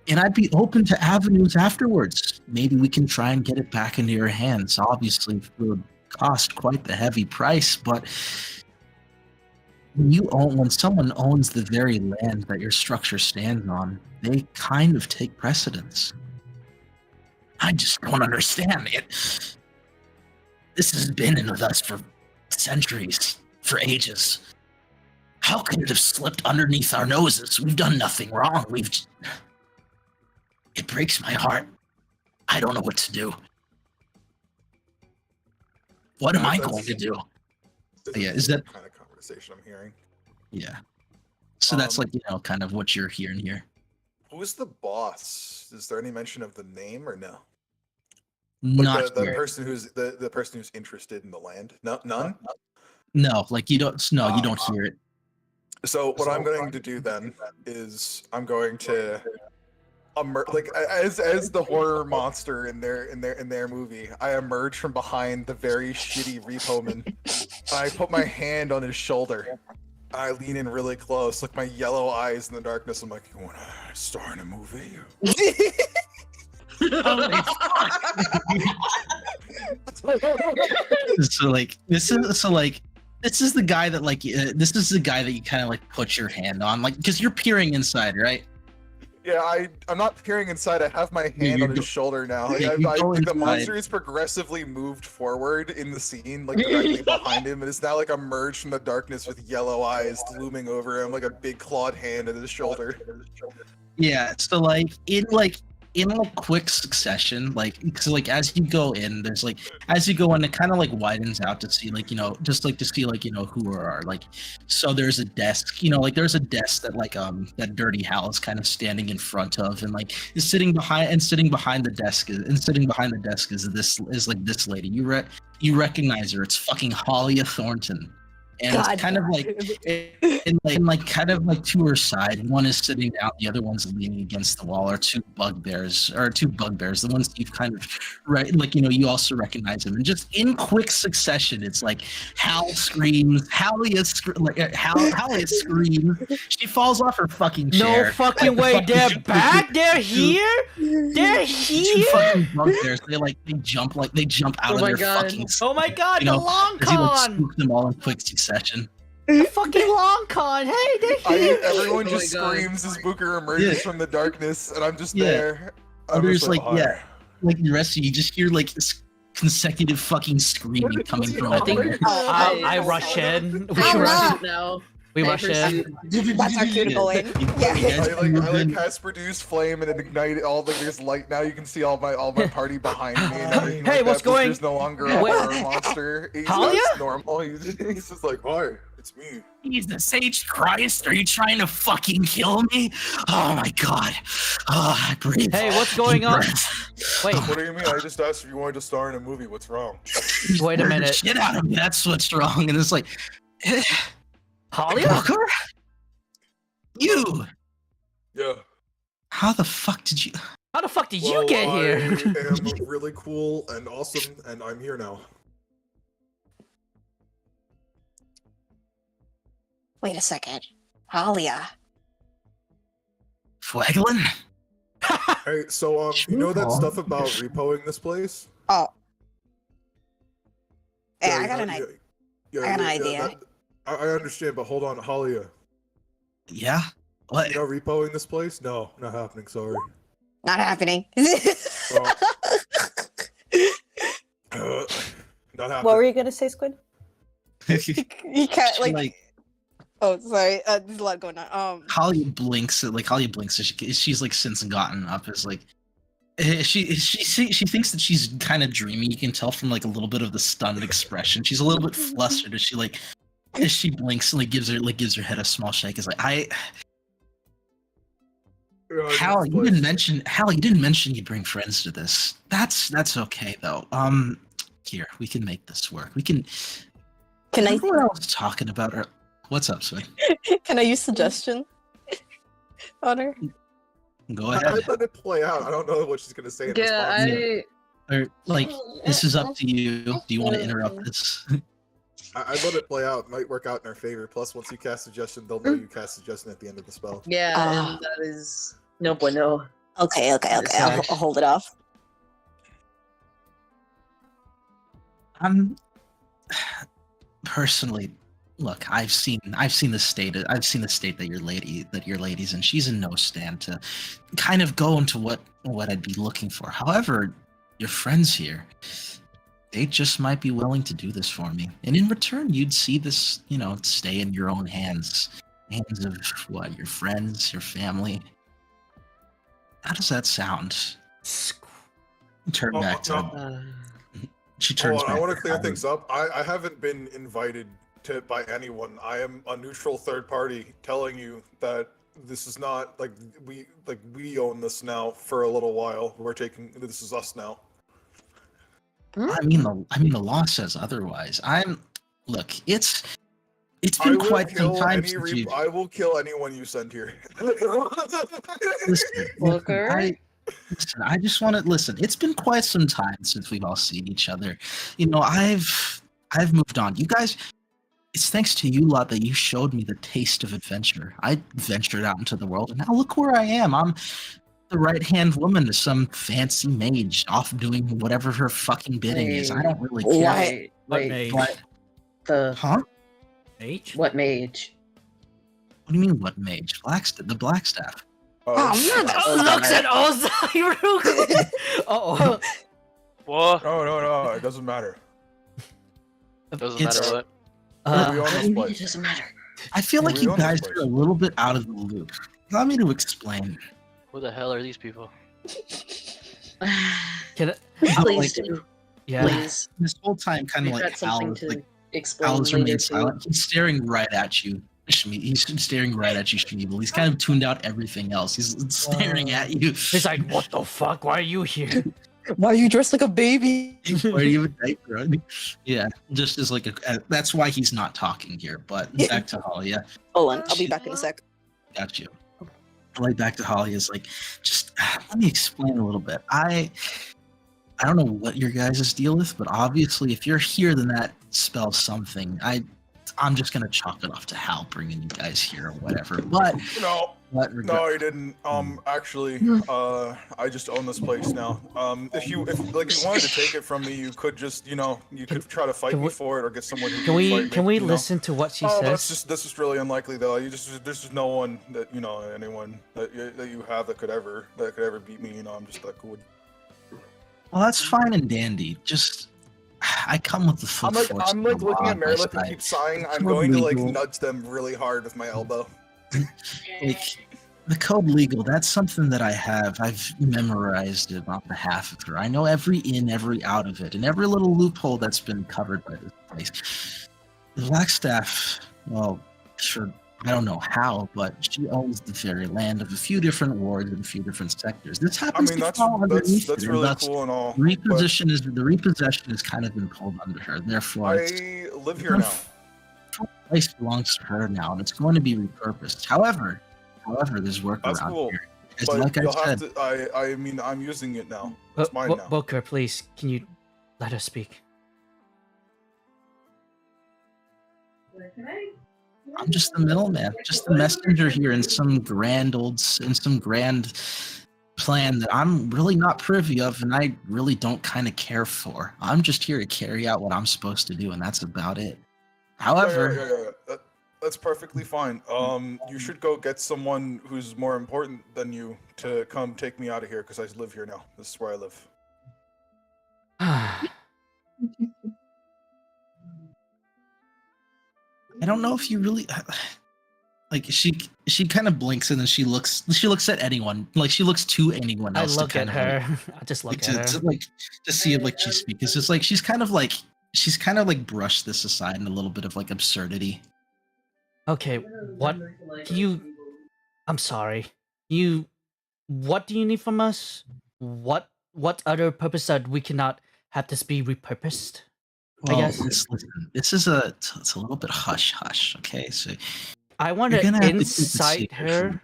And I'd be open to avenues afterwards. Maybe we can try and get it back into your hands. Obviously, it would cost quite the heavy price, but when someone owns the very land that your structure stands on, they kind of take precedence. I just don't understand it. This has been in with us for centuries, for ages. How could it have slipped underneath our noses? We've done nothing wrong. It breaks my heart. I don't know what to do. What am I going to do? Yeah, is that kind of conversation I'm hearing? Yeah. So that's like, kind of what you're hearing here. Who's the boss? Is there any mention of the name or no? Not the person who's the person who's interested in the land. No, none. No, like you don't. No, you don't hear it. So what I'm going to do then is I'm going to as the horror monster in their movie, I emerge from behind the very shitty repoman. I put my hand on his shoulder. I lean in really close, look my yellow eyes in the darkness. I'm like, you want to star in a movie? This is the guy that you kind of like put your hand on, like, because you're peering inside, right? Yeah, I'm not peering inside. I have my hand on his shoulder now. The monster is progressively moved forward in the scene, like directly behind him, and is now like emerged from the darkness with yellow eyes looming over him, like a big clawed hand at his shoulder. Yeah, so in a quick succession, as you go in, it kind of like widens out to see to see who are so there's a desk, there's a desk that that Dirty Hal is kind of standing in front of, and sitting behind the desk is this lady. You recognize her. It's fucking Hollia Thornton. And God, it's kind of to her side. One is sitting down, the other one's leaning against the wall, or two bugbears. The ones you've kind of you also recognize them. And just in quick succession, it's like Hal screams, Hallia screams. She falls off her fucking chair. No fucking way! They're back. They're here. They're here. Two fucking bugbears. They jump out of their fucking. Oh my god! The long con. Spook them all in quick succession. The fucking long con. Hey, they're here. Everyone just screams as Booker emerges from the darkness, and I'm just there. There's the rest of you just hear this consecutive fucking screaming coming from. I think I rush in. We rush in now. We I rush in. pursue- That's our cue to go in. Yeah. I like cast produce flame and ignite all the there's light now. You can see all my party behind me and everything. Hey, like what's that. going- There's no longer a Wait. horror monster. He's Talia? just normal. He's just like, hi, it's me. Jesus H. Christ, are you trying to fucking kill me? Oh my god. Oh, I breathe. Hey, what's going on? Wait, What do you mean? I just asked if you wanted to star in a movie. What's wrong? wait a Scared the minute. Shit out of me. That's what's wrong. And it's like, Talia? Booker? You? Yeah. How the fuck did you? How the fuck did you get here? I am really cool and awesome, and I'm here now. Wait a second. Talia. Flaglin? Hey, so you know that Sure. stuff about repoing this place? Oh. Hey, Yeah, I got yeah, an idea. yeah, I got an yeah, idea. that- I understand, but hold on, Halia. Yeah? What? You know repoing this place? No, not happening. Sorry. Not happening. Not happening. What were you gonna say, Squid? You can't like. Oh, sorry. There's a lot going on. Holly blinks. Holly blinks. She's like since gotten up. Is like she thinks that she's kind of dreamy. You can tell from like a little bit of the stunned expression. She's a little bit flustered as she blinks and gives her head a small shake. Is like Hal, you didn't mention you'd bring friends to this. That's okay though. Here we can make this work. We can. Can I? What else talking about her? What's up, Swing? Can I use suggestion? On her? Go I ahead. let it play out. I don't know what she's gonna say. In Yeah, response. Or this is up to you. Do you want to interrupt this? I let it play out. It might work out in our favor. Plus, once you cast suggestion, they'll know you cast suggestion at the end of the spell. Yeah, and that is no bueno. Okay. I'll hold it off. Personally, look, I've seen the state that your lady's in. She's in no stand to kind of go into what I'd be looking for. However, your friends here, they just might be willing to do this for me, and in return, you'd see this, stay in your own hands of what, your friends, your family. How does that sound? Turn back to. She turns back. I want to to clear Howard. things up. I haven't been invited by anyone. I am a neutral third party telling you that this is not we own this now for a little while. This is us now. I mean the law says otherwise. It's been quite some time since you. I will kill anyone you send here. Listen, Booker? I just want to listen. It's been quite some time since we've all seen each other. I've moved on. You guys, it's thanks to you lot that you showed me the taste of adventure. I ventured out into the world, and now look where I am. I'm the right-hand woman to some fancy mage off doing whatever her fucking bidding is. I don't really care. Wait, What Huh? mage? what mage? What do you mean, what mage? The Blackstaff. Looks at Ozai. Uh-oh. Whoa. No, it doesn't matter. Doesn't It's- matter what. We own this It place. doesn't matter. I feel like We you own this guys place. are a little bit out of the loop. Allow me to explain. Who the hell are these people? Can I, Please do. yeah. Please. This whole time, kind of We've like got something Al, to explain Al's later remained too. silent. He's staring right at you. He's staring right at you, Shmeeble. He's kind of tuned out everything else. He's staring at you. He's like, what the fuck? Why are you here? Why are you dressed like a baby? Why are you a diaper on? Yeah, just as like that's why he's not talking here. But back to Holly. Yeah, Hold on, I'll be back in a sec. got you. Right back to Holly is like, just let me explain a little bit. I don't know what your guys' deal is, but obviously, if you're here, then that spells something. I'm just gonna chalk it off to Hal bringing you guys here or whatever. But No, what no, I didn't. Actually, I just own this place now. If you wanted to take it from me, you could just, you could try to fight can me we- for it, or get someone who Can we fight me, you know? listen to what she Oh, says? this is really unlikely though. There's just no one that anyone that you have that could ever beat me. I'm just that good. Well, that's fine and dandy. Just I come with the full force. I'm like of the looking law at on my Meredith and side. keep sighing. The I'm code going to like legal- nudge them really hard with my elbow. Like the code legal, that's something that I have. I've memorized it on behalf of her. I know every in, every out of it, and every little loophole that's been covered by this place. The Blackstaff, well, sure, I don't know how, but she owns the very land of a few different wards and a few different sectors. This I happens mean, to fall underneath that's it, and really thus cool and all. the repossession has kind of been pulled under her. Therefore, I live here now. the place belongs to her now, and it's going to be repurposed. However, there's work That's around cool. here. It's But like I you'll said, have to. I mean, I'm using it now. It's mine now. Booker, please, can you let us speak? I'm just the middleman, just the messenger here in some grand plan that I'm really not privy of, and I really don't kind of care for. I'm just here to carry out what I'm supposed to do, and that's about it. However, That's perfectly fine. You should go get someone who's more important than you to come take me out of here because I live here now. This is where I live. I don't know if you really like. She kind of blinks and then she looks at anyone. Like she looks to anyone I else. look to at kind her. of I just look like, at her. to see if like she speaks. It's just like she's kind of like brushed this aside in a little bit of like absurdity. Okay, what I'm sorry. What do you need from us? What other purpose that we cannot have this be repurposed? Well, I guess listen, this is it's a little bit hush hush. Okay, so I want you're to gonna have to keep it incite secret her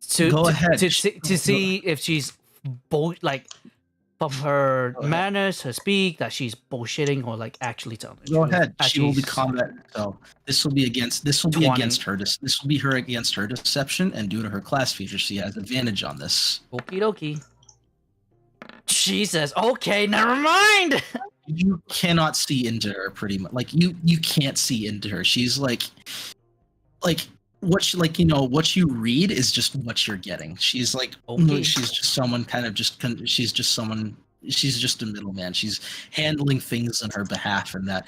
from- Go ahead. to see if she's like from her manners, her speak, that she's bullshitting or like actually telling the Go truth. ahead. She will be Actually, combat. So this will be against 20. her. This will be her against her deception, and due to her class feature, she has advantage on this. Okie dokie. Jesus. Okay, never mind. You cannot see into her pretty much. Like you can't see into her. She's like what what you read is just what you're getting. She's like Okay. she's just someone kind of she's just a middleman. She's handling things on her behalf, and that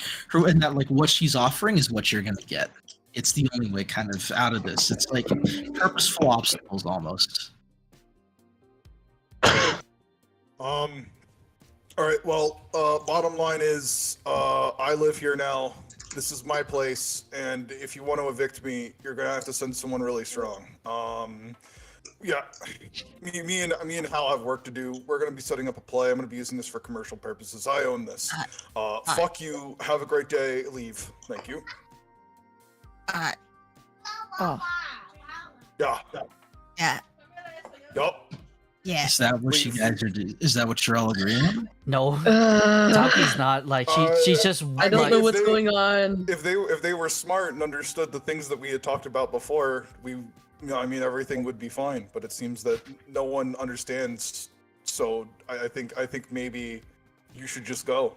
like what she's offering is what you're gonna get. It's the only way kind of out of this. It's like purposeful obstacles almost. All right. Well, bottom line is, I live here now. This is my place, and if you want to evict me, you're gonna have to send someone really strong. Yeah, me and Hal have work to do. We're gonna be setting up a play. I'm gonna be using this for commercial purposes. I own this. Fuck you. Have a great day. Leave. Thank you. Oh. Yeah. Yeah. Yup. Yeah. Is that what you guys are doing? Is that what you're all agreeing on? No, Taki's not like she's just. I don't like, know what's going on. If they were smart and understood the things that we had talked about before, everything would be fine. But it seems that no one understands. So I think maybe you should just go.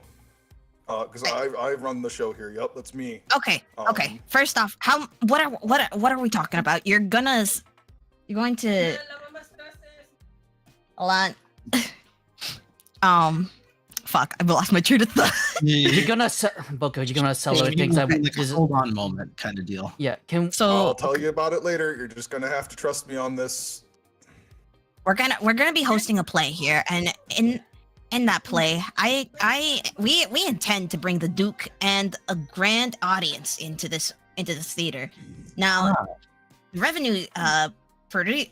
Because I run the show here. Yep, that's me. Okay. Okay. First off, what are we talking about? You're going to. Hold on. Fuck, I've lost my train of thought. you're gonna Booker, you're gonna sell her things. Like a hold on moment kind of deal. Yeah. I'll tell you about it later. You're just gonna have to trust me on this. We're gonna be hosting a play here, and in that play, we intend to bring the Duke and a grand audience into this theater. Now, revenue for the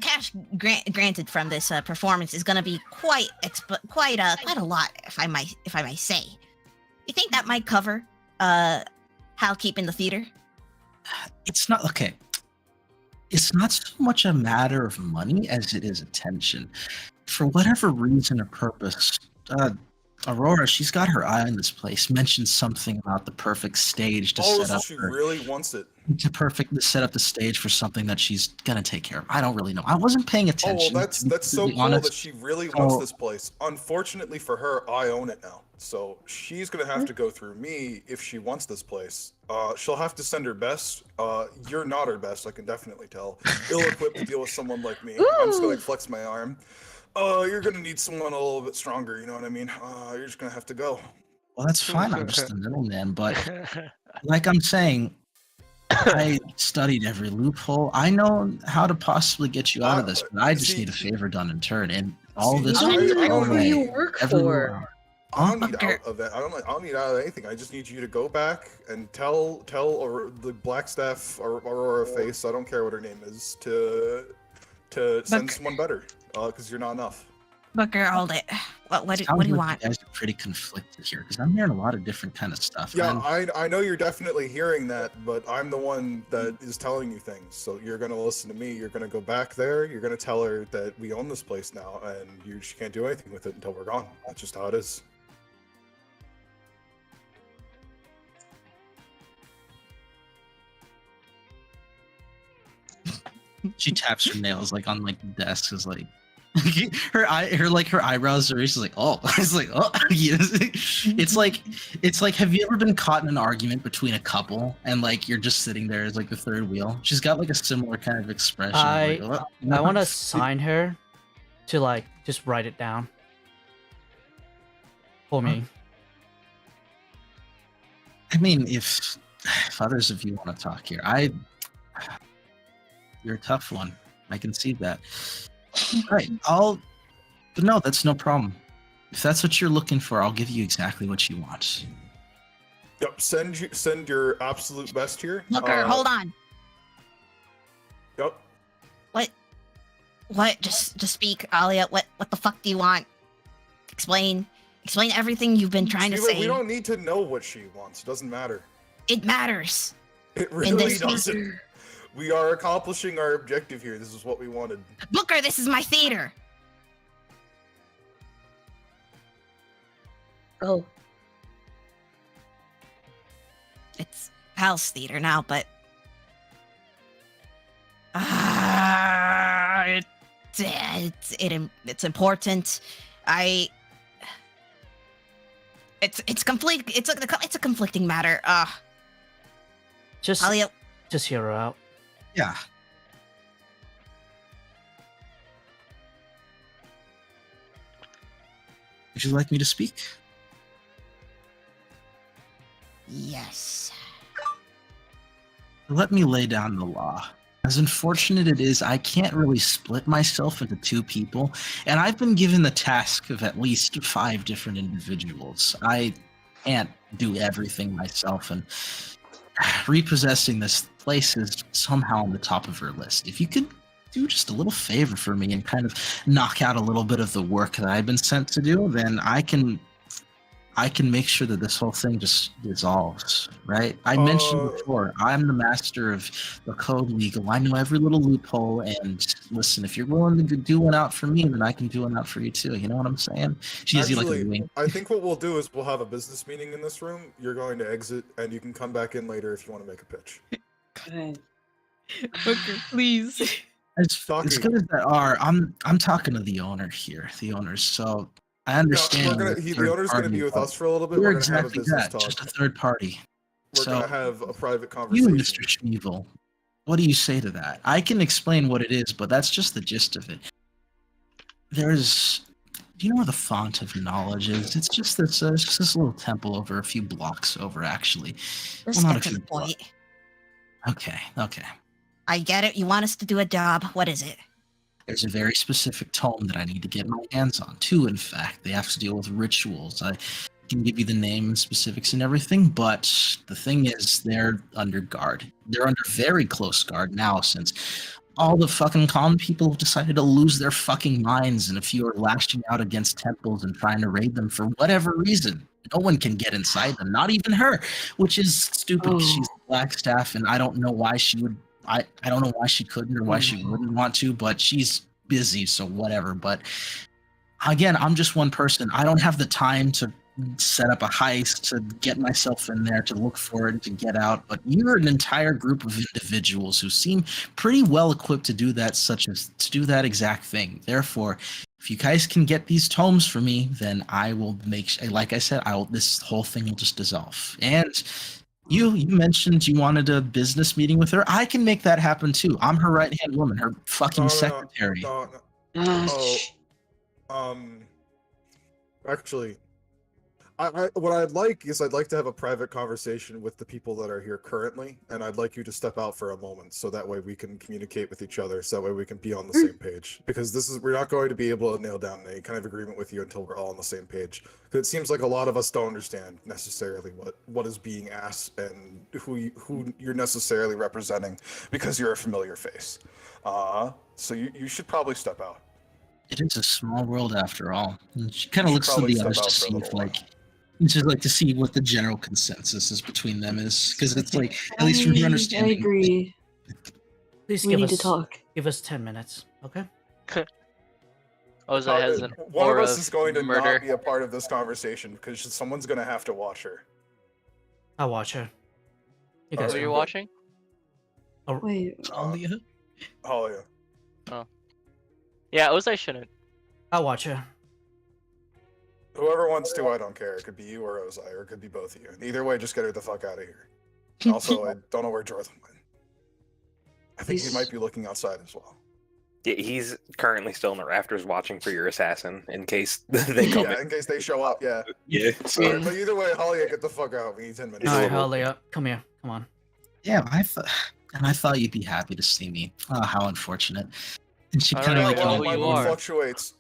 cash granted from this performance is going to be quite a lot, if I might say. You think that might cover Hal keeping the theater? It's not okay. It's not so much a matter of money as it is attention. For whatever reason or purpose, Aurora, she's got her eye on this place. Mentioned something about the perfect stage to set up. She really wants it. To set up the stage for something that she's gonna take care of. I don't really know. I wasn't paying attention. Oh, well, that's so cool that she really wants this place. Unfortunately for her, I own it now, so she's gonna have to go through me if she wants this place. She'll have to send her best. You're not her best, I can definitely tell. Ill-equipped to deal with someone like me. I'm just gonna flex my arm. You're gonna need someone a little bit stronger. You know what I mean? You're just gonna have to go. Well, that's fine. I'm just the middleman. But like I'm saying, I studied every loophole. I know how to possibly get you out of this, but I just need a favor done in turn. And all this. I don't even know who need- you work for. I don't need out of it. I don't need out of anything. I just need you to go back and tell the Blackstaff or Aurora Face, I don't care what her name is, to send someone better. Because you're not enough. Booker, hold it. What do you want? You guys are pretty conflicted here because I'm hearing a lot of different kind of stuff. Yeah, I know you're definitely hearing that, but I'm the one that is telling you things. So you're gonna listen to me. You're gonna go back there. You're gonna tell her that we own this place now, and she can't do anything with it until we're gone. That's just how it is. She taps her nails like on like the desk is like her eyebrows are she's like, oh. It's like, oh. It's like have you ever been caught in an argument between a couple and like you're just sitting there as like the third wheel? She's got like a similar kind of expression. I like, want to sign her to like just write it down for me. I mean, if others of you want to talk here, you're a tough one. I can see that. Right, but no, that's no problem. If that's what you're looking for, I'll give you exactly what you want. Yep, send your absolute best here. Booker, hold on. Yep. What? Just speak, Alia. What the fuck do you want? Explain everything you've been trying to say. We don't need to know what she wants. It doesn't matter. It matters. It really doesn't. We are accomplishing our objective here. This is what we wanted. Booker, this is my theater. Oh. It's Hal's theater now, but it's important. It's a conflicting matter. Just Alia, just hear her out. Yeah. Would you like me to speak? yes. Let me lay down the law. As unfortunate it is, I can't really split myself into two people, and I've been given the task of at least 5 different individuals. I can't do everything myself, and repossessing this place is somehow on the top of her list. If you could do just a little favor for me and kind of knock out a little bit of the work that I've been sent to do, then I can make sure that this whole thing just dissolves, right? I mentioned before, I'm the master of the code legal. I know every little loophole, and listen, if you're willing to do one out for me, then I can do one out for you too. You know what I'm saying? I think what we'll do is we'll have a business meeting in this room. You're going to exit, and you can come back in later if you want to make a pitch. Okay. Booker, please. As good as that are, I'm talking to the owner here, the owners. So I understand. The owner's going to be with us for a little bit. We're going to have a exactly business that, talk. just a third party. We're going to have a private conversation. You, Mr. Schneevel, what do you say to that? I can explain what it is, but that's just the gist of it. Do you know where the font of knowledge is? It's just this little temple over a few blocks over, actually. Let's get to the point. Okay. I get it. You want us to do a job. What is it? There's a very specific tome that I need to get my hands on. 2, in fact. They have to deal with rituals. I can give you the name and specifics and everything, but the thing is, they're under guard. They're under very close guard now, since all the fucking common people have decided to lose their fucking minds, and a few are lashing out against temples and trying to raid them for whatever reason. No one can get inside them, not even her, which is stupid because she's Blackstaff, and I don't know why she would. I don't know why she couldn't or why she wouldn't want to, but she's busy, so whatever. But again, I'm just one person. I don't have the time to set up a heist, to get myself in there, to look for it, to get out. But you're an entire group of individuals who seem pretty well equipped to do that, to do that exact thing. Therefore, if you guys can get these tomes for me, then I will like I said, this whole thing will just dissolve. And you mentioned you wanted a business meeting with her. I can make that happen too. I'm her right-hand woman, her fucking secretary. No. Actually, what I'd like is I'd like to have a private conversation with the people that are here currently, and I'd like you to step out for a moment so that way we can communicate with each other, so that way we can be on the same page. Because we're not going to be able to nail down any kind of agreement with you until we're all on the same page. Because it seems like a lot of us don't understand necessarily what is being asked and who you're necessarily representing, because you're a familiar face. So you should probably step out. It is a small world after all. And she kind of You looks should to probably the others step to out for a see if, little while. like, just like to see what the general consensus is between them is, because it's like, at least from your I understanding. agree. Please We give need us to talk. give us 10 minutes, okay? Ozai has an One of aura us is going to murder. not be a part of this conversation because someone's going to have to watch her. I'll watch her. You guys Who Alright. you're go. watching? Wait, Talia? Talia. Yeah, Ozai shouldn't. I'll watch her. Whoever wants to, I don't care. It could be you or Ozai, or it could be both of you. Either way, just get her the fuck out of here. And also, I don't know where Jordan went. I think he might be looking outside as well. Yeah, he's currently still in the rafters watching for your assassin in case they come Yeah, in case they show up, yeah. Yeah. Alright, but either way, Halia, get the fuck out. We need 10 minutes. All right, little- Halia, come here. Come on. Yeah, I thought you'd be happy to see me. Oh, how unfortunate. And she I kind of don't like, know well, who my you mood are. fluctuates.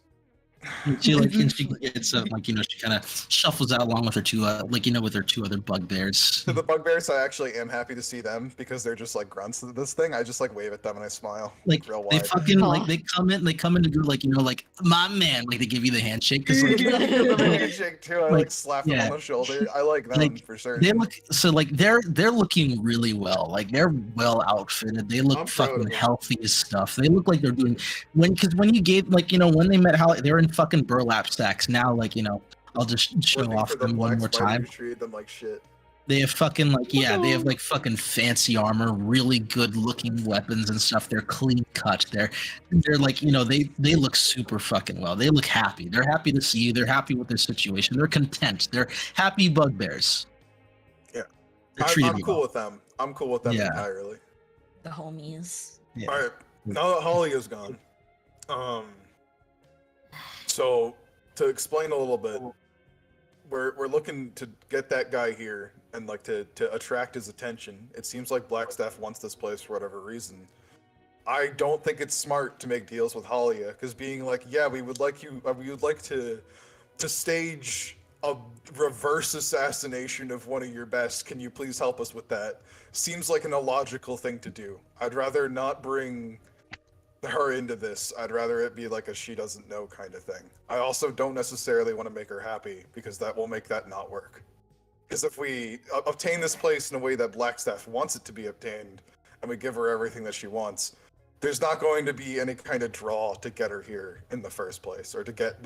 she gets like, she kind of shuffles out along with her two with her two other bugbears. To the bugbears, I actually am happy to see them because they're just like grunts to this thing. I just like wave at them and I smile. Like real they wide. fucking Aw. like they come in to do like like my man, like they give you the handshake because like Give them a handshake too. I like slap them yeah. on the shoulder. I like them Like, for certain. they look so like they're looking really well. Like they're well outfitted. They look I'm proud of fucking them. healthy as stuff. They look like they're doing when you gave when they met how they're in fucking burlap sacks. Now I'll just show Working off for the them one black more spider time. who treated them like shit. They have fucking they have like fucking fancy armor, really good looking weapons and stuff. They're clean cut. They're like they look super fucking well. They look happy. They're happy to see you. They're happy with their situation. They're content. They're happy bugbears. Yeah. They're treating I'm you cool well. with them. I'm cool with them Yeah. entirely. The homies. Yeah. All right. Now that Holly is gone, so to explain a little bit, we're looking to get that guy here and like to attract his attention. It seems like Blackstaff wants this place for whatever reason. I don't think it's smart to make deals with Halia because being like, yeah, we would like to stage a reverse assassination of one of your best. Can you please help us with that? Seems like an illogical thing to do. I'd rather not bring her into this. I'd rather it be like a she doesn't know kind of thing. I also don't necessarily want to make her happy because that will make that not work. Because if we obtain this place in a way that Blackstaff wants it to be obtained and we give her everything that she wants, there's not going to be any kind of draw to get her here in the first place, or to get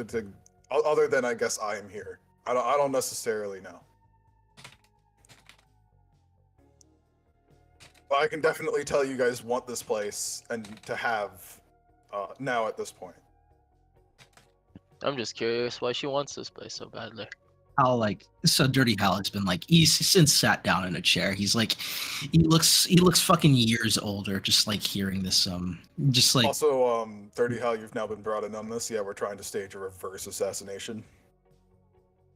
other than I guess I am here. I don't necessarily know. But I can definitely tell you guys want this place and to have now at this point. I'm just curious why she wants this place so badly. So Dirty Hal has been he's since sat down in a chair. He's he looks fucking years older just hearing this just Also, Dirty Hal, you've now been brought in on this. Yeah, we're trying to stage a reverse assassination.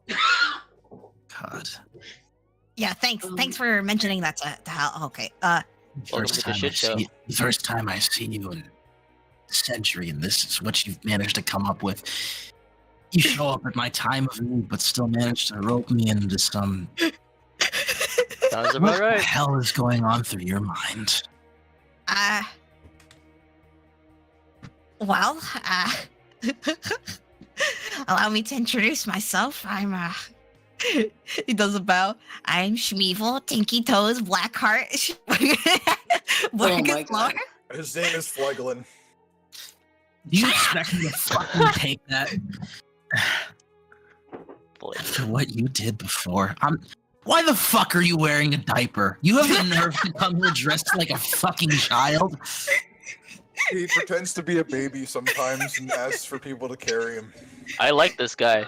God. Yeah, thanks for mentioning that to Hal. Okay. Welcome to the shit show. The first time I see you in a century, and this is what you've managed to come up with. You show up at my time of need, but still manage to rope me into some. Sounds What about the right. hell is going on through your mind? Well, allow me to introduce myself. I'm he does a bow. I'm Shmeevel, Tinky Toes, Blackheart, Blackest Lord. His name is Fleglin. Do you expect me to fucking take that Boy. after what you did before? Why the fuck are you wearing a diaper? You have the nerve to come here dressed like a fucking child? He pretends to be a baby sometimes and asks for people to carry him. I like this guy.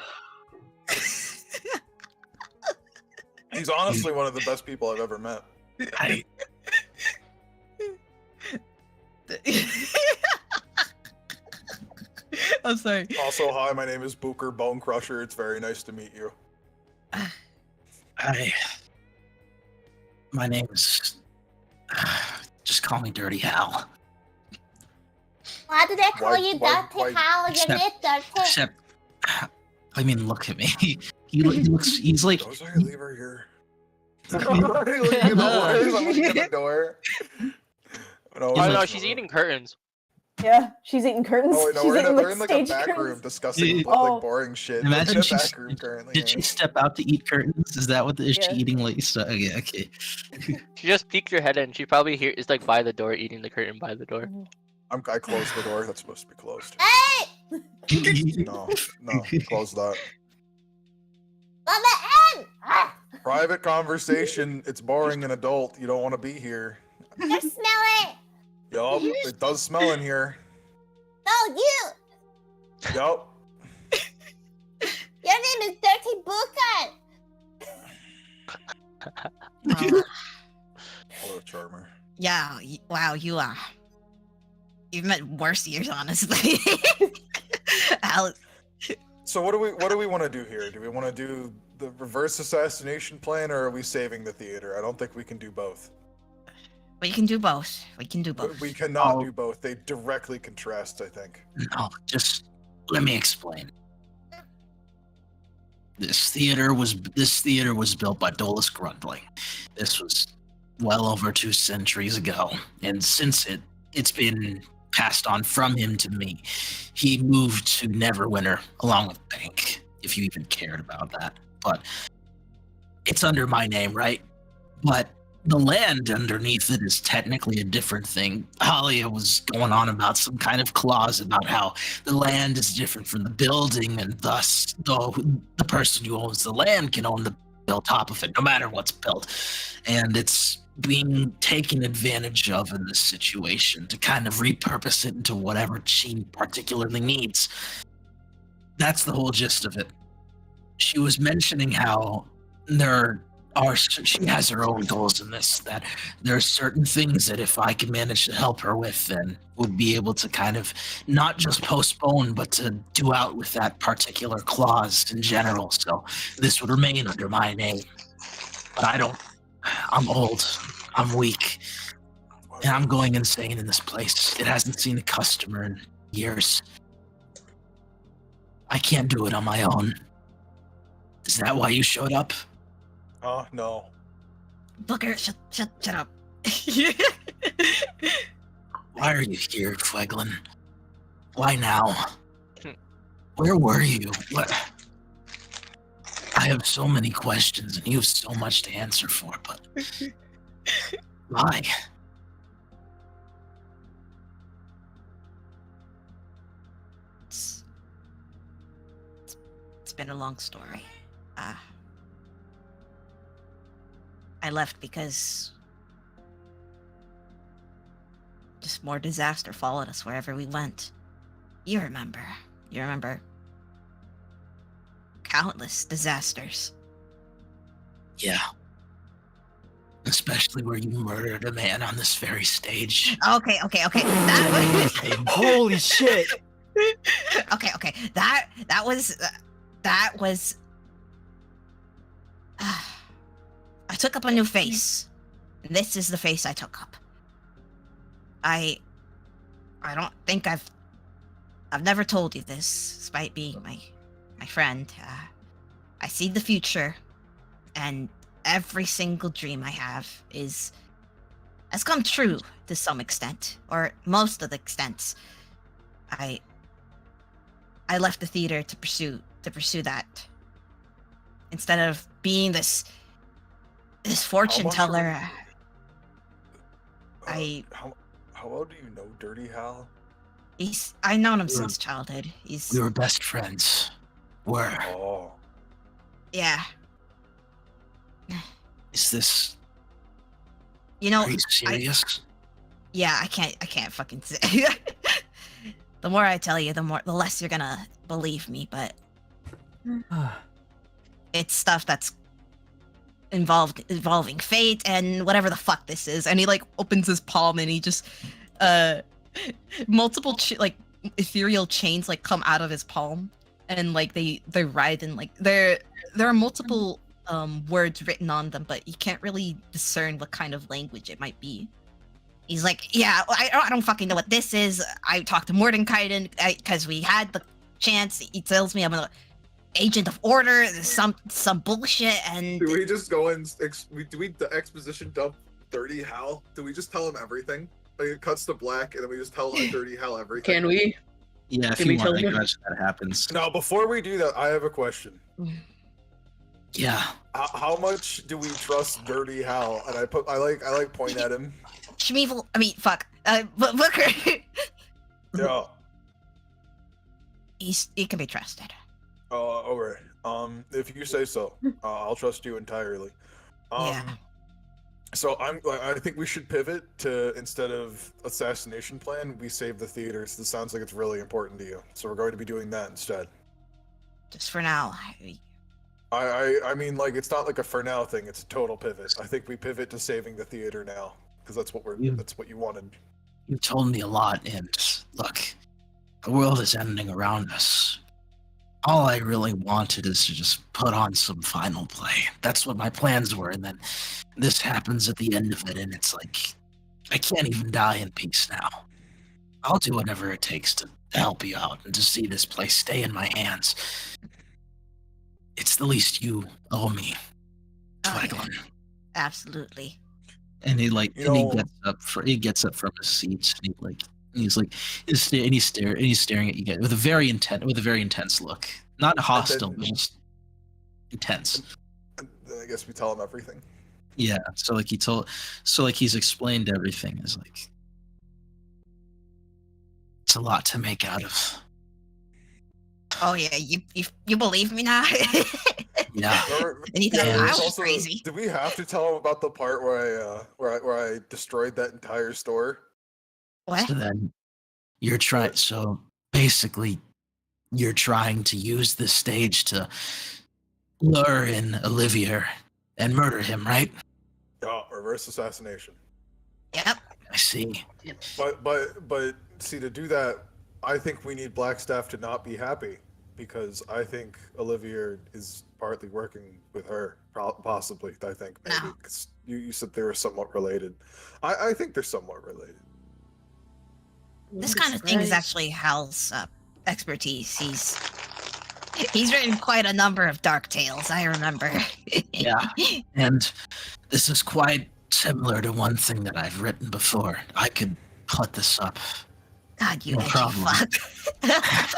He's honestly one of the best people I've ever met. I'm sorry. Also, hi, my name is Booker Bone Crusher. It's very nice to meet you. Hi. My name is. Just call me Dirty Hal. Why do they call Why- you why- Dirty why- Hal? You're except- not dirty. Except, I mean, look at me. He looks. He's like. Those are leave her here. Looking at the door. No, Oh no, she's eating curtains. Yeah, she's eating curtains. Oh wait, no, she's eating we're in like a stage back room curtains. discussing Oh. like boring shit. Imagine We're in a she's- back room currently. Did she step out to eat curtains? Is that what is Yeah. she eating like? Yeah, okay. She just peeked her head in. She probably is like by the door, eating the curtain by the door. I closed the door. That's supposed to be closed. Hey! No, close that. Let me in! Ah, Private conversation. It's boring and adult. You don't want to be here. you're smelly! Yup, it does smell in here. No, you! Yup. Your name is Dirty Booker! Hello, Charmer. Yeah, wow, you've met worse years, honestly. Alex, So what do we want to do here? Do we want to do the reverse assassination plan, or are we saving the theater? I don't think we can do both. we can do both. We can do both. We cannot Oh. do both. They directly contrast, I think. No, just let me explain. This theater was built by Dolus Grundling. This was well over 2 centuries ago, and since it's been passed on from him to me. He moved to Neverwinter along with Bank, if you even cared about that. But it's under my name, right? But the land underneath it is technically a different thing. Halia was going on about some kind of clause about how the land is different from the building, and thus the person who owns the land can own the built top of it, no matter what's built. And it's being taken advantage of in this situation to kind of repurpose it into whatever she particularly needs. That's the whole gist of it. She was mentioning how she has her own goals in this, that there are certain things that if I could manage to help her with, then would be able to kind of not just postpone, but to do out with that particular clause in general. So this would remain under my name. But I'm old, I'm weak, and I'm going insane in this place. It hasn't seen a customer in years. I can't do it on my own. Is that why you showed up? No. Booker, shut up. Why are you here, Fleglin? Why now? Where were you? What? I have so many questions and you have so much to answer for, but why? It's been a long story. I left because just more disaster followed us wherever we went. You remember countless disasters. Yeah. Especially where you murdered a man on this very stage. Okay. That Holy shit! okay. That was. I took up a new face. This is the face I took up. I don't think I've never told you this, despite being my friend. I see the future, and every single dream I have has come true to some extent, or most of the extents. I left the theater to pursue that, instead of being this fortune teller. How well do you know Dirty Hal? I've known him since childhood. We were best friends. Oh. Yeah. Is this... Are you serious? I can't fucking say. The more I tell you, the less you're gonna believe me, but it's stuff that's involving fate and whatever the fuck this is. And he opens his palm and he just multiple ethereal chains like come out of his palm, and like they ride, and like there are multiple words written on them, but you can't really discern what kind of language it might be. He's like, yeah, I don't fucking know what this is. I talked to Mordenkainen because we had the chance. He tells me I'm an agent of order. There's some bullshit, and Do we just go and do we the exposition dump Dirty Hal? Do we just tell him everything? Like it cuts to black, and then we just tell Dirty Hal everything. Can we? Yeah, if Can you we tell want, I him? imagine that happens. Now, before we do that, I have a question. Yeah. How much do we trust Dirty Hal? And I like point at him. Schmeevel. I mean, fuck. Booker. Yeah. He can be trusted. Alright. If you say so, I'll trust you entirely. Yeah. So I think we should pivot to, instead of assassination plan, we save the theaters. This sounds like it's really important to you, so we're going to be doing that instead. Just for now. I mean, like, it's not like a for now thing. It's a total pivot. I think we pivot to saving the theater now, because that's what that's what you wanted. You told me a lot, and look, the world is ending around us. All I really wanted is to just put on some final play. That's what my plans were, and then this happens at the end of it, and it's like, I can't even die in peace now. I'll do whatever it takes to help you out and to see this place stay in my hands. It's the least you owe me, Twaglin. Absolutely. And he You know- he gets up from his seat, and he's staring at you guys with a very intense look. Not hostile, but just intense. And then I guess we tell him everything. Yeah. So he's explained everything. Is like, It's a lot to make out of. Oh yeah, you believe me now? Yeah. Anytime Yeah, I there's was also- crazy. Do we have to tell him about the part where I destroyed that entire store? What? So then so basically you're trying to use this stage to lure in Olivier and murder him, right? Yeah, reverse assassination. Yep. I see. But see, to do that, I think we need Blackstaff to not be happy, because I think Olivier is partly working with her, possibly. I think maybe No. 'cause you said they were somewhat related. I think they're somewhat related. This kind of thing is actually Hal's expertise. He's written quite a number of dark tales, I remember. Yeah. And this is quite similar to one thing that I've written before. I could put this up. God, you No edgy problem. fuck.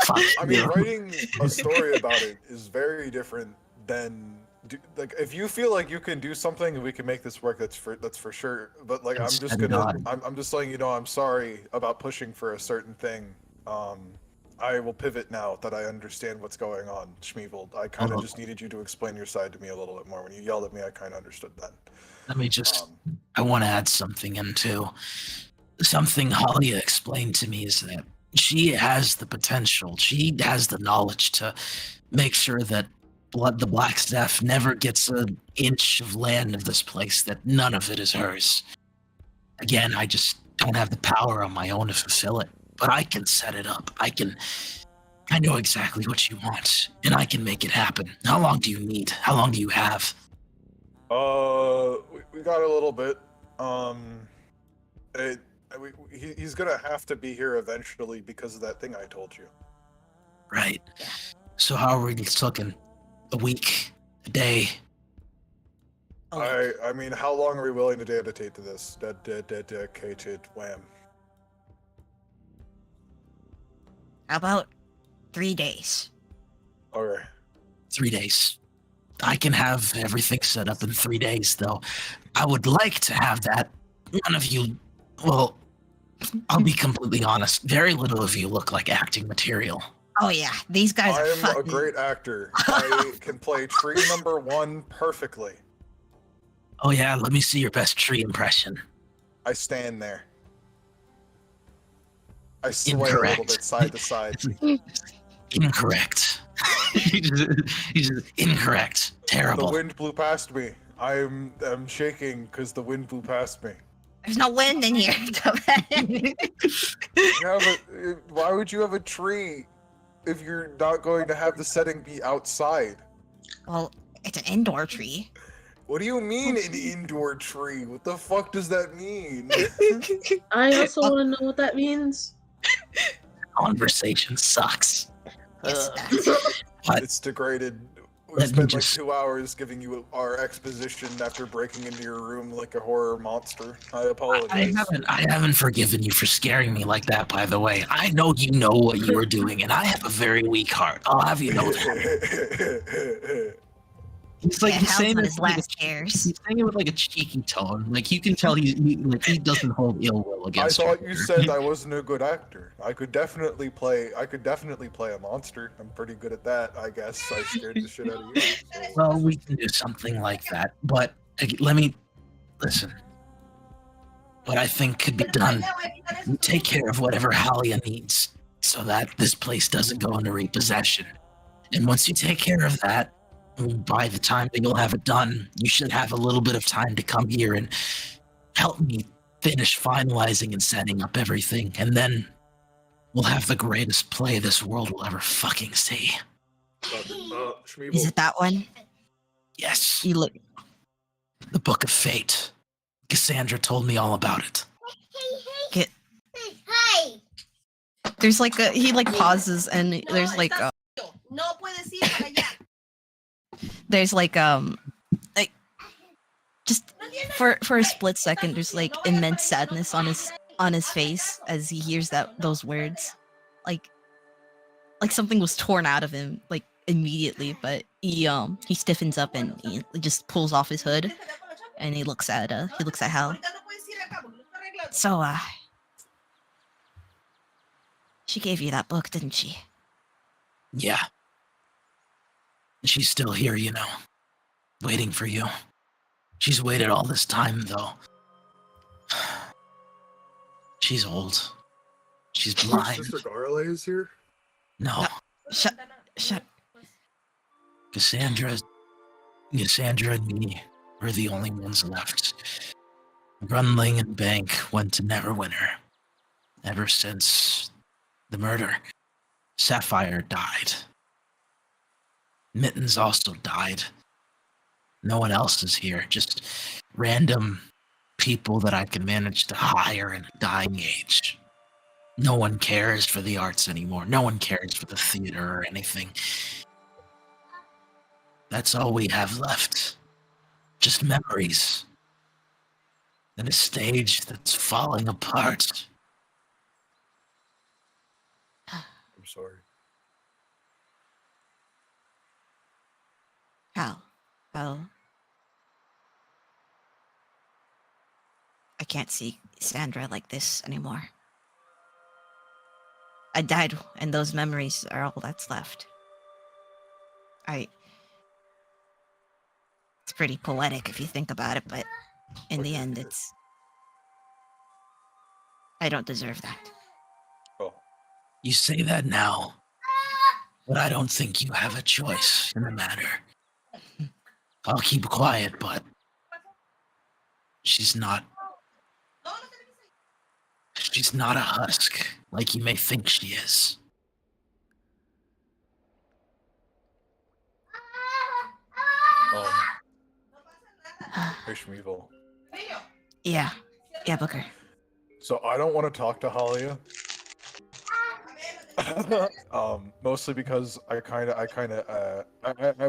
Fuck I mean, you. writing a story about it is very different than like, if you feel like you can do something and we can make this work, that's for sure. But like, I'm just Instead gonna, not. I'm just letting you know, I'm sorry about pushing for a certain thing. I will pivot now that I understand what's going on, Schmeevold. I kind of just needed you to explain your side to me a little bit more. When you yelled at me, I kind of understood that. Let me just, I want to add something in too. Something Halia explained to me is that she has the potential, she has the knowledge to make sure that the Blackstaff never gets an inch of land of this place, that none of it is hers. Again, I just don't have the power on my own to fulfill it, but I can set it up. I know exactly what you want, and I can make it happen. How long do you need? How long do you have? We got a little bit. He's gonna have to be here eventually because of that thing I told you. Right. So how are we looking? A week? A day? I mean, how long are we willing to dedicate to this? Dedicated, wham. How about 3 days? Okay. 3 days. I can have everything set up in 3 days, though. I would like to have that. None of you, well, I'll be completely honest. Very little of you look like acting material. Oh yeah, these guys I are am fucking... a great actor. I can play tree number 1 perfectly. Oh yeah, let me see your best tree impression. I stand there. I sway a little Incorrect. bit side to side. Incorrect. you just incorrect. The Terrible. wind blew past me. I'm shaking because the wind blew past me. There's no wind in here. Yeah, but why would you have a tree if you're not going to have the setting be outside? Well, it's an indoor tree. What do you mean an indoor tree? What the fuck does that mean? I also want to know what that means. Conversation sucks. Yes, But It's degraded. We Let me spent like just- 2 hours giving you our exposition after breaking into your room like a horror monster. I apologize. I haven't forgiven you for scaring me like that, by the way. I know you know what you were doing, and I have a very weak heart. I'll have you know that. He's like Yeah, he's Hal's saying on it his with like last chairs. he's saying it with like a cheeky tone. Like you can tell he doesn't hold ill will I against thought you said I wasn't a good actor. I could definitely play a monster. I'm pretty good at that, I guess. I scared the shit out of you. So. Well, we can do something like that, but let me listen. What I think could be done, you take care of whatever Halia needs so that this place doesn't go into repossession. And once you take care of that, by the time that you'll have it done, you should have a little bit of time to come here and help me finish finalizing and setting up everything. And then we'll have the greatest play this world will ever fucking see. Is it that one? Yes. You look. The Book of Fate. Cassandra told me all about it. Get. Hey! There's like a. He like pauses and there's like a. There's like just for a split second there's like immense sadness on his face as he hears those words, like something was torn out of him like immediately, but he stiffens up and he just pulls off his hood and he looks at Hal. So she gave you that book, didn't she? Yeah. She's still here, you know, waiting for you. She's waited all this time, though. She's old. She's blind. Sister Garle is here? No. Shut. Cassandra and me were the only ones left. Grunling and Bank went to Neverwinter. Ever since the murder, Sapphire died. Mittens also died. No one else is here, just random people that I can manage to hire in a dying age. No one cares for the arts anymore. No one cares for the theater or anything. That's all we have left. Just memories. And a stage that's falling apart. I'm sorry. Hal. I can't see Sandra like this anymore. I died, and those memories are all that's left. It's pretty poetic if you think about it, but in the end, I don't deserve that. Oh. You say that now, but I don't think you have a choice in the matter. I'll keep quiet, but she's not a husk like you may think she is. Hey, Shmeevel. Yeah, Booker. So I don't want to talk to Halia. Mostly because I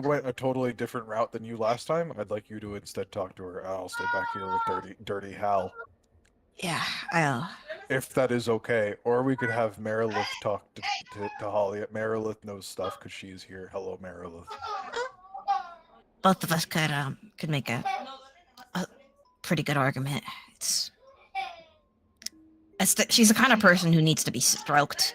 went a totally different route than you last time. I'd like you to instead talk to her. I'll stay back here with dirty Hal. Yeah, I'll. If that is okay, or we could have Merilith talk to Halia. Merilith knows stuff because she's here. Hello, Merilith. Both of us could make a pretty good argument. She's the kind of person who needs to be stroked.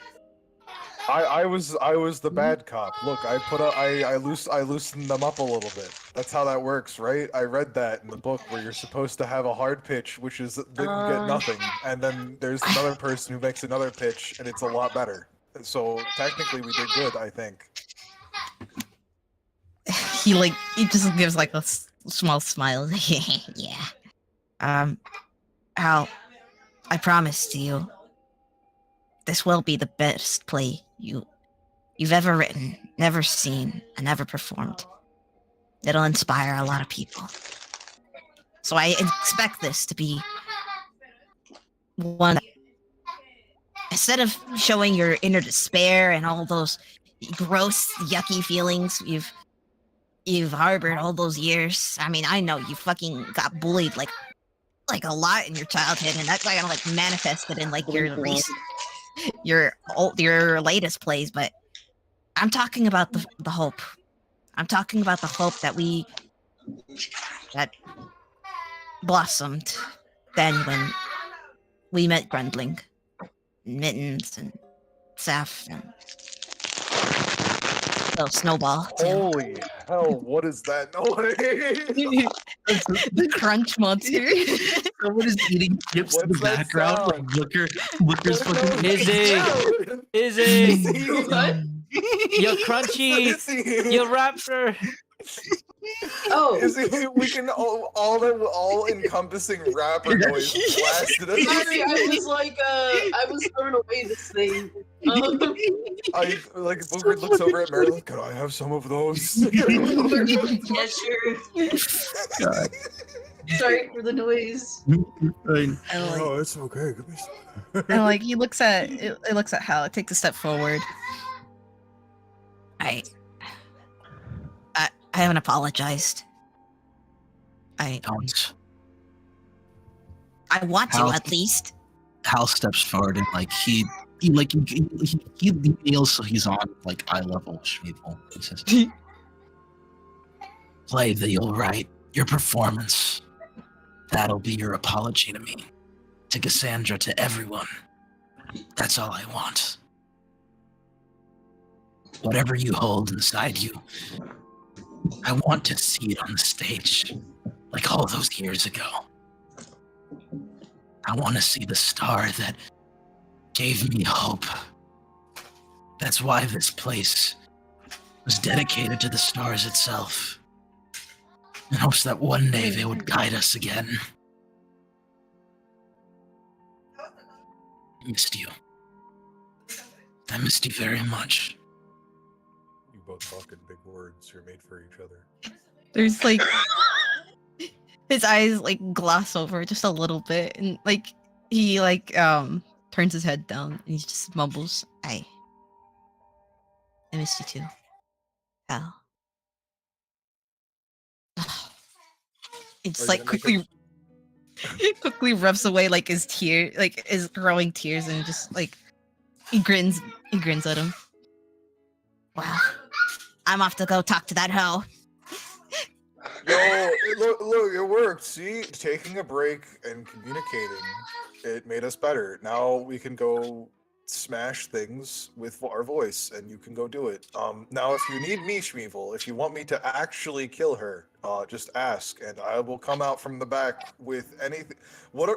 I was the bad cop. Look, I loosened them up a little bit. That's how that works, right? I read that in the book where you're supposed to have a hard pitch, which is then you get nothing, and then there's another person who makes another pitch, and it's a lot better. So technically, we did good, I think. He just gives like a small smile. Yeah. Hal, I promise to you, this will be the best play you've ever written, never seen, and ever performed. It'll inspire a lot of people. So I expect this to be one. Instead of showing your inner despair and all those gross, yucky feelings you've harbored all those years. I mean, I know you fucking got bullied like a lot in your childhood, and that's kind of like manifested in like your your latest plays. But I'm talking about the hope. I'm talking about the hope that blossomed then when we met Grundling, Mittens, and Saf, and Snowball. Too. Holy hell, what is that noise? The crunch monster. Someone is eating chips in the What's that background. sound? Like Looker's fucking. Izzy, What? you're crunchy, you're raptor. Oh, We can all encompassing rapper noise blasted us. sorry, I was throwing away this thing. I like Booker looks over at Mary like, could I have some of those? Yeah, sure. God. Sorry for the noise. And like, Oh, it's okay. Give me some. and like he looks at it looks at Hal. It takes a step forward. I haven't apologized. Don't. I want to Hal- at least. Hal steps forward and he kneels so he's on like eye level Schmeeple. He says, "Play that you'll write, your performance. That'll be your apology to me, to Cassandra, to everyone. That's all I want. Whatever you hold inside you, I want to see it on the stage, like all those years ago. I want to see the star that gave me hope. That's why this place was dedicated to the stars itself, in hopes that one day they would guide us again. I missed you. I missed you very much." You both talking big words. You're made for each other. There's like his eyes like gloss over just a little bit, and like he turns his head down and he just mumbles, I missed you too, Hal." It just like quickly rubs away like his growing tears, and just like he grins at him. Well, I'm off to go talk to that hoe. Yo, look, it worked. See, taking a break and communicating, it made us better. Now we can go smash things with our voice, and you can go do it. Now if you need me, Schmeevel, if you want me to actually kill her, just ask, and I will come out from the back with anything. What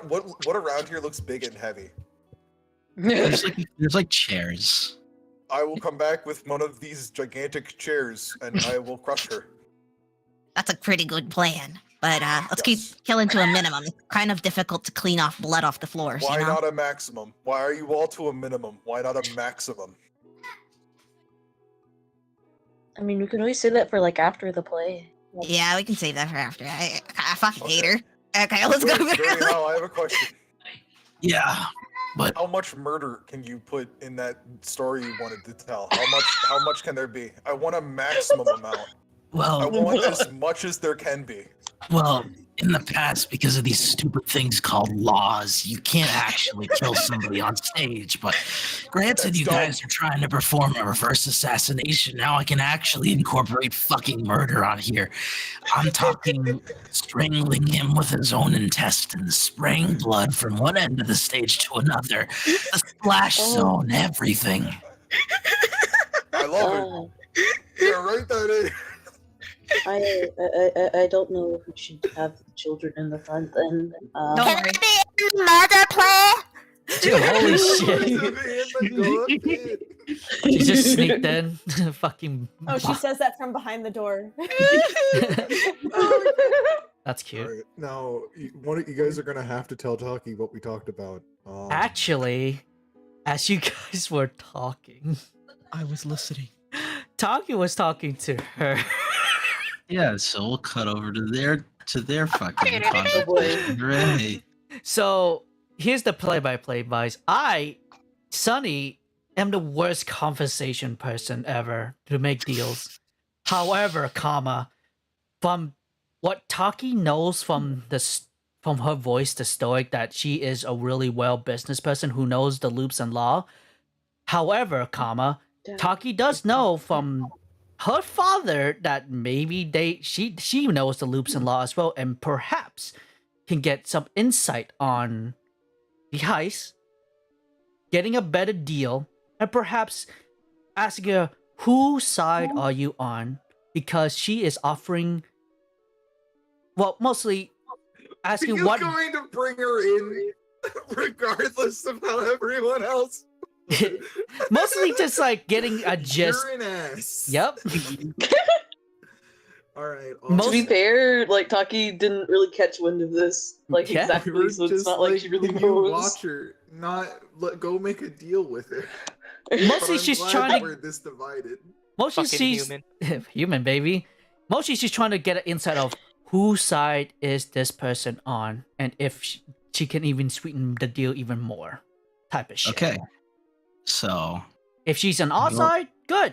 around here looks big and heavy? There's like chairs. I will come back with one of these gigantic chairs, and I will crush her. That's a pretty good plan. But let's keep Yes. killing to a minimum. It's kind of difficult to clean off blood off the floors. Why you know? not a maximum? Why are you all to a minimum? Why not a maximum? I mean, we could always say that for like after the play. Yeah, we can save that for after. I fucking hate Okay. her. Okay, let's go. Very well, I have a question. Yeah, but How much murder can you put in that story you wanted to tell? How much can there be? I want a maximum amount. I well, want as much as there can be. in the past, because of these stupid things called laws, you can't actually kill somebody on stage. But granted, That's you dumb. guys are trying to perform a reverse assassination. Now I can actually incorporate fucking murder on here. I'm talking strangling him with his own intestines, spraying blood from one end of the stage to another, a splash zone, everything. I love it. Yeah, write that in. I don't know if we should have children in the front then. Don't Can worry. I be in murder play? Dude, holy shit. She just sneaked in. Fucking. Oh, she says that from behind the door. That's cute. All right, now one of you guys are gonna have to tell Taki what we talked about. Actually, as you guys were talking, I was listening. Taki was talking to her. Yeah, so we'll cut over to their fucking Oh boy. conversation. Hooray. So here's the play-by-play, guys. Sunny, am the worst conversation person ever to make deals. However, from what Taki knows from from her voice, the stoic, that she is a really well business person who knows the loops and law. However, Taki does know from her father that maybe she knows the loops and law as well, and perhaps can get some insight on the heist, getting a better deal, and perhaps asking her, whose side are you on? Because she is offering, well, mostly asking You're what. going to bring her in, regardless of how everyone else. Mostly just like getting a gist. You're an ass. Yep. All right. To be fair, like Taki didn't really catch wind of this, like Yeah. exactly, so it's not like she really you knows. watch her, not go make a deal with her. Mostly But I'm she's glad trying that to. we're this divided. Mostly Fucking she's human. human, baby. Mostly she's trying to get an insight of whose side is this person on, and if she can even sweeten the deal even more, type of shit. Okay. So If she's on our Well- side, good.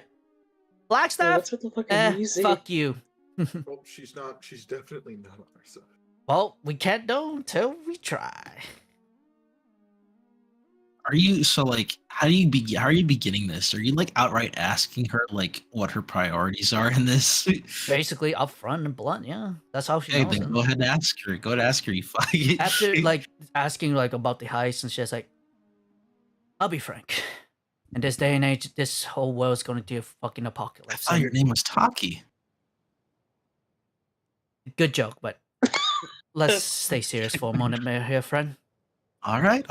Blackstaff, What's with the fucking music? fuck you. Oh, she's not. She's definitely not on our side. Well, we can't know until we try. are you so like how are you beginning this? Are you like outright asking her like what her priorities are in this? Basically, upfront and blunt. Yeah, that's how she Okay, knows. then it. go ahead and ask her. Go ahead and ask her. You fuck. After like asking like about the heist, and she's like, "I'll be frank. In this day and age, this whole world's going to do a fucking I apocalypse." thought your name was Taki. Good joke, but let's stay serious for a moment, here, friend. All right.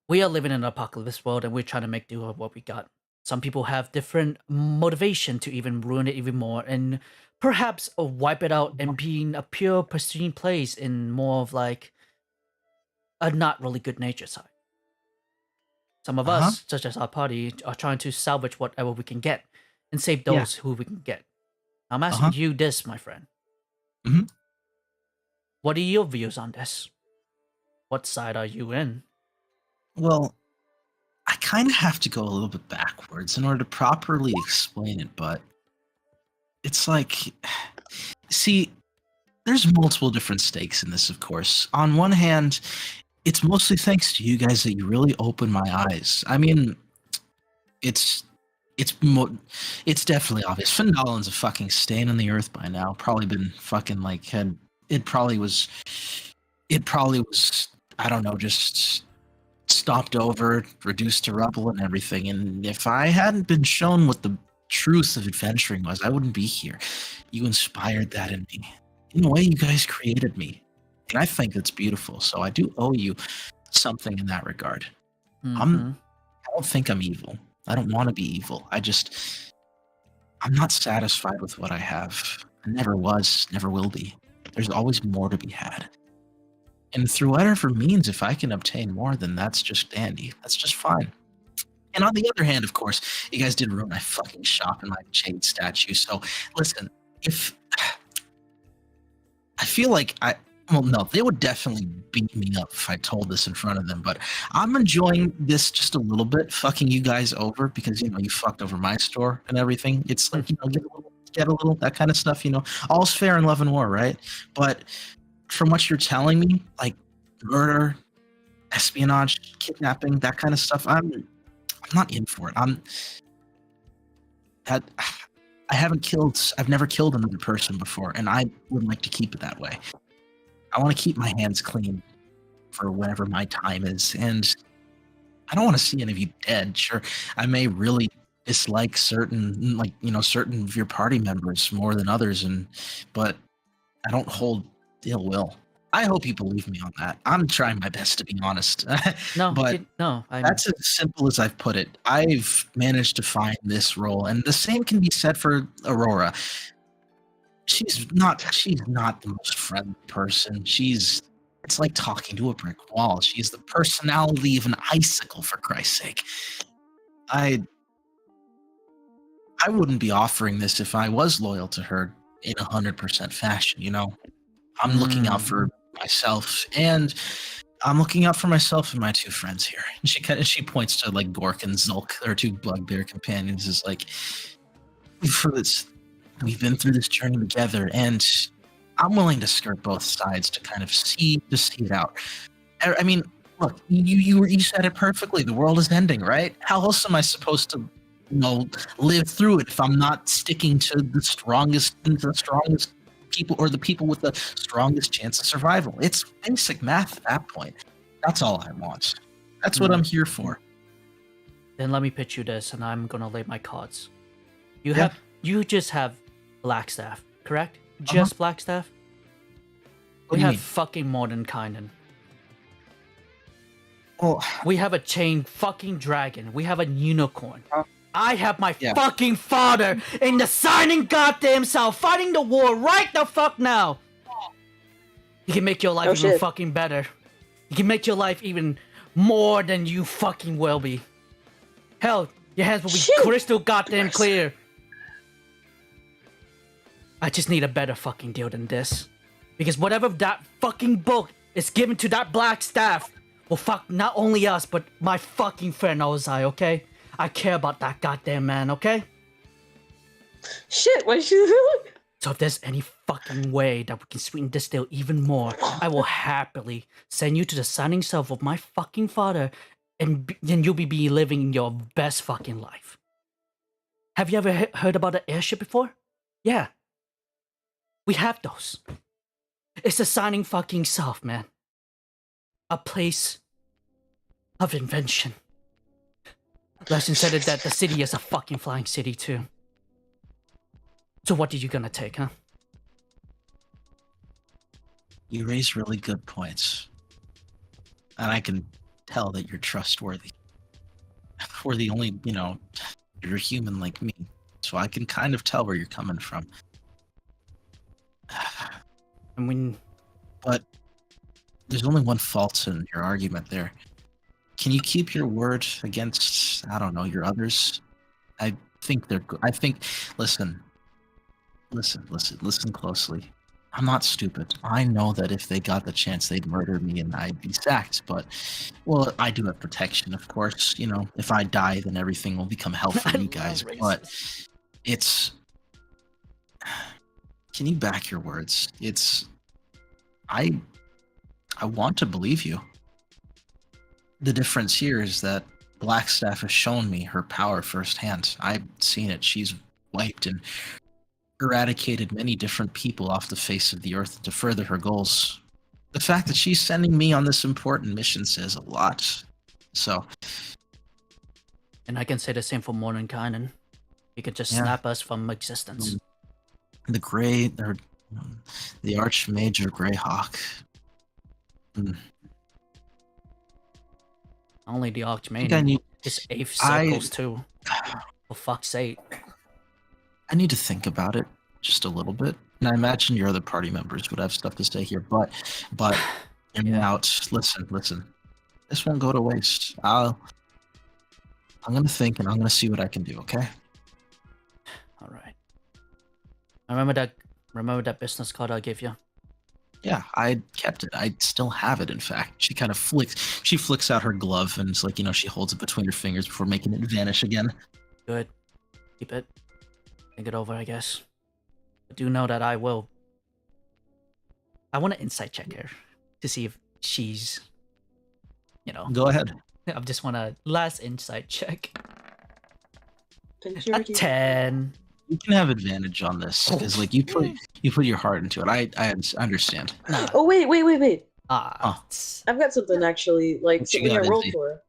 We are living in an apocalypse world, and we're trying to make do of what we got. Some people have different motivation to even ruin it even more, and perhaps wipe it out and being a pure, pristine place in more of like a not really good nature side. Some of us, such as our party, are trying to salvage whatever we can get and save those who we can get. I'm asking you this, my friend. Mhm. What are your views on this? What side are you in? Well, I kind of have to go a little bit backwards in order to properly explain it, but it's like, see, there's multiple different stakes in this, of course. On one hand, it's mostly thanks to you guys that you really opened my eyes. I mean, it's definitely obvious. Findalin's a fucking stain on the earth by now. Probably been fucking like it probably was I don't know, just stomped over, reduced to rubble and everything. And if I hadn't been shown what the truth of adventuring was, I wouldn't be here. You inspired that in me. In a way, you guys created me. And I think it's beautiful. So I do owe you something in that regard. Mhm. I don't think I'm evil. I don't want to be evil. I'm not satisfied with what I have. I never was, never will be. There's always more to be had. And through whatever means, if I can obtain more, then that's just dandy. That's just fine. And on the other hand, of course, you guys did ruin my fucking shop and my jade statue. So listen, if I feel like no, they would definitely beat me up if I told this in front of them, but I'm enjoying this just a little bit, fucking you guys over because, you fucked over my store and everything. It's like, get a little, that kind of stuff, all's fair in love and war, right? But from what you're telling me, like murder, espionage, kidnapping, that kind of stuff, I'm not in for it. I've never killed another person before, and I would like to keep it that way. I want to keep my hands clean for whenever my time is, and I don't want to see any of you dead. Sure, I may really dislike certain of your party members more than others, but I don't hold ill will. I hope you believe me on that. I'm trying my best to be honest. That's as simple as I've put it. I've managed to find this role, and the same can be said for Aurora. she's not the most friendly person. It's like talking to a brick wall. She's the personality of an icicle, for Christ's sake. I wouldn't be offering this if I was loyal to her in 100% fashion, you know? I'm looking out for myself, and I'm looking out for myself and my two friends here. And she points to like Gork and Zulk, her two bugbear companions, is like, we've been through this journey together, and I'm willing to skirt both sides to kind of see it out. I mean, look, you said it perfectly. The world is ending, right? How else am I supposed to, live through it if I'm not sticking to the strongest people, or the people with the strongest chance of survival? It's basic math at that point. That's all I want. That's what I'm here for. Then let me pitch you this, and I'm gonna lay my cards. You just have Blackstaff, correct? Just Blackstaff? What We do you have mean? fucking Mordenkainen. Well, We have a chained fucking dragon. We have a unicorn. I have my fucking father in the signing goddamn south, fighting the war right the fuck now. He can make your life even fucking better. He can make your life even more than you fucking will be. Hell, your hands will be crystal goddamn clear. I just need a better fucking deal than this. Because whatever that fucking book is given to that black staff will fuck not only us, but my fucking friend Ozai, okay? I care about that goddamn man, okay? Shit, what you So if there's any fucking way that we can sweeten this deal even more, I will happily send you to the signing self of my fucking father, and then you'll be living your best fucking life. Have you ever heard about an airship before? Yeah. We have those. It's the signing fucking self, man. A place of invention. Lesson said it that the city is a fucking flying city too. So what are you gonna take, huh? You raise really good points. And I can tell that you're trustworthy. We're the only, you're human like me. So I can kind of tell where you're coming from. I mean... But there's only one fault in your argument there. Can you keep your word against, I don't know, your others? I think listen closely. I'm not stupid. I know that if they got the chance, they'd murder me and I'd be sacked. But, well, I do have protection, of course. If I die, then everything will become hell for you guys. But it's... Can you back your words? I want to believe you. The difference here is that Blackstaff has shown me her power firsthand. I've seen it. She's wiped and eradicated many different people off the face of the earth to further her goals. The fact that she's sending me on this important mission says a lot. So... And I can say the same for Mordenkainen. He could just snap us from existence. The Archmajor Greyhawk. Only the Archmajor. His 8th circles too. For fuck's sake. I need to think about it just a little bit. And I imagine your other party members would have stuff to say here, but in and out. Listen. This won't go to waste. I'm gonna think and I'm gonna see what I can do, okay? Alright. Remember that business card I gave you? Yeah, I kept it. I still have it, in fact. She kind of flicks out her glove and it's like, she holds it between her fingers before making it vanish again. Good. Keep it. Think it over, I guess. I do know that I will. I want to insight check her to see if she's, Go ahead. I just want a last insight check. Didn't A 10. You can have advantage on this because, you put your heart into it. I understand. Oh wait! Ah. I've got something actually, something I rolled for.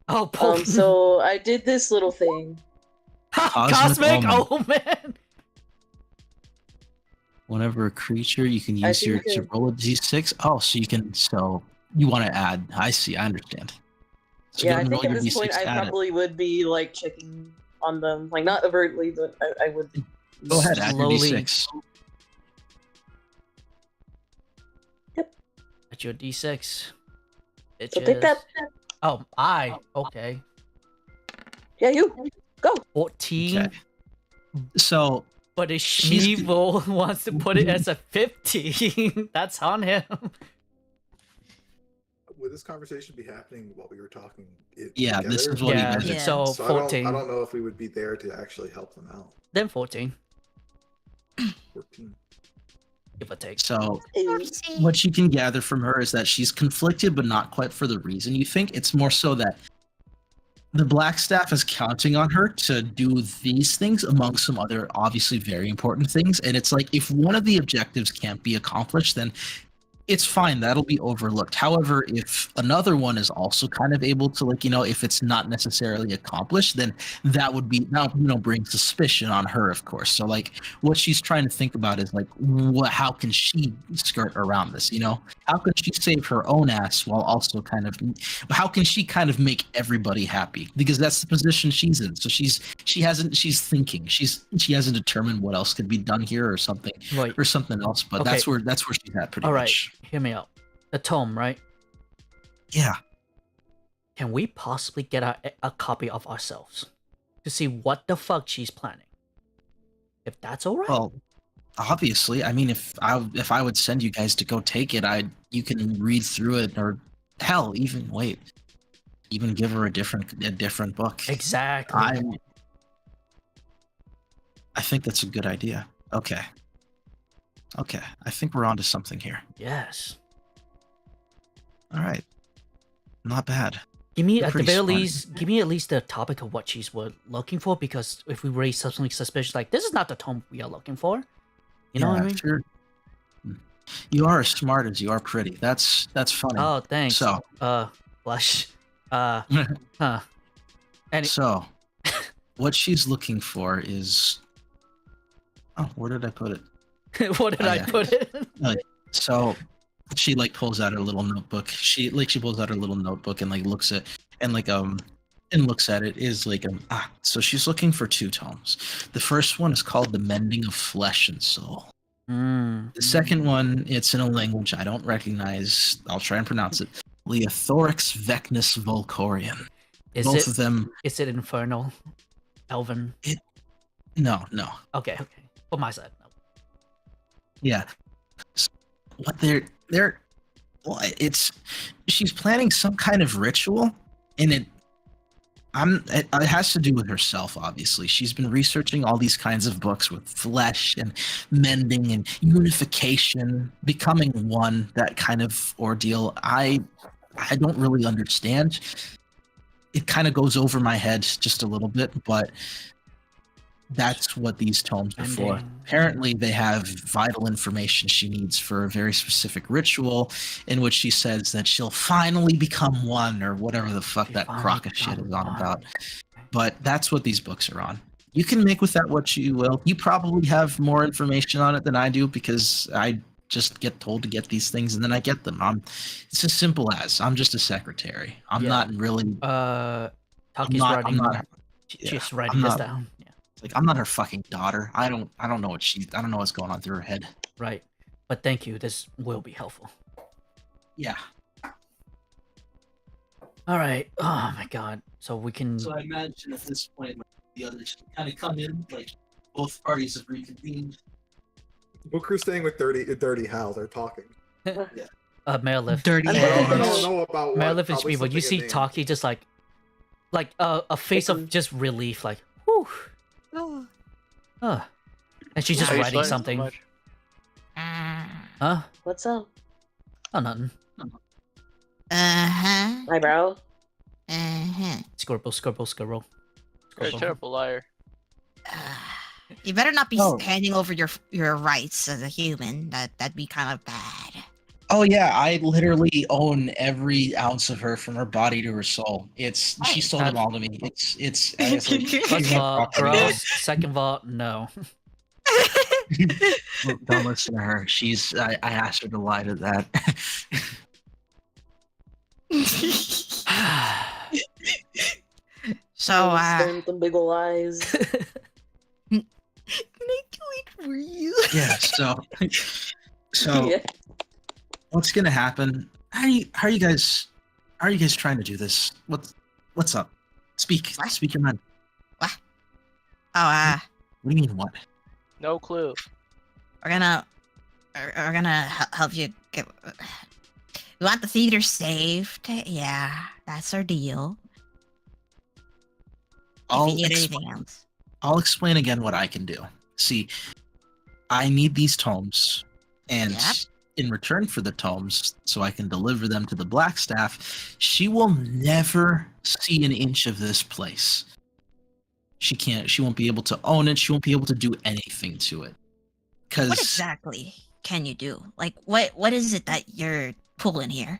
Oh, so I did this little thing. Cosmic? Oh man! Whenever a creature, you can use to roll a d6. Oh, so you can. So you want to add? I see. I understand. So I think at this point I probably would be checking on them, not overtly, but I would. Go ahead, add your d6. It's your D6. So take that. Oh, okay. Yeah, you. Go. 14. Okay. So But if She's- Schmeevel wants to put it as a 15, that's on him. Would this conversation be happening while we were talking? Yeah, this together? is what he Yeah, mentioned. so So 14. I don't know if we would be there to actually help them out. Then 14, 14. give or take. So Oopsie. what you can gather from her is that she's conflicted, but not quite for the reason you think. It's more so that the Black Staff is counting on her to do these things among some other obviously very important things. And it's like, if one of the objectives can't be accomplished, then it's fine. That'll be overlooked. However, if another one is also kind of able to, like, if it's not necessarily accomplished, then that would be now, bring suspicion on her, of course. So, like, what she's trying to think about is, like, how can she skirt around this? How can she save her own ass while also how can she kind of make everybody happy? Because that's the position she's in. So she's thinking. She hasn't determined what else could be done here or something Right. or something else. But Okay. that's where she's at pretty All right, much. hear me out. The tome, right? Yeah. Can we possibly get a copy of ourselves to see what the fuck she's planning? If that's all right. Well, obviously, I mean, if I would send you guys to go take it, you can read through it, or hell, even give her a different book. Exactly. I think that's a good idea. Okay, I think we're onto something here. Yes. All right, not bad. Give me You're at the pretty very smart. least, give me at least the topic of what she's looking for, because if we raise something suspicious, like this is not the tome we are looking for. You know what I mean? Sure. You are as smart as you are pretty. That's funny. Oh, thanks. So, blush. Huh. so, what she's looking for is. Oh, where did I put it? What did I yeah. put it? So she pulls out her little notebook. She pulls out her little notebook and looks at it is so she's looking for 2 tomes. The first one is called The Mending of Flesh and Soul. Mm. The second one, it's in a language I don't recognize. I'll try and pronounce it. Leothorix Vecnus Volcorian. Both of them. Is it infernal? Elven? No. Okay. For my side. No. Yeah. So what she's planning some kind of ritual, and it has to do with herself, obviously. She's been researching all these kinds of books with flesh and mending and unification, becoming one, that kind of ordeal. I don't really understand. It kind of goes over my head just a little bit, but that's what these tomes are for. Mending. Apparently, they have vital information she needs for a very specific ritual, in which she says that she'll finally become one, or whatever the fuck that crock of shit is on about. But that's what these books are on. You can make with that what you will. You probably have more information on it than I do, because I just get told to get these things and then I get them. It's as simple as I'm just a secretary. I'm not really. Taki's writing. Yeah, She's writing this down. Yeah. I'm not her fucking daughter. I don't know I don't know what's going on through her head. Right. But thank you. This will be helpful. Yeah. All right. Oh my god. So we can. So I imagine at this point the others kind of come in, both parties have reconvened. Booker's staying with Dirty Hal. They're talking. Marilith. Dirty I don't know about what. Marilith and probably Shmeevel. You something see in name. Taki just like a face of just relief, like, whew. And she's just Why are you writing sweating so something. much? Huh? What's up? Oh, nothing. Uh-huh. My bro. Uh-huh. Scribble. You're a terrible liar. You better not be Oh. handing over your rights as a human. That'd be kind of bad. Oh yeah, I literally own every ounce of her, from her body to her soul. She sold them all to me. It's First of all, gross. Second of all, no. Don't listen to her. I asked her to lie to that. So, Staring with them big ol' eyes. can I do it for you? Yeah, so Yeah. what's gonna happen? How are you guys trying to do this? What's up? Speak your mind. What? Oh, What do you mean what? No clue. we're gonna help you get. We want the theater saved. Yeah, that's our deal. If you need anything else. I'll explain again what I can do. See, I need these tomes, and Yep. in return for the tomes, so I can deliver them to the Blackstaff, she will never see an inch of this place. She won't be able to own it. She won't be able to do anything to it. What Because exactly can you do? Like, what is it that you're pulling here?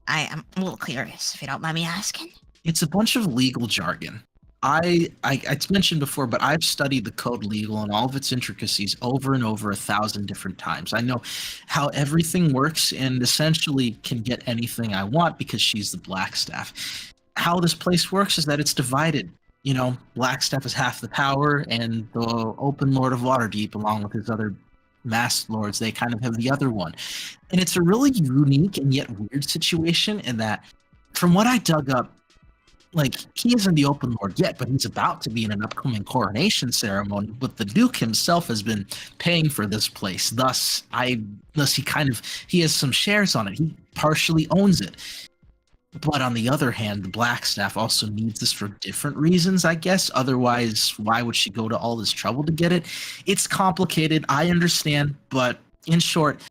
I'm a little curious, if you don't mind me asking. it's a bunch of legal jargon. It's mentioned before, but I've studied the code legal and all of its intricacies over and over 1,000 different times. I know how everything works and essentially can get anything I want because she's the Blackstaff. How this place works is that it's divided. You know, Blackstaff is half the power, and the Open Lord of Waterdeep, along with his other masked lords, they kind of have the other one. And it's a really unique and yet weird situation in that, from what I dug up, like, he isn't the Open Lord yet, but he's about to be in an upcoming coronation ceremony. But the Duke himself has been paying for this place. Thus, he has some shares on it. He partially owns it. But on the other hand, the Blackstaff also needs this for different reasons, I guess. Otherwise, why would she go to all this trouble to get it? It's complicated, I understand. But in short,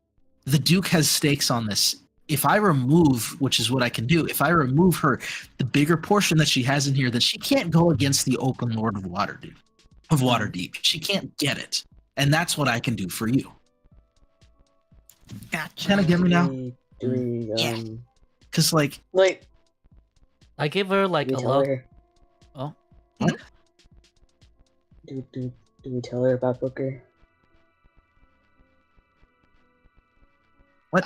the Duke has stakes on this. If I remove, which is what I can do, if I remove her, the bigger portion that she has in here, then she can't go against the Open Lord of Waterdeep. She can't get it. And that's what I can do for you. Gotcha. Kind of get me now? Yeah. Because, like... I give her, like, Do a we tell look. her? Oh. What? Do we tell her about Booker? What?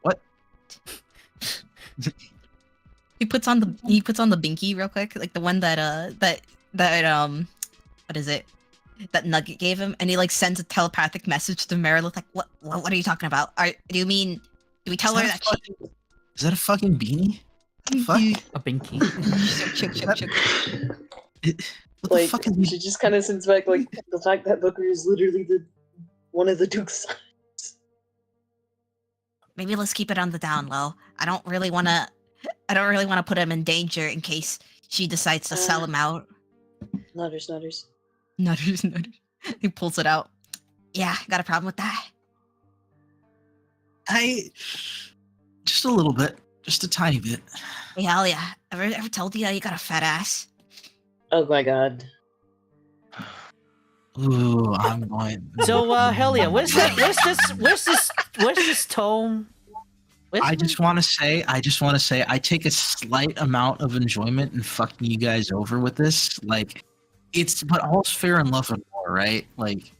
What? He puts on the binky real quick, like the one that what is it? That Nugget gave him, and he like sends a telepathic message to Meredith, like, what are you talking about? Do we tell her that she... Is that a fucking beanie? Fuck? A binky. What the fuck is she just kind of sends back like the fact that Booker is literally one of the Duke's sons. Maybe let's keep it on the down low. I don't really want to put him in danger in case she decides to sell him out. Nutters. Nutters. He pulls it out. Yeah, got a problem with that? Just a little bit. Just a tiny bit. Hey, hell yeah. Ever told you you got a fat ass? Oh my god. Ooh, I'm going. So, Helia, where's this tome? I just want to say, I take a slight amount of enjoyment in fucking you guys over with this. Like, but all's fair in love and war, right? Like,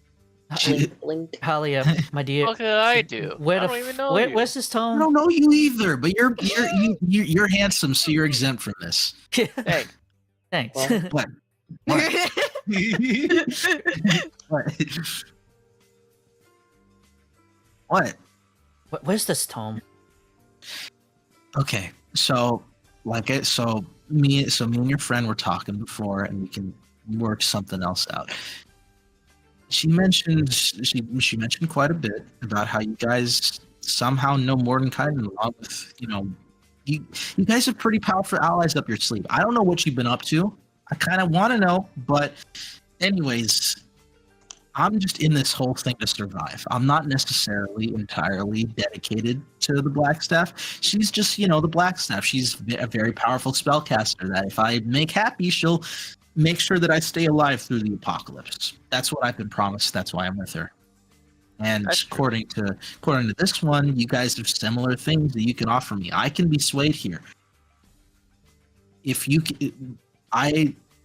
Helia, my dear. What can I do? I don't even know you. Where's this tome? I don't know you either, but you're handsome, so you're exempt from this. Thanks. What? What? Where's this tome? Okay, so me and your friend were talking before, and we can work something else out. She mentioned quite a bit about how you guys somehow know Mordenkainen, along with, you guys have pretty powerful allies up your sleeve. I don't know what you've been up to. I kind of want to know, but anyways, I'm just in this whole thing to survive. I'm not necessarily entirely dedicated to the Blackstaff. She's just, the Blackstaff. She's a very powerful spellcaster that if I make happy, she'll make sure that I stay alive through the apocalypse. That's what I've been promised. That's why I'm with her. And according to this one, you guys have similar things that you can offer me. I can be swayed here.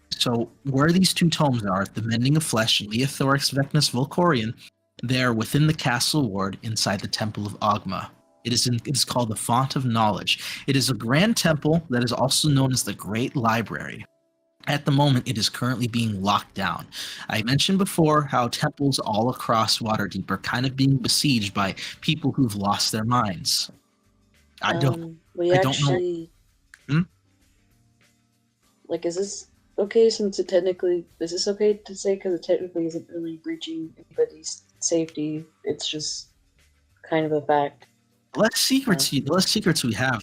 So where these two tomes are, the Mending of Flesh and Leothorix Vecnus Volcorian, they're within the castle ward inside the Temple of Ogma. It is called the Font of Knowledge. It is a grand temple that is also known as the Great Library. At the moment, it is currently being locked down. I mentioned before how temples all across Waterdeep are kind of being besieged by people who've lost their minds. I don't actually know. Like, is this okay? Since is this okay to say? Because it technically isn't really breaching anybody's safety. It's just kind of a fact. The less secrets we have,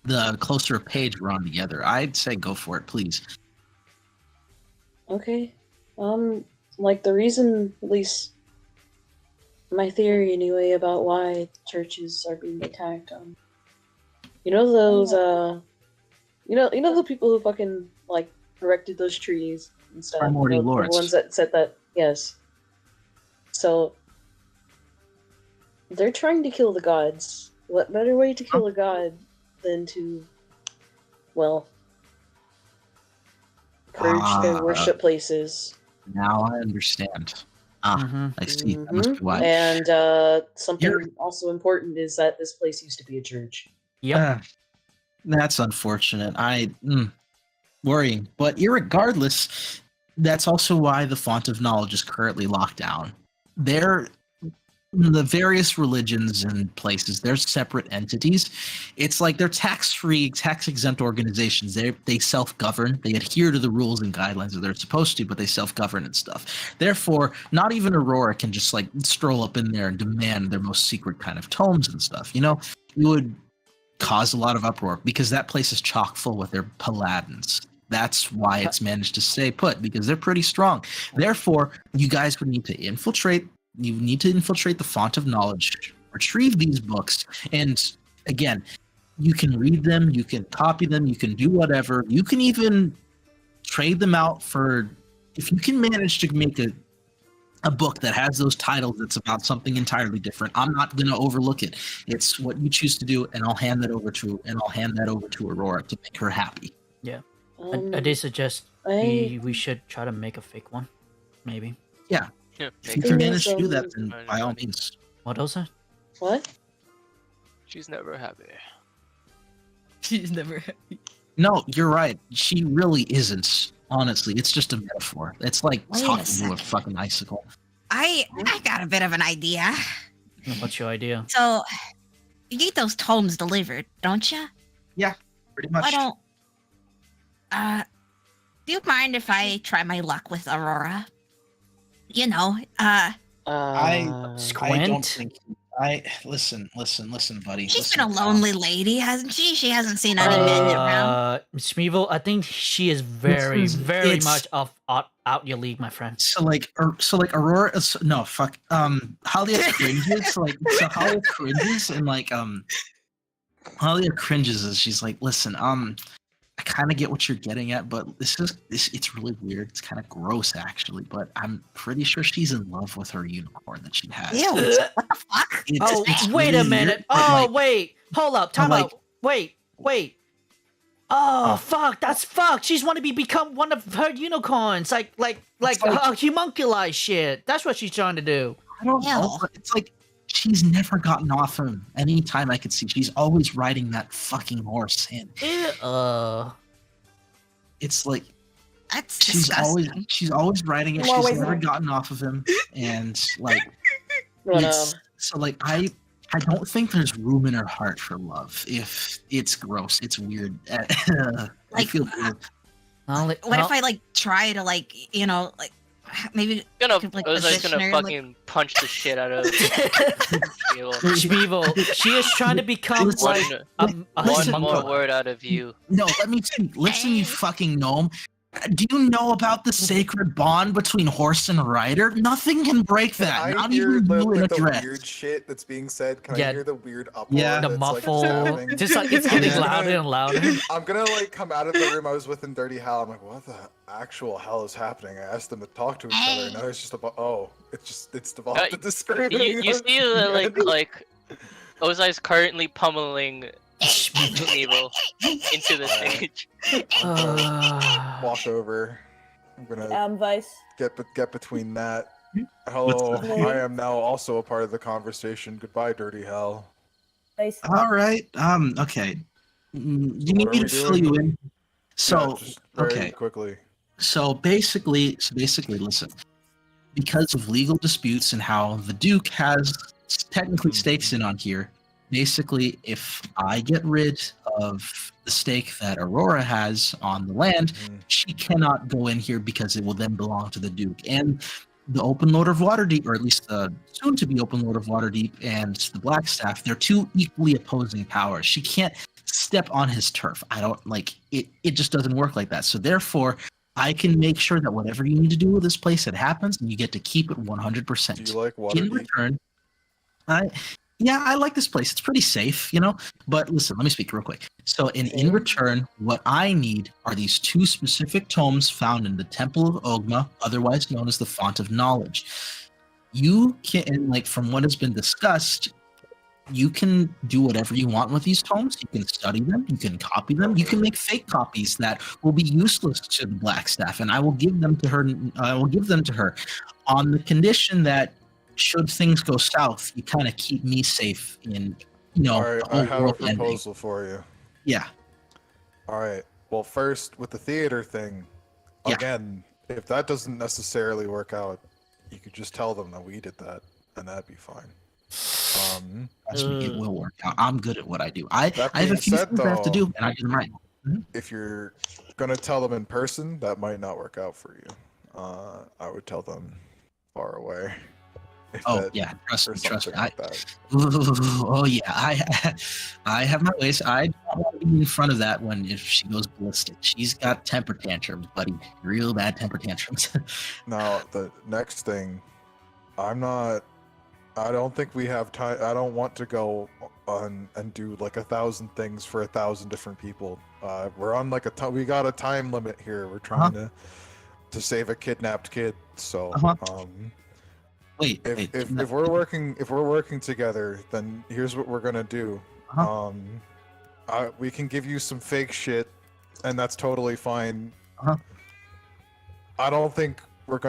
the closer a page we're on together. I'd say go for it, please. Okay. Like the reason, at least my theory anyway, about why churches are being attacked. You know those you know the people who fucking like erected those trees and stuff. Primordial the lords. ones that said that. Yes. So they're trying to kill the gods. What better way to kill a god than to, well, purge their worship places? Now I understand. I see. That must be why. And something also important is that this place used to be a church. Yep. That's unfortunate. Worrying. But irregardless, that's also why the Font of Knowledge is currently locked down. The various religions and places, they're separate entities. It's like they're tax-free, tax-exempt organizations. They self-govern. They adhere to the rules and guidelines that they're supposed to, but they self-govern and stuff. Therefore, not even Aurora can just like stroll up in there and demand their most secret kind of tomes and stuff. You know, it would cause a lot of uproar because that place is chock full with their paladins. That's why it's managed to stay put, because they're pretty strong. Therefore, you guys would need to infiltrate. You need to infiltrate the Font of Knowledge, retrieve these books, and again, you can read them, you can copy them, you can do whatever. You can even trade them out for, if you can manage to make a book that has those titles that's about something entirely different, I'm not going to overlook it. It's what you choose to do, and I'll hand that over to Aurora to make her happy. Yeah. I did suggest we should try to make a fake one, maybe. Yeah. Yeah, if you can manage to do that, then by all means. What else? What? She's never happy. She's never happy. No, you're right. She really isn't. Honestly, it's just a metaphor. It's like talking to a fucking icicle. I got a bit of an idea. What's your idea? So, you get those tomes delivered, don't you? Yeah, pretty much. Why don't... do you mind if I try my luck with Aurora? You know, I don't think. Listen, buddy. She's been a lonely lady, hasn't she? She hasn't seen any men around. Smeevil, I think she is very much out your league, my friend. So like Aurora. No, fuck. Halia cringes. Halia cringes and Halia cringes as she's like, listen, I kind of get what you're getting at, but it's really weird. It's kind of gross, actually, but I'm pretty sure she's in love with her unicorn that she has. Ew, what the fuck? It's wait really a minute. weird, wait. Hold up. Time out. Wait. Oh, fuck. That's fucked. She's want to become one of her unicorns. Like homunculi shit. That's what she's trying to do. I don't know. But it's like she's never gotten off him. Any time I could see, she's always riding that fucking horse. And it's like that's she's disgusting. always riding it. She's never gotten off of him, and I don't think there's room in her heart for love. If it's gross, it's weird. I feel weird. What if I try to maybe I was gonna fucking punch the shit out of Shmeevil. She is trying to become one more word out of you. No, let me speak. Listen, you fucking gnome. Do you know about the sacred bond between horse and rider? Nothing can break that. Not even you in a dress. The weird shit that's being said. Can I hear the weird uproar? Yeah, the muffle. Just it's getting louder and louder. I'm gonna come out of the room I was with in Dirty Hal. I'm like, what the actual hell is happening? I asked them to talk to each other, and now it's just about it's devolved into screaming. You see that Ozai's currently pummeling Evil into the stage. Walk over. I'm gonna Vice. get between that. Hello, I am now also a part of the conversation. Goodbye, Dirty Hell. Vice. All right. Okay. You need me to fill you in? So just very okay. quickly. So basically, listen. Because of legal disputes and how the Duke has technically stakes in on here, basically, if I get rid of the stake that Aurora has on the land, she cannot go in here because it will then belong to the Duke. And the Open Lord of Waterdeep, or at least the soon-to-be Open Lord of Waterdeep and the Blackstaff, they're two equally opposing powers. She can't step on his turf. I don't like it. It just doesn't work like that. So therefore, I can make sure that whatever you need to do with this place, it happens, and you get to keep it 100%. Do you like In Waterdeep? return, I like this place. It's pretty safe, But listen, let me speak real quick. So in return, what I need are these 2 specific tomes found in the Temple of Ogma, otherwise known as the Font of Knowledge. You can, like, from what has been discussed, you can do whatever you want with these tomes. You can study them. You can copy them. You can make fake copies that will be useless to the Blackstaff, and I will give them to her. I will give them to her, on the condition that, should things go south, you kind of keep me safe in, All right, the I whole have a world ending. proposal for you. Yeah. All right. Well, first with the theater thing, again, if that doesn't necessarily work out, you could just tell them that we did that, and that'd be fine. It will work out. I'm good at what I do. I That have a being few said, things I have to though, do, and I do them right. If you're gonna tell them in person, that might not work out for you. I would tell them far away. Oh yeah, trust me. Like that. Oh yeah, I have my ways. I don't want to be in front of that one if she goes ballistic. She's got temper tantrums, buddy. Real bad temper tantrums. Now the next thing, I don't think we have time. I don't want to go on and do like 1,000 things for 1,000 different people. We're on like we got a time limit here. We're trying to save a kidnapped kid. So wait, if we're working together, then here's what we're gonna do. We can give you some fake shit, and that's totally fine. I don't think we're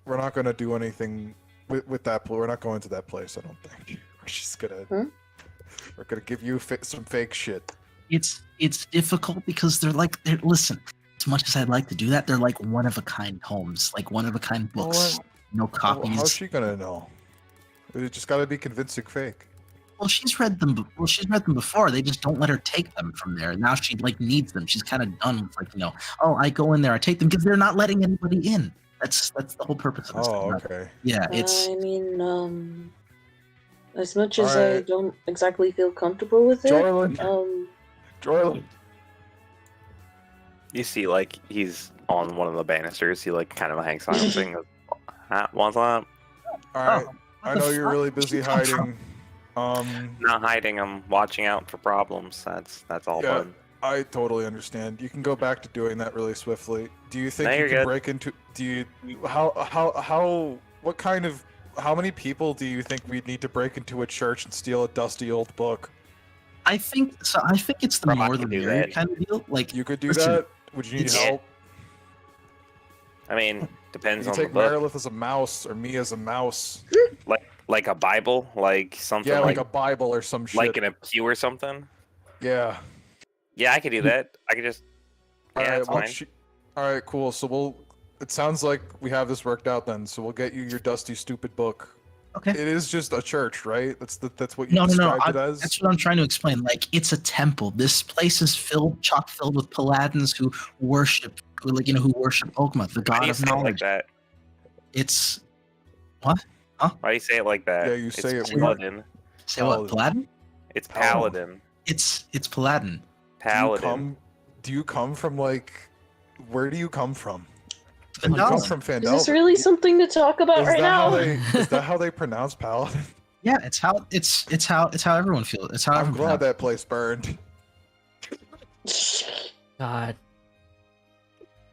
not gonna do anything with that. We're not going to that place. I don't think. We're just gonna we're gonna give you some fake shit. It's difficult because they're listen. As much as I'd like to do that, they're like one of a kind homes, like one of a kind books. No copies. How's she gonna know? It just gotta be convincing fake. Well, she's read them. Well, she's read them before. They just don't let her take them from there. Now she needs them. She's kind of done with oh, I go in there, I take them because they're not letting anybody in. That's the whole purpose of this. Oh, okay. Yeah, it's. I mean, as much as I don't exactly feel comfortable with it, Jorlin. You see, he's on one of the banisters. He kind of hangs on and thing. What's up? All right. I know you're really busy hiding. Not hiding. I'm watching out for problems. That's all fun. I totally understand. You can go back to doing that really swiftly. Do you think you can break into? How many people do you think we'd need to break into a church and steal a dusty old book? I think so. I think it's the more the merrier kind of deal. You could do that. Would you need help? I mean, depends you on the take book. Merilith as a mouse or me as a mouse. Like a Bible, something. Yeah, like a Bible or some shit. Like in a pew or something. Yeah. Yeah, I could do that. I could just. Yeah, that's fine. All right, cool. So it sounds like we have this worked out then. So we'll get you your dusty, stupid book. Okay. It is just a church, right? That's what you described it as. That's what I'm trying to explain. It's a temple. This place is chock filled with paladins who worship, who worship Ogma, the god of knowledge. Like that? It's what? Huh? Why do you say it like that? Yeah, you say it Paladin. Say what? Paladin? It's Paladin. It's Paladin. Paladin. Do you come from where do you come from? You come from Phandelver. Is this really something to talk about right now? Is that how they pronounce Paladin? Yeah, it's how everyone feels. It's how I'm glad that place burned. God.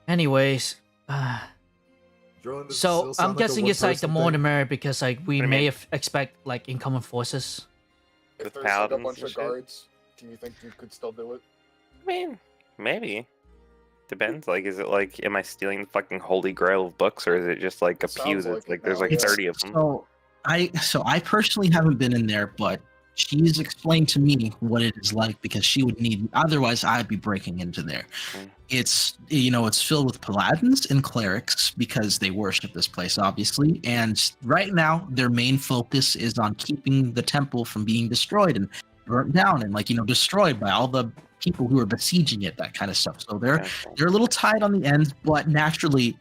Anyways, so I'm guessing it's the more the merrier because we may expect incoming forces. If there's a bunch of guards, do you think you could still do it? I mean, maybe. Depends. Is it am I stealing the fucking holy grail of books, or is it just a pew that's there's 30 of them? So I personally haven't been in there, but She's explained to me what it is like because she would need. Otherwise, I'd be breaking into there. It's it's filled with paladins and clerics because they worship this place, obviously. And right now, their main focus is on keeping the temple from being destroyed and burnt down and destroyed by all the people who are besieging it, that kind of stuff. So they're a little tied on the end, but naturally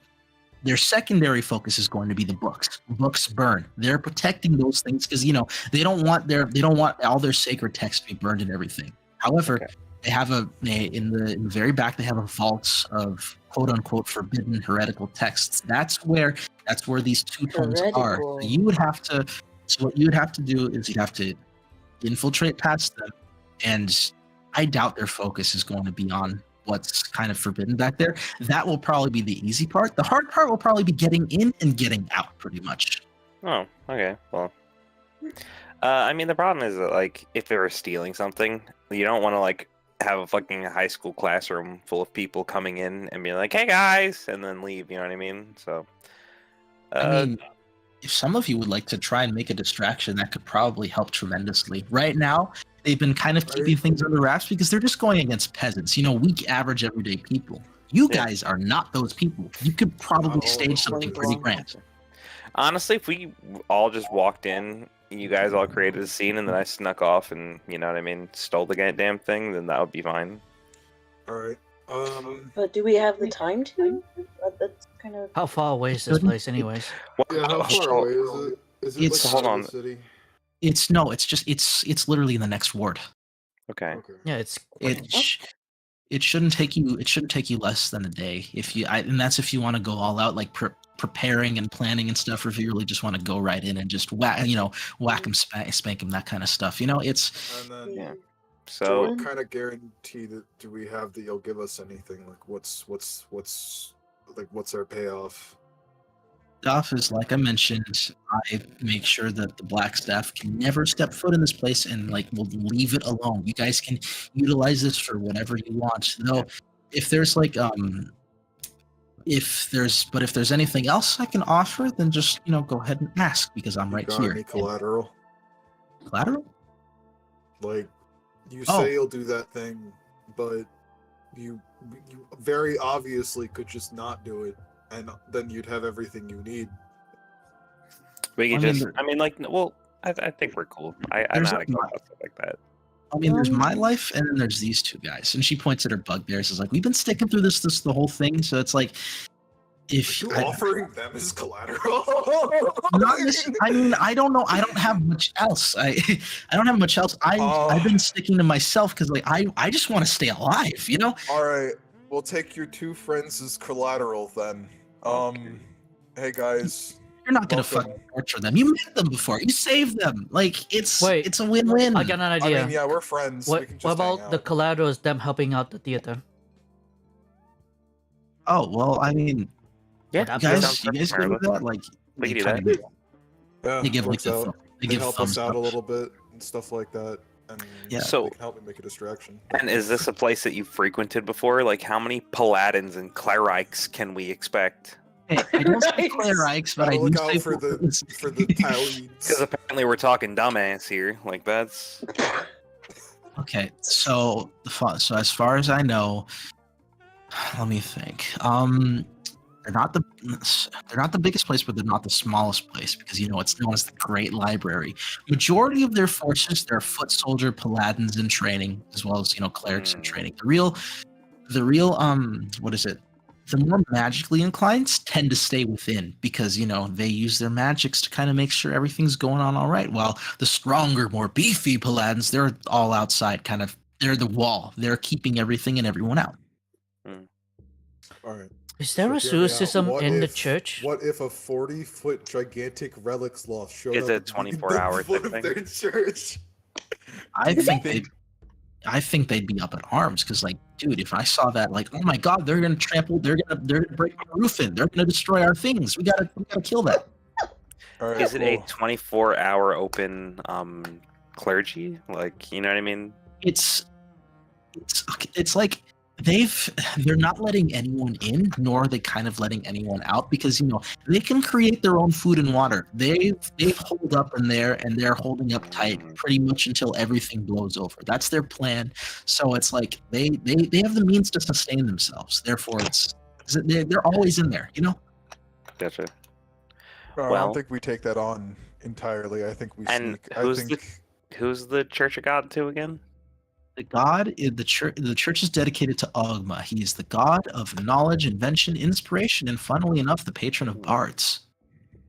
their secondary focus is going to be the books. Books burn. They're protecting those things because they don't want all their sacred texts to be burned and everything. However, they have in the very back they have a vault of quote unquote forbidden heretical texts. That's where these two tomes are. So you would have to. So what you would have to do is you'd have to infiltrate past them, and I doubt their focus is going to be on what's kind of forbidden back there. That will probably be the easy part. The hard part will probably be getting in and getting out, pretty much. Oh, okay. Well, I mean, the problem is that, like, if they were stealing something, you don't want to, like, have a fucking high school classroom full of people coming in and be like, hey, guys, and then leave, you know what I mean? So, I mean, if some of you would like to try and make a distraction, that could probably help tremendously. Right now, they've been kind of keeping things under wraps because they're just going against peasants, weak, average, everyday people. You guys are not those people. You could probably stage something pretty grand. Honestly, if we all just walked in, you guys all created a scene, and then I snuck off and, you know what I mean, stole the damn thing, then that would be fine. Alright. But do we have the time to? That's kind of. How far away is this place, anyways? Yeah, how far away is it? Is it It's- like hold out on. of the city? It's literally in the next ward. Okay. Yeah, it's It shouldn't take you less than a day and that's if you want to go all out, like preparing and planning and stuff, or if you really just want to go right in and just whack them, spank them, that kind of stuff. It's And then, Yeah. so So, what kind of guarantee do we have that you'll give us anything? Like, what's our payoff? stuff is, like I mentioned, I make sure that the black staff can never step foot in this place and we'll leave it alone. You guys can utilize this for whatever you want. Though if there's if there's anything else I can offer, then just go ahead and ask because I'm right got here. any collateral? Collateral? Like, you Oh. say you'll do that thing, but you very obviously could just not do it, and then you'd have everything you need. we can I mean, just, I mean, like, well, I think we're cool. I know There's how to like go my- about stuff like that. I mean, there's my life, and then there's these two guys. And she points at her bugbears. Is like, we've been sticking through this the whole thing. So it's like, if You I, offering them as collateral? I mean, I don't know. I don't have much else. I don't have much else. I've been sticking to myself because I just want to stay alive. All right, we'll take your two friends as collateral then. Hey guys, You're not gonna welcome. fucking torture them. You met them before. You saved them. Like it's a win-win. I got an idea. I mean, yeah, we're friends. We What, can just what hang about the out. collateral is them helping out the theater? Oh well, I mean, Yeah, That you guys sounds good with perfect, that? Like We can they do that. kinda- Yeah, They give like works out. they They give help thumbs us out up. a little bit and stuff like that, and Yeah. So- they can help me make a distraction. And is this a place that you've frequented before? Like, how many paladins and clerics can we expect? Hey, I don't say clerics, but I do Look say out for the Because Talids. apparently we're talking dumbass here. Like, that's Okay, so so as far as I know, let me think. They're not the biggest place, but they're not the smallest place because it's known as the Great Library. Majority of their forces, they're foot soldier paladins in training, as well as clerics in training. The real what is it? The more magically inclined tend to stay within because they use their magics to kind of make sure everything's going on all right. While the stronger, more beefy paladins, they're all outside, kind of. They're the wall. They're keeping everything and everyone out. All right. Is there a So hear me sewer out. system What in the if- church? What if a 40-foot gigantic relic sloth showed It's up a at the 24 hour foot thing. of their church? I think they'd be up in arms because, dude, if I saw that, oh my god, they're gonna trample, they're gonna break my roof in, they're gonna destroy our things. We gotta kill that. All right, is it a cool. 24-hour open clergy? Like, you know what I mean? It's like they're not letting anyone in, nor are they kind of letting anyone out because they can create their own food and water. They've holed up in there and they're holding up tight pretty much until everything blows over. That's their plan. So it's like they have the means to sustain themselves. Therefore, they're always in there. Gotcha. I Well- don't think we take that on entirely. I think we And sneak. who's the Church of God to again? The god, the church is dedicated to Ogma. He is the god of knowledge, invention, inspiration, and funnily enough, the patron of bards.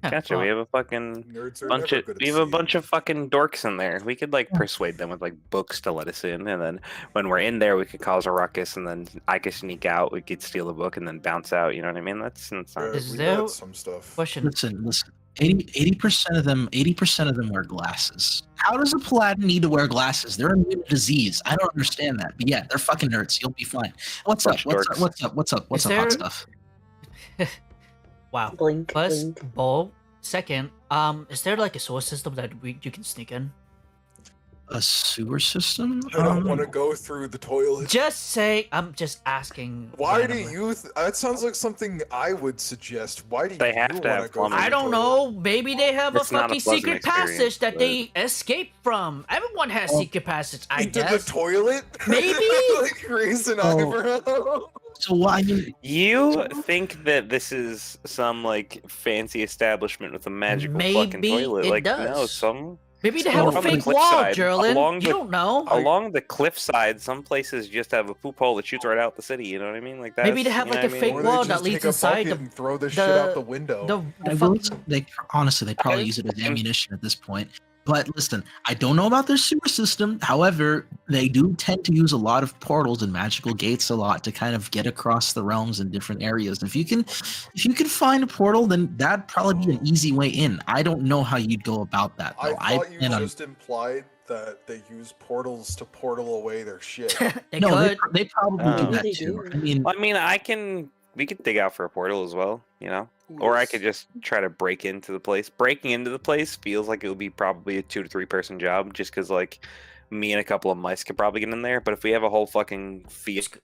Gotcha. We have a fucking Nerds are bunch never of good at we have a seeing. bunch of fucking dorks in there. We could like persuade them with like books to let us in, and then when we're in there, we could cause a ruckus, and then I could sneak out. We could steal the book and then bounce out. You know what I mean? That's not. Is We there- got some stuff. Question. Listen. 80% of them wear glasses. How does a paladin need to wear glasses? They're immune to disease. I don't understand that. But yeah, they're fucking nerds. You'll be fine. What's up? Bunch of What's up? dorks. What's up? What's up? What's Is up? Hot there- stuff. Wow. Blink, First, blink. Bo. Second, is there like a sewer system that you can sneak in? A sewer system? I don't want to go through the toilet. Just say. I'm just asking. Why do randomly. you? That sounds like something I would suggest. Why do They have you to want have go? plumbing. through I the don't toilet? know. Maybe they have It's a not a fucking pleasant secret experience, passage that but- they escape from. Everyone has secret passage, I Into the guess. toilet? Maybe. Like raise an Oh. eyebrow. So what? I mean, You think that this is some like fancy establishment with a magical fucking Maybe toilet? it Like no, does. some Maybe they So have on a the fake cliff wall, side, Gerlin. along You the- don't know. along the cliffside, some places just have a poop hole that shoots right out the city. You know what I mean? Like that. Maybe they have like a fake Or wall they that just leads take a inside bucket the and throw this shit out the the window. the I will, fucking. they probably Okay. use it as ammunition at this point. But listen, I don't know about their sewer system. However, they do tend to use a lot of portals and magical gates a lot to kind of get across the realms in different areas. If you can find a portal, then that'd probably be an easy way in. I don't know how you'd go about that though. I thought you plan on- just implied that they use portals to portal away their shit. They no, could. they probably Oh. do that They too. do. I mean, I mean, we could dig out for a portal as well. You know. Or I could just try to break into the place. Breaking into the place feels like it would be probably a 2 to 3 person job, just because like me and a couple of mice could probably get in there. But if we have a whole fucking fiesta,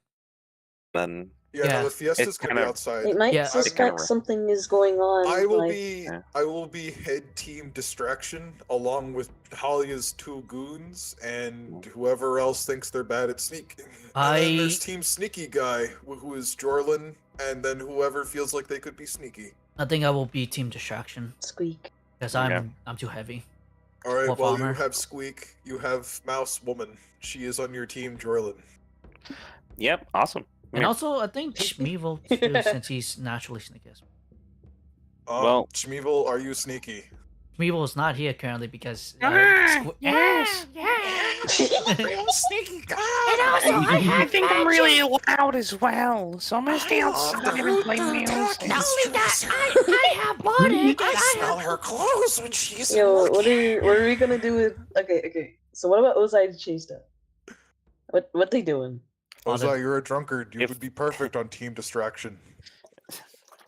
then Yeah, Yeah. no, the fiesta's It's gonna kind be of- outside. They might Yeah. suspect Kinda- something is going on. I will like, be Yeah. I will be head team distraction along with Halia's 2 goons and whoever else thinks they're bad at sneaking. And then there's team sneaky guy who is Jorlin, and then whoever feels like they could be sneaky. I think I will be team distraction squeak. because Yeah. I'm too heavy. All right, Wolf well armor. you have Squeak, you have Mouse Woman. She is on your team, Jorlin. yep, awesome. And Yeah. also, I think Shmeevel too, since he's naturally sneaky. Well- Shmeevel, are you sneaky? Shmeevel is not here currently because. Yes. Sneaky guy. I think I'm really loud as well, so I'm gonna stay outside and play music. Not only that, I have body. I smell her clothes when she's Yo, what are we gonna do with? Okay. So what about Ozai Chista? What they doing? Ozai, you're a drunkard. You If- would be perfect on team distraction.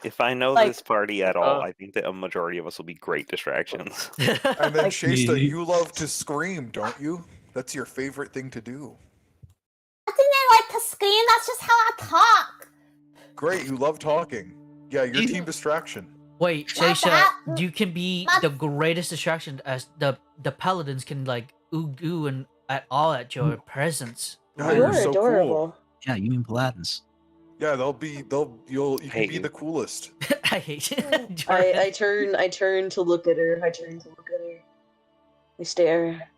If I know Like- this party at all, I think that a majority of us will be great distractions. And then Like- Shasta, you love to scream, don't you? That's your favorite thing to do. I didn't like to scream. That's just how I talk. Great, you love talking. Yeah, you're team distraction. Wait, Not Shaysha, that. you can be Not- the greatest distraction as the paladins can like ooh and at all at your presence. Yeah, You're so adorable. cool. yeah, you mean paladins. Yeah, you Hate can be you. the coolest. I hate it. I turn to look at her. I stare.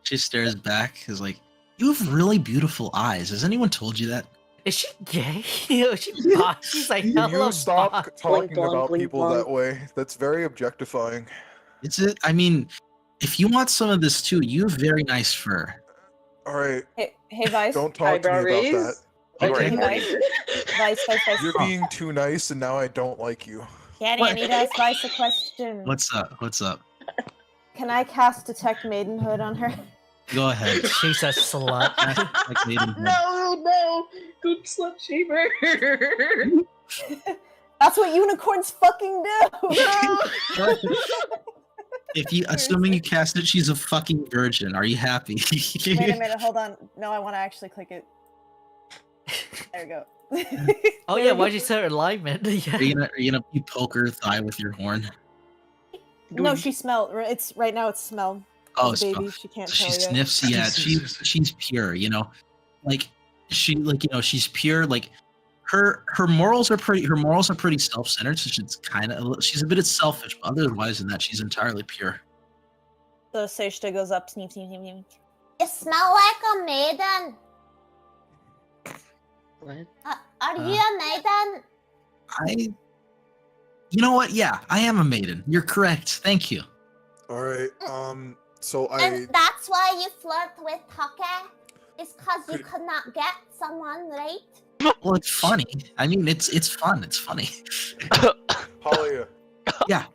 She stares back, is like, you have really beautiful eyes. Has anyone told you that? Is she gay? She's like Can hella you stop bi- talking blonde, about blink people blonde. that way? That's very objectifying. Is it? I mean, if you want some of this too, you have very nice fur. All right, Hey, Vice. don't talk to Eyebrow me about that. raise? You Okay. are Vice. Vice. You're being too nice, and now I don't like you. Danny, I need to ask Vice a question. What's up? What's up? Can I cast Detect Maidenhood on her? Go ahead. She's a slut. Like Maidenhood. No, don't slut shamer. That's what unicorns fucking do. If you, assuming you cast it, she's a fucking virgin. Are you happy? Wait a minute, hold on. No, I want to actually click it. There you go. Oh yeah, why'd you say alignment? Yeah. Are you gonna poke her thigh with your horn? No, she smelled. It's right now. It's smell. Oh, As a baby, she can't so she tell yet. sniffs. Yeah, she's pure. You know, like she's pure. Like her morals are pretty self-centered. So she's a bit selfish, but otherwise than that, she's entirely pure. So Seshta goes up, sneak, sneak, sneak, sneak. You smell like a maiden. What? Are you a maiden? You know what? Yeah, I am a maiden. You're correct. Thank you. All right. So And that's why you flirt with Take? It's because you could not get someone, right? Well, it's funny. I mean, it's fun. It's funny. Halia. Yeah.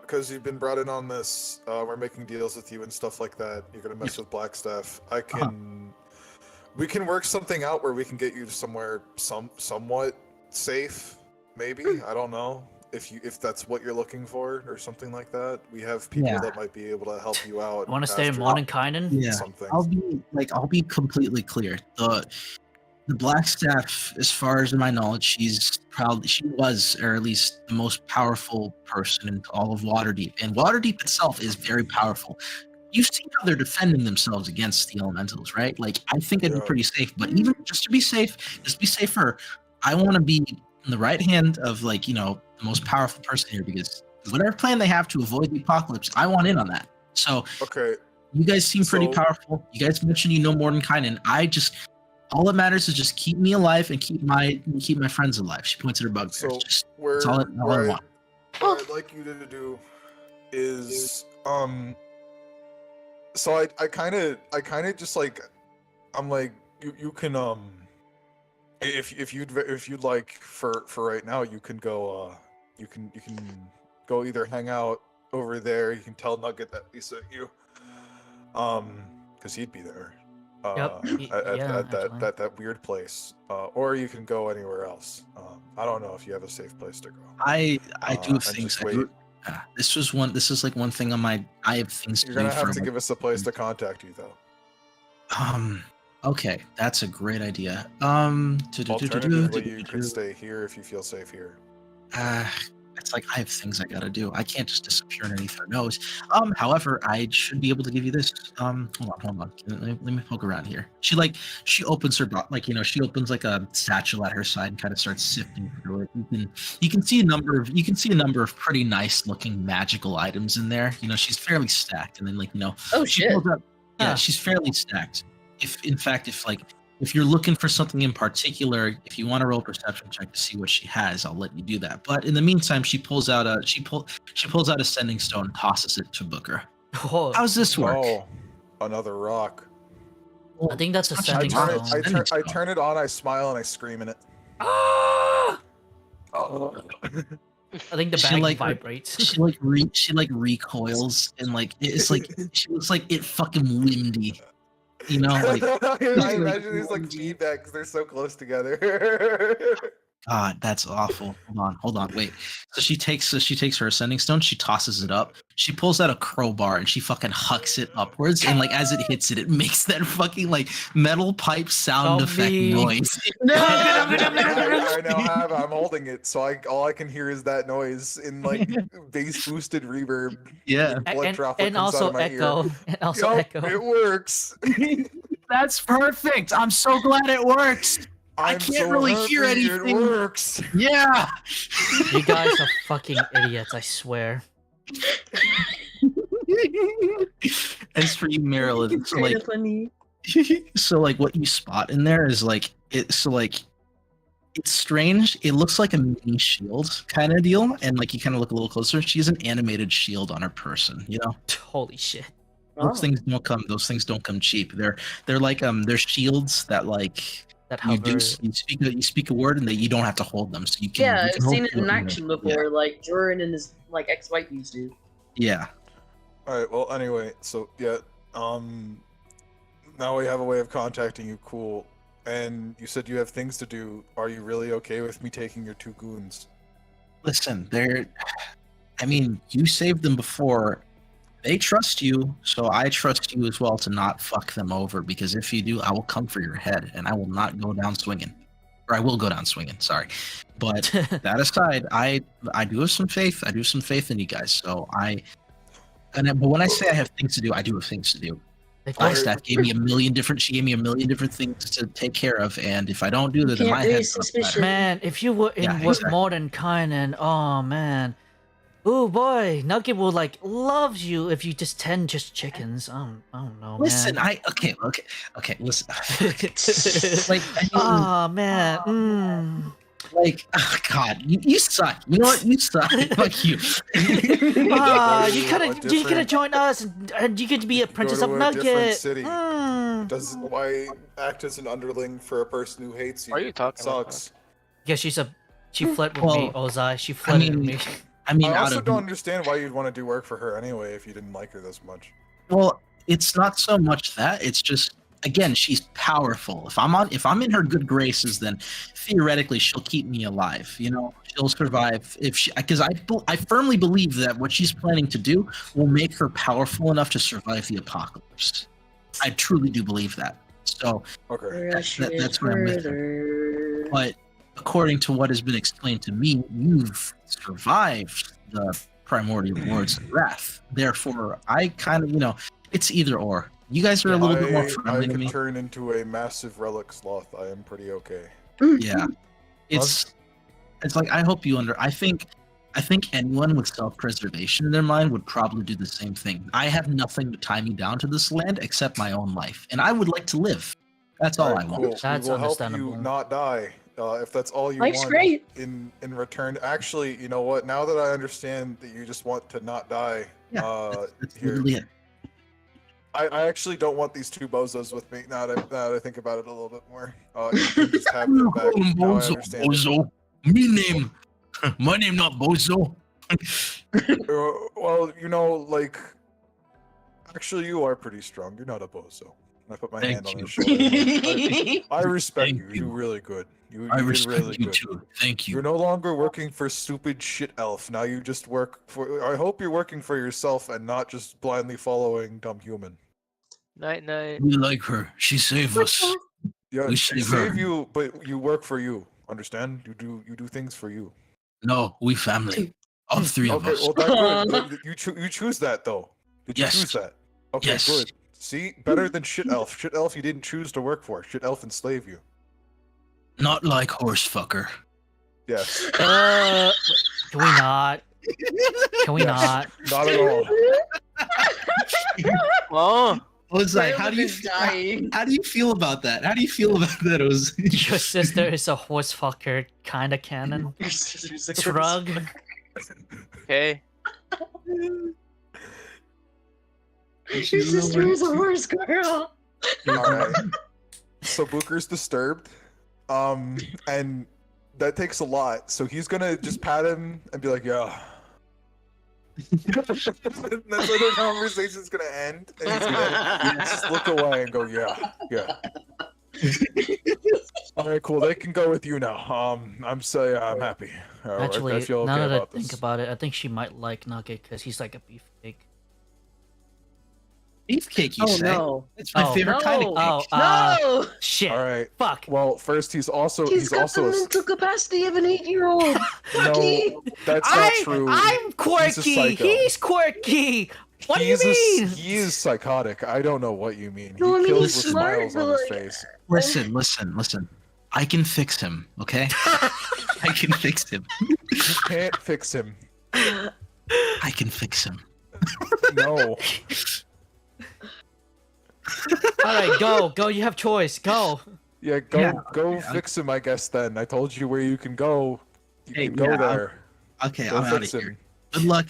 Because you've been brought in on this, we're making deals with you and stuff like that. You're gonna mess with Blackstaff. We can work something out where we can get you somewhere somewhat safe. Maybe, I don't know if that's what you're looking for or something like that. We have people that might be able to help you out. Want to stay in Mordenkainen? Yeah. Something. I'll be completely clear. The Blackstaff, as far as my knowledge, she was, or at least the most powerful person in all of Waterdeep. And Waterdeep itself is very powerful. You've seen how they're defending themselves against the elementals, right? Like, I think I'd be pretty safe. But even just to be safe, just be safer. I want to be in the right hand of, like, the most powerful person here, because whatever plan they have to avoid the apocalypse, I want in on that. So, okay, you guys seem pretty powerful. You guys mentioned you know Mordenkainen. All that matters is just keep me alive and keep my friends alive. She points at her bugbears. So That's all I want. What I'd like you to do is so I kind of just like, I'm like, you can if you'd like, for right now, you can go you can go either hang out over there. You can tell Nugget that we sent you, because he'd be there. Yep. At that weird place, or you can go anywhere else. I don't know if you have a safe place to go. I do have things. This is like one thing on my. I have things. You're gonna have to give us a place to contact you, though. Okay, that's a great idea. Alternatively, you could stay here if you feel safe here. It's like I have things I gotta do. I can't just disappear underneath her nose. However, I should be able to give you this. Hold on. Let me poke around here. She opens her she opens like a satchel at her side and kind of starts sifting through it. You can see a number of pretty nice looking magical items in there. She's fairly stacked, and then Oh shit. She's fairly stacked. If you're looking for something in particular, if you want to roll a perception check to see what she has, I'll let you do that. But in the meantime, she pulls out a sending stone and tosses it to Booker. Oh, how's this work? Oh, another rock. I think that's a sending stone. I turn it on, I smile, and I scream in it. Ah! I think the bag vibrates. She recoils, and she looks like it fucking windy. I imagine these feedback because they're so close together. God, that's awful. Hold on, wait. So she takes her ascending stone, she tosses it up, she pulls out a crowbar and she fucking hucks it upwards, and as it hits it, it makes that fucking metal pipe sound effect noise. No! I now have. I'm holding it, so all I can hear is that noise in bass boosted reverb. Yeah, and also echo. And also echo. It works. That's perfect. I'm so glad it works. I can't really hear anything. It works. Yeah. You guys are fucking idiots, I swear. As for you, Marilyn, so what you spot in there is it's strange. It looks like a mini shield kind of deal, and you kind of look a little closer. She has an animated shield on her person. Holy shit. Those things don't come cheap. They're shields that that you speak a word and that you don't have to hold them, so you can. Yeah, I've seen it in action before, like Jordan and his ex-wife used to. Yeah. All right. Well, anyway, so yeah, now we have a way of contacting you. Cool. And you said you have things to do. Are you really okay with me taking your 2 goons? Listen, you saved them before. They trust you, so I trust you as well to not fuck them over. Because if you do, I will come for your head, and I will not go down swinging, or I will go down swinging. Sorry, but that aside, I do have some faith. I do have some faith in you guys. So but when I say I have things to do, I do have things to do. Flagstaff gave me a million different. She gave me a million different things to take care of, and if I don't do that, then my head's gonna flatter. Man, if you were in Mordenkainen, and oh man, oh boy, Nugget will like loves you if you just tend just chickens. I don't know. Listen, man. Okay. Listen, like, oh man, like, oh god, you suck. You know what? You suck. Fuck you. You could have joined us, and you could be a princess of Nugget. Different city. Why act as an underling for a person who hates you? Why are you talking? Sucks. Yeah, she flirted with me, Ozai. She flirted with me. I also don't understand why you'd want to do work for her anyway if you didn't like her this much. Well, it's not so much that. It's just, again, she's powerful. If I'm in her good graces, then theoretically she'll keep me alive. You know, she'll survive because I firmly believe that what she's planning to do will make her powerful enough to survive the apocalypse. I truly do believe that. So that's what I'm with her. But according to what has been explained to me, you've survived the primordial lords of wrath. Therefore, I kind of, it's either or. You guys are a little bit more friendly I to can me. turn into a massive relic sloth. I am pretty okay. Yeah, it's like I hope you I think anyone with self-preservation in their mind would probably do the same thing. I have nothing to tie me down to this land except my own life, and I would like to live. That's all I want. Cool. That's we will understandable. help you not die. If that's all you Life's want great. in return. Actually, you know what? Now that I understand that you just want to not die, That's here. literally it. I actually don't want these two bozos with me. Now that I think about it a little bit more, you can just have them back. Now I understand. Bozo. Me name. My name not Bozo. Well, like, actually, you are pretty strong. You're not a bozo. I put my hand on his shoulder. I respect you. You do really good. I respect really you good. too. Thank you. You're no longer working for stupid shit elf. Now you just work for. I hope you're working for yourself and not just blindly following dumb human. Night night. We like her. She saved us. Yeah, We she save her. save you, but you work for you. Understand? You do things for you. No, we family. All three of Okay, us. well that's good. You choose that though. Did you Yes. choose that? Okay, Yes. good. See, better than shit elf. Shit elf, you didn't choose to work for. Shit elf enslave you. Not like horse fucker. Yes. Can we not? Can we not? Not at all. Oh, Ozai, how do you feel about that? How do you feel about that, Ozai? Your sister is a horse fucker, kind of canon. Shrug. okay. Your sister is a horse girl. Alright. So Booker's disturbed. And that takes a lot. So he's gonna just pat him and be like, yeah. That's where the conversation's gonna end. And he's gonna just look away and go, yeah. Alright, cool. They can go with you now. I'm happy. Actually, I feel okay now that I about think this. about it, I think she might like Nugget because he's like a beefcake. Beefcake, you Oh say? no. It's my favorite kind of cake. No! Shit. All right. Fuck. Well, first he's also He's got also the mental capacity of an 8-year-old. no, that's not true. I'm quirky. psycho. He's quirky. What do you He's mean? He is psychotic. I don't know what you mean. No, I He mean, kills he's with smart, smiles but, on his like- face. Listen. I can fix him, okay? I can fix him. You can't fix him. I can fix him. No. All right, go. You have choice. Go. Yeah, go fix him. I guess then. I told you where you can go. You can go there. Okay, Go I'm out of fix here. him. Good luck.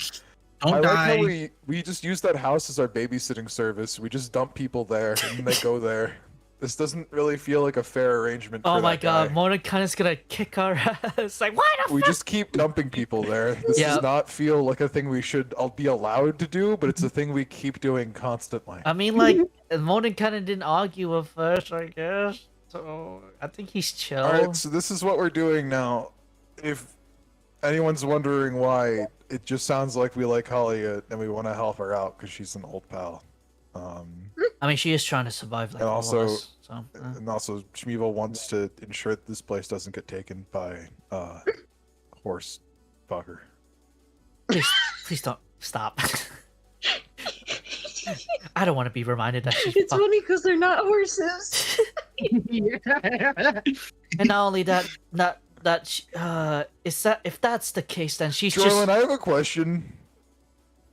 Don't I die. like how we just use that house as our babysitting service. We just dump people there and then they go there. This doesn't really feel like a fair arrangement. Oh for my that god, guy. Mordecai's gonna kick our ass. Like, why the We fuck? just keep dumping people there. This Yeah. does not feel like a thing we should all be allowed to do, but it's a thing we keep doing constantly. I mean, like, Mordecai didn't argue with us, I guess. So I think he's chill. All right, so this is what we're doing now. If anyone's wondering why, it just sounds like we like Halia and we want to help her out because she's an old pal. I mean, she is trying to survive like And all also, of us. So, and also, Shmeevo wants to ensure that this place doesn't get taken by horse fucker. please don't stop. I don't want to be reminded that she's. It's funny because they're not horses. And not only that, is that if that's the case, then she's Jorlin, just. I have a question.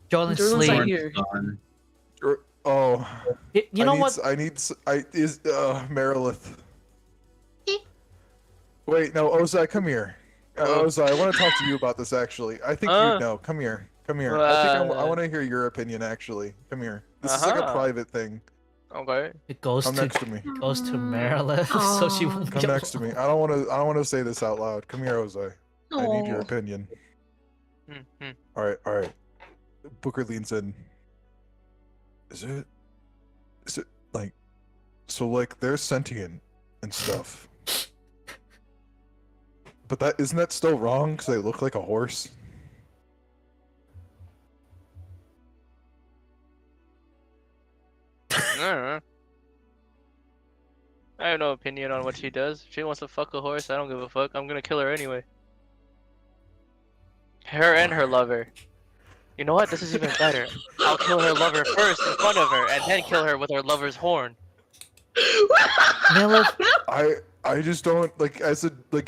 Jorlin's Jorlin's not sleep. here. Oh, You know what? Merilith. Wait, no, Ozai, come here. Ozai, I want to talk to you about this. Actually, I think you know. Come here. Come here. I want to hear your opinion. Actually, come here. This is like a private thing. Okay. It goes Come to next to me. it goes to Merilith, so she won't Come get next to me. I don't want to say this out loud. Come here, Ozai. I need your opinion. All right. Booker leans in. Is it like, so like they're sentient and stuff, but isn't that still wrong because they look like a horse? I don't know. I have no opinion on what she does. If she wants to fuck a horse, I don't give a fuck. I'm gonna kill her anyway. Her and her lover. You know what? This is even better. I'll kill her lover first in front of her, and then kill her with her lover's horn. I just don't like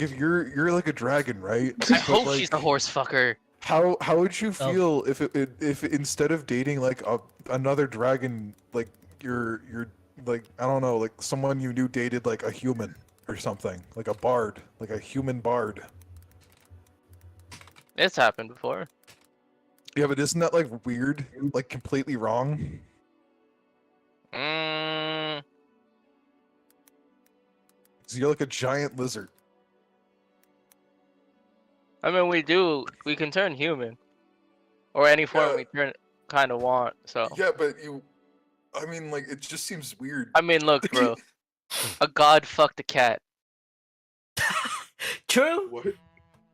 if you're like a dragon, right? I hope she's a horse fucker. How would you feel if instead of dating like another dragon, like you're like, I don't know, like someone you knew dated like a human or something, like a bard, like a human bard? It's happened before. Yeah, but isn't that like weird, like completely wrong? Mm. 'Cause you're like a giant lizard. I mean, we can turn human, or any form we kind of want. So. Yeah, but I mean, like, it just seems weird. I mean, look, bro. A god fucked a cat. True.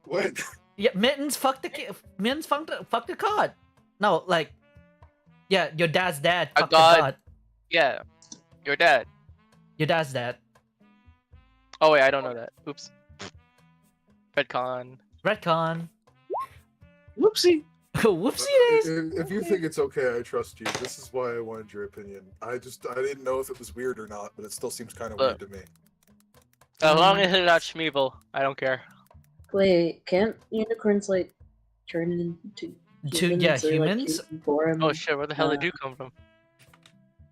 What? Yeah, Mittens fucked the cod. No, like, yeah, your dad's dad A fucked the god. cod. Yeah, your dad. Your dad's dad. Oh wait, I don't know that. Oops. Redcon. Whoopsie. Whoopsie it is. If you think it's okay, I trust you. This is why I wanted your opinion. I didn't know if it was weird or not, but it still seems kind of weird to me. As long as it's not Schmeevel, I don't care. Wait, can't unicorns like turn into humans? Humans? Oh shit, where the hell did you come from?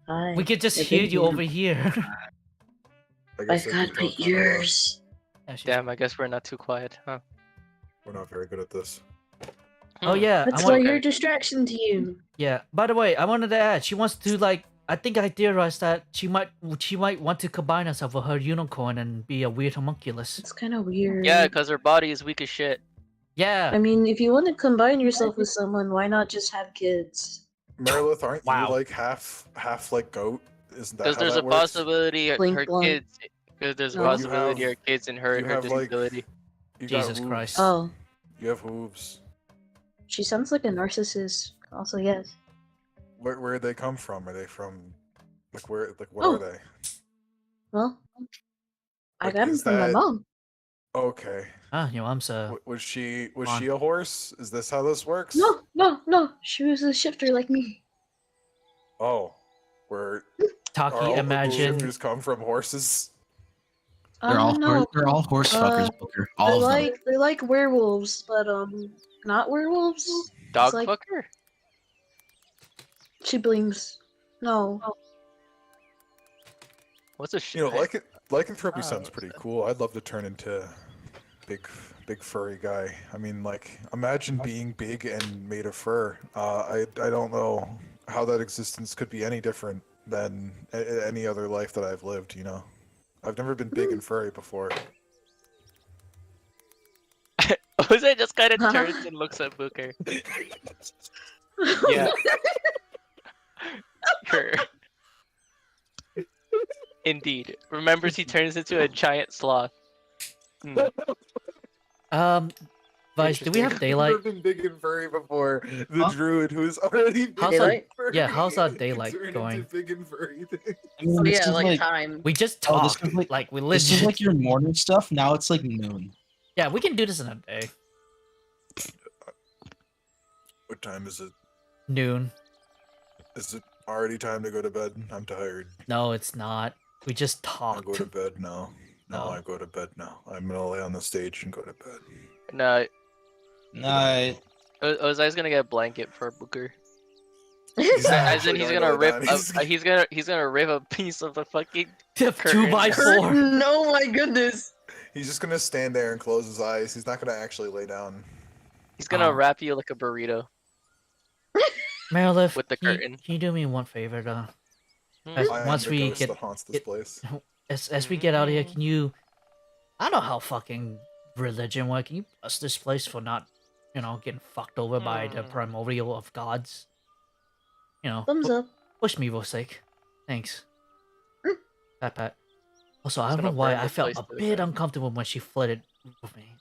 Hi. We could just hear you over here. I've got my ears. Damn, I guess we're not too quiet, huh? We're not very good at this. Oh yeah, That's why you're a distraction to you. Yeah. By the way, I wanted to add, she wants to like. I think I theorized that she might want to combine herself with her unicorn and be a weird homunculus. It's kind of weird. Yeah, because her body is weak as shit. Yeah. I mean, if you want to combine yourself with someone, why not just have kids? Merilith, aren't you like half like goat? Isn't that Because how there's that a works? possibility Blink, her blink. kids. Because there's a No. possibility her kids inherit her have, like, disability. You got Jesus hooves. Christ. Oh, You have hooves. she sounds like a narcissist. Also, yes. Where do they come from? Are they from like where? Like what Oh. are they? Well, I Like, got him is from my that- mom. Okay. Ah, your mom's a. Was she on. a horse? Is this how this works? No. She was a shifter like me. Oh, where Taki, all imagine. shifters come from horses? They're all No. they're all horse fuckers, Booker. All of them. They're like werewolves, but not werewolves. Dog like- fucker? Siblings. No. What's a You shit? know, lycanthropy sounds pretty cool. I'd love to turn into big furry guy. I mean, like, imagine being big and made of fur. I don't know how that existence could be any different than any other life that I've lived. You know, I've never been big and furry before. Jose just kind of turns and looks at Booker. Yeah. Sure. Indeed. Remembers he turns into a giant sloth. Hmm. Vice, do we have daylight? Never been big and furry before. The druid who's already big How's and our, Daylight? furry. yeah, how's our can daylight turn going? into big and furry thing. I mean, Oh this yeah, is like time. We just Oh, this talked. is like- Like we This is legit. like your morning stuff. Now it's like noon. Yeah, we can do this in a day. What time is it? Noon. Is it already time to go to bed? I'm tired. No, it's not. We just I talked. go to bed now. No, No. I go to bed now. I'm gonna lay on the stage and go to bed. No, Night. Ozai's gonna get a blanket for Booker. He's not As in, actually he's gonna gonna lay rip. down. He's gonna rip a piece of the fucking. 2x4. Curtain! Oh my goodness! He's just gonna stand there and close his eyes. He's not gonna actually lay down. He's gonna Oh. wrap you like a burrito Merilith, with the can you- curtain. Can you do me one favor though? Hmm. As- I am once the we ghost get that haunts this get- place. as we get out of here, can you? I don't know how fucking religion works. Can you bless this place for not, getting fucked over by the primordial of gods? Thumbs up. Push me, Vosek. Thanks. Pat pat. Also, I Just don't know gonna why burn I the felt place a to the bit ground. uncomfortable when she flirted with me.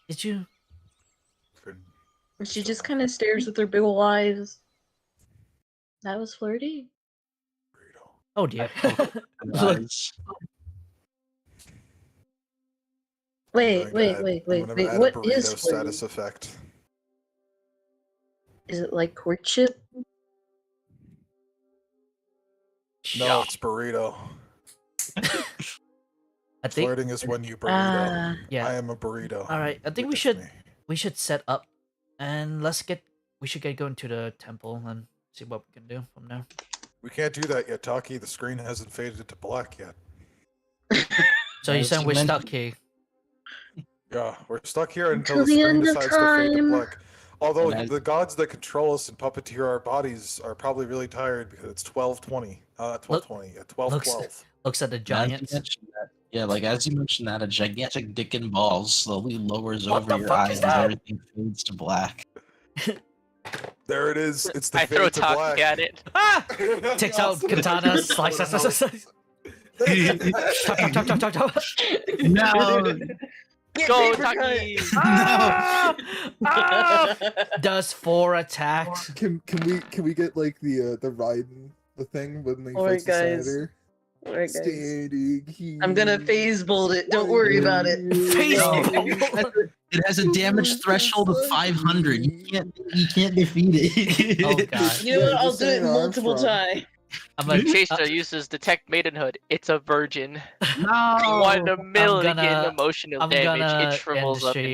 Did you? She just kind of stares with her big ol' eyes. That was flirty. Oh dear. Nice. Wait. I'm gonna add What a is burrito status flirty? effect. Is it like courtship? No, it's burrito. I think. Flirting is when you burrito. Ah. Yeah. I am a burrito. All right. I think we Witness should me. set up, and we should get going to the temple and see what we can do from there. We can't do that yet, Taki. The screen hasn't faded to black yet. So you're As saying you we're mentioned- stuck here? Yeah, we're stuck here until Until the the screen end of decides to fade to time. black. Although And as- the gods that control us and puppeteer our bodies are probably really tired because it's 12:20. 12:20. Yeah, 12:12. Looks at the As you giants. mentioned that- Yeah, like as you mentioned that, a gigantic dick and balls slowly lowers What over the your fuck eyes is as that? everything fades to black. There it is. It's the I throw fade to black. Taki at it. Ah! Takes out katana, slice. Chop, chop, chop, chop, chop. No, Go Taki! Ah! Ah! Does 4 attacks. Can we get like the Raiden the thing when they Alright, fight the guys. senator? Alright, guys. Standing I'm gonna here. phase bolt it. Don't worry about it. Phase No. bolt. it has a damage threshold of 500. You can't defeat it. Oh god. You know what? Yeah, I'll just do it saying multiple Armstrong. times. I'm like, Chaser uses detect maidenhood. It's a virgin. No. 1 million gonna- emotional I'm damage. gonna It end shrivels the up stream. and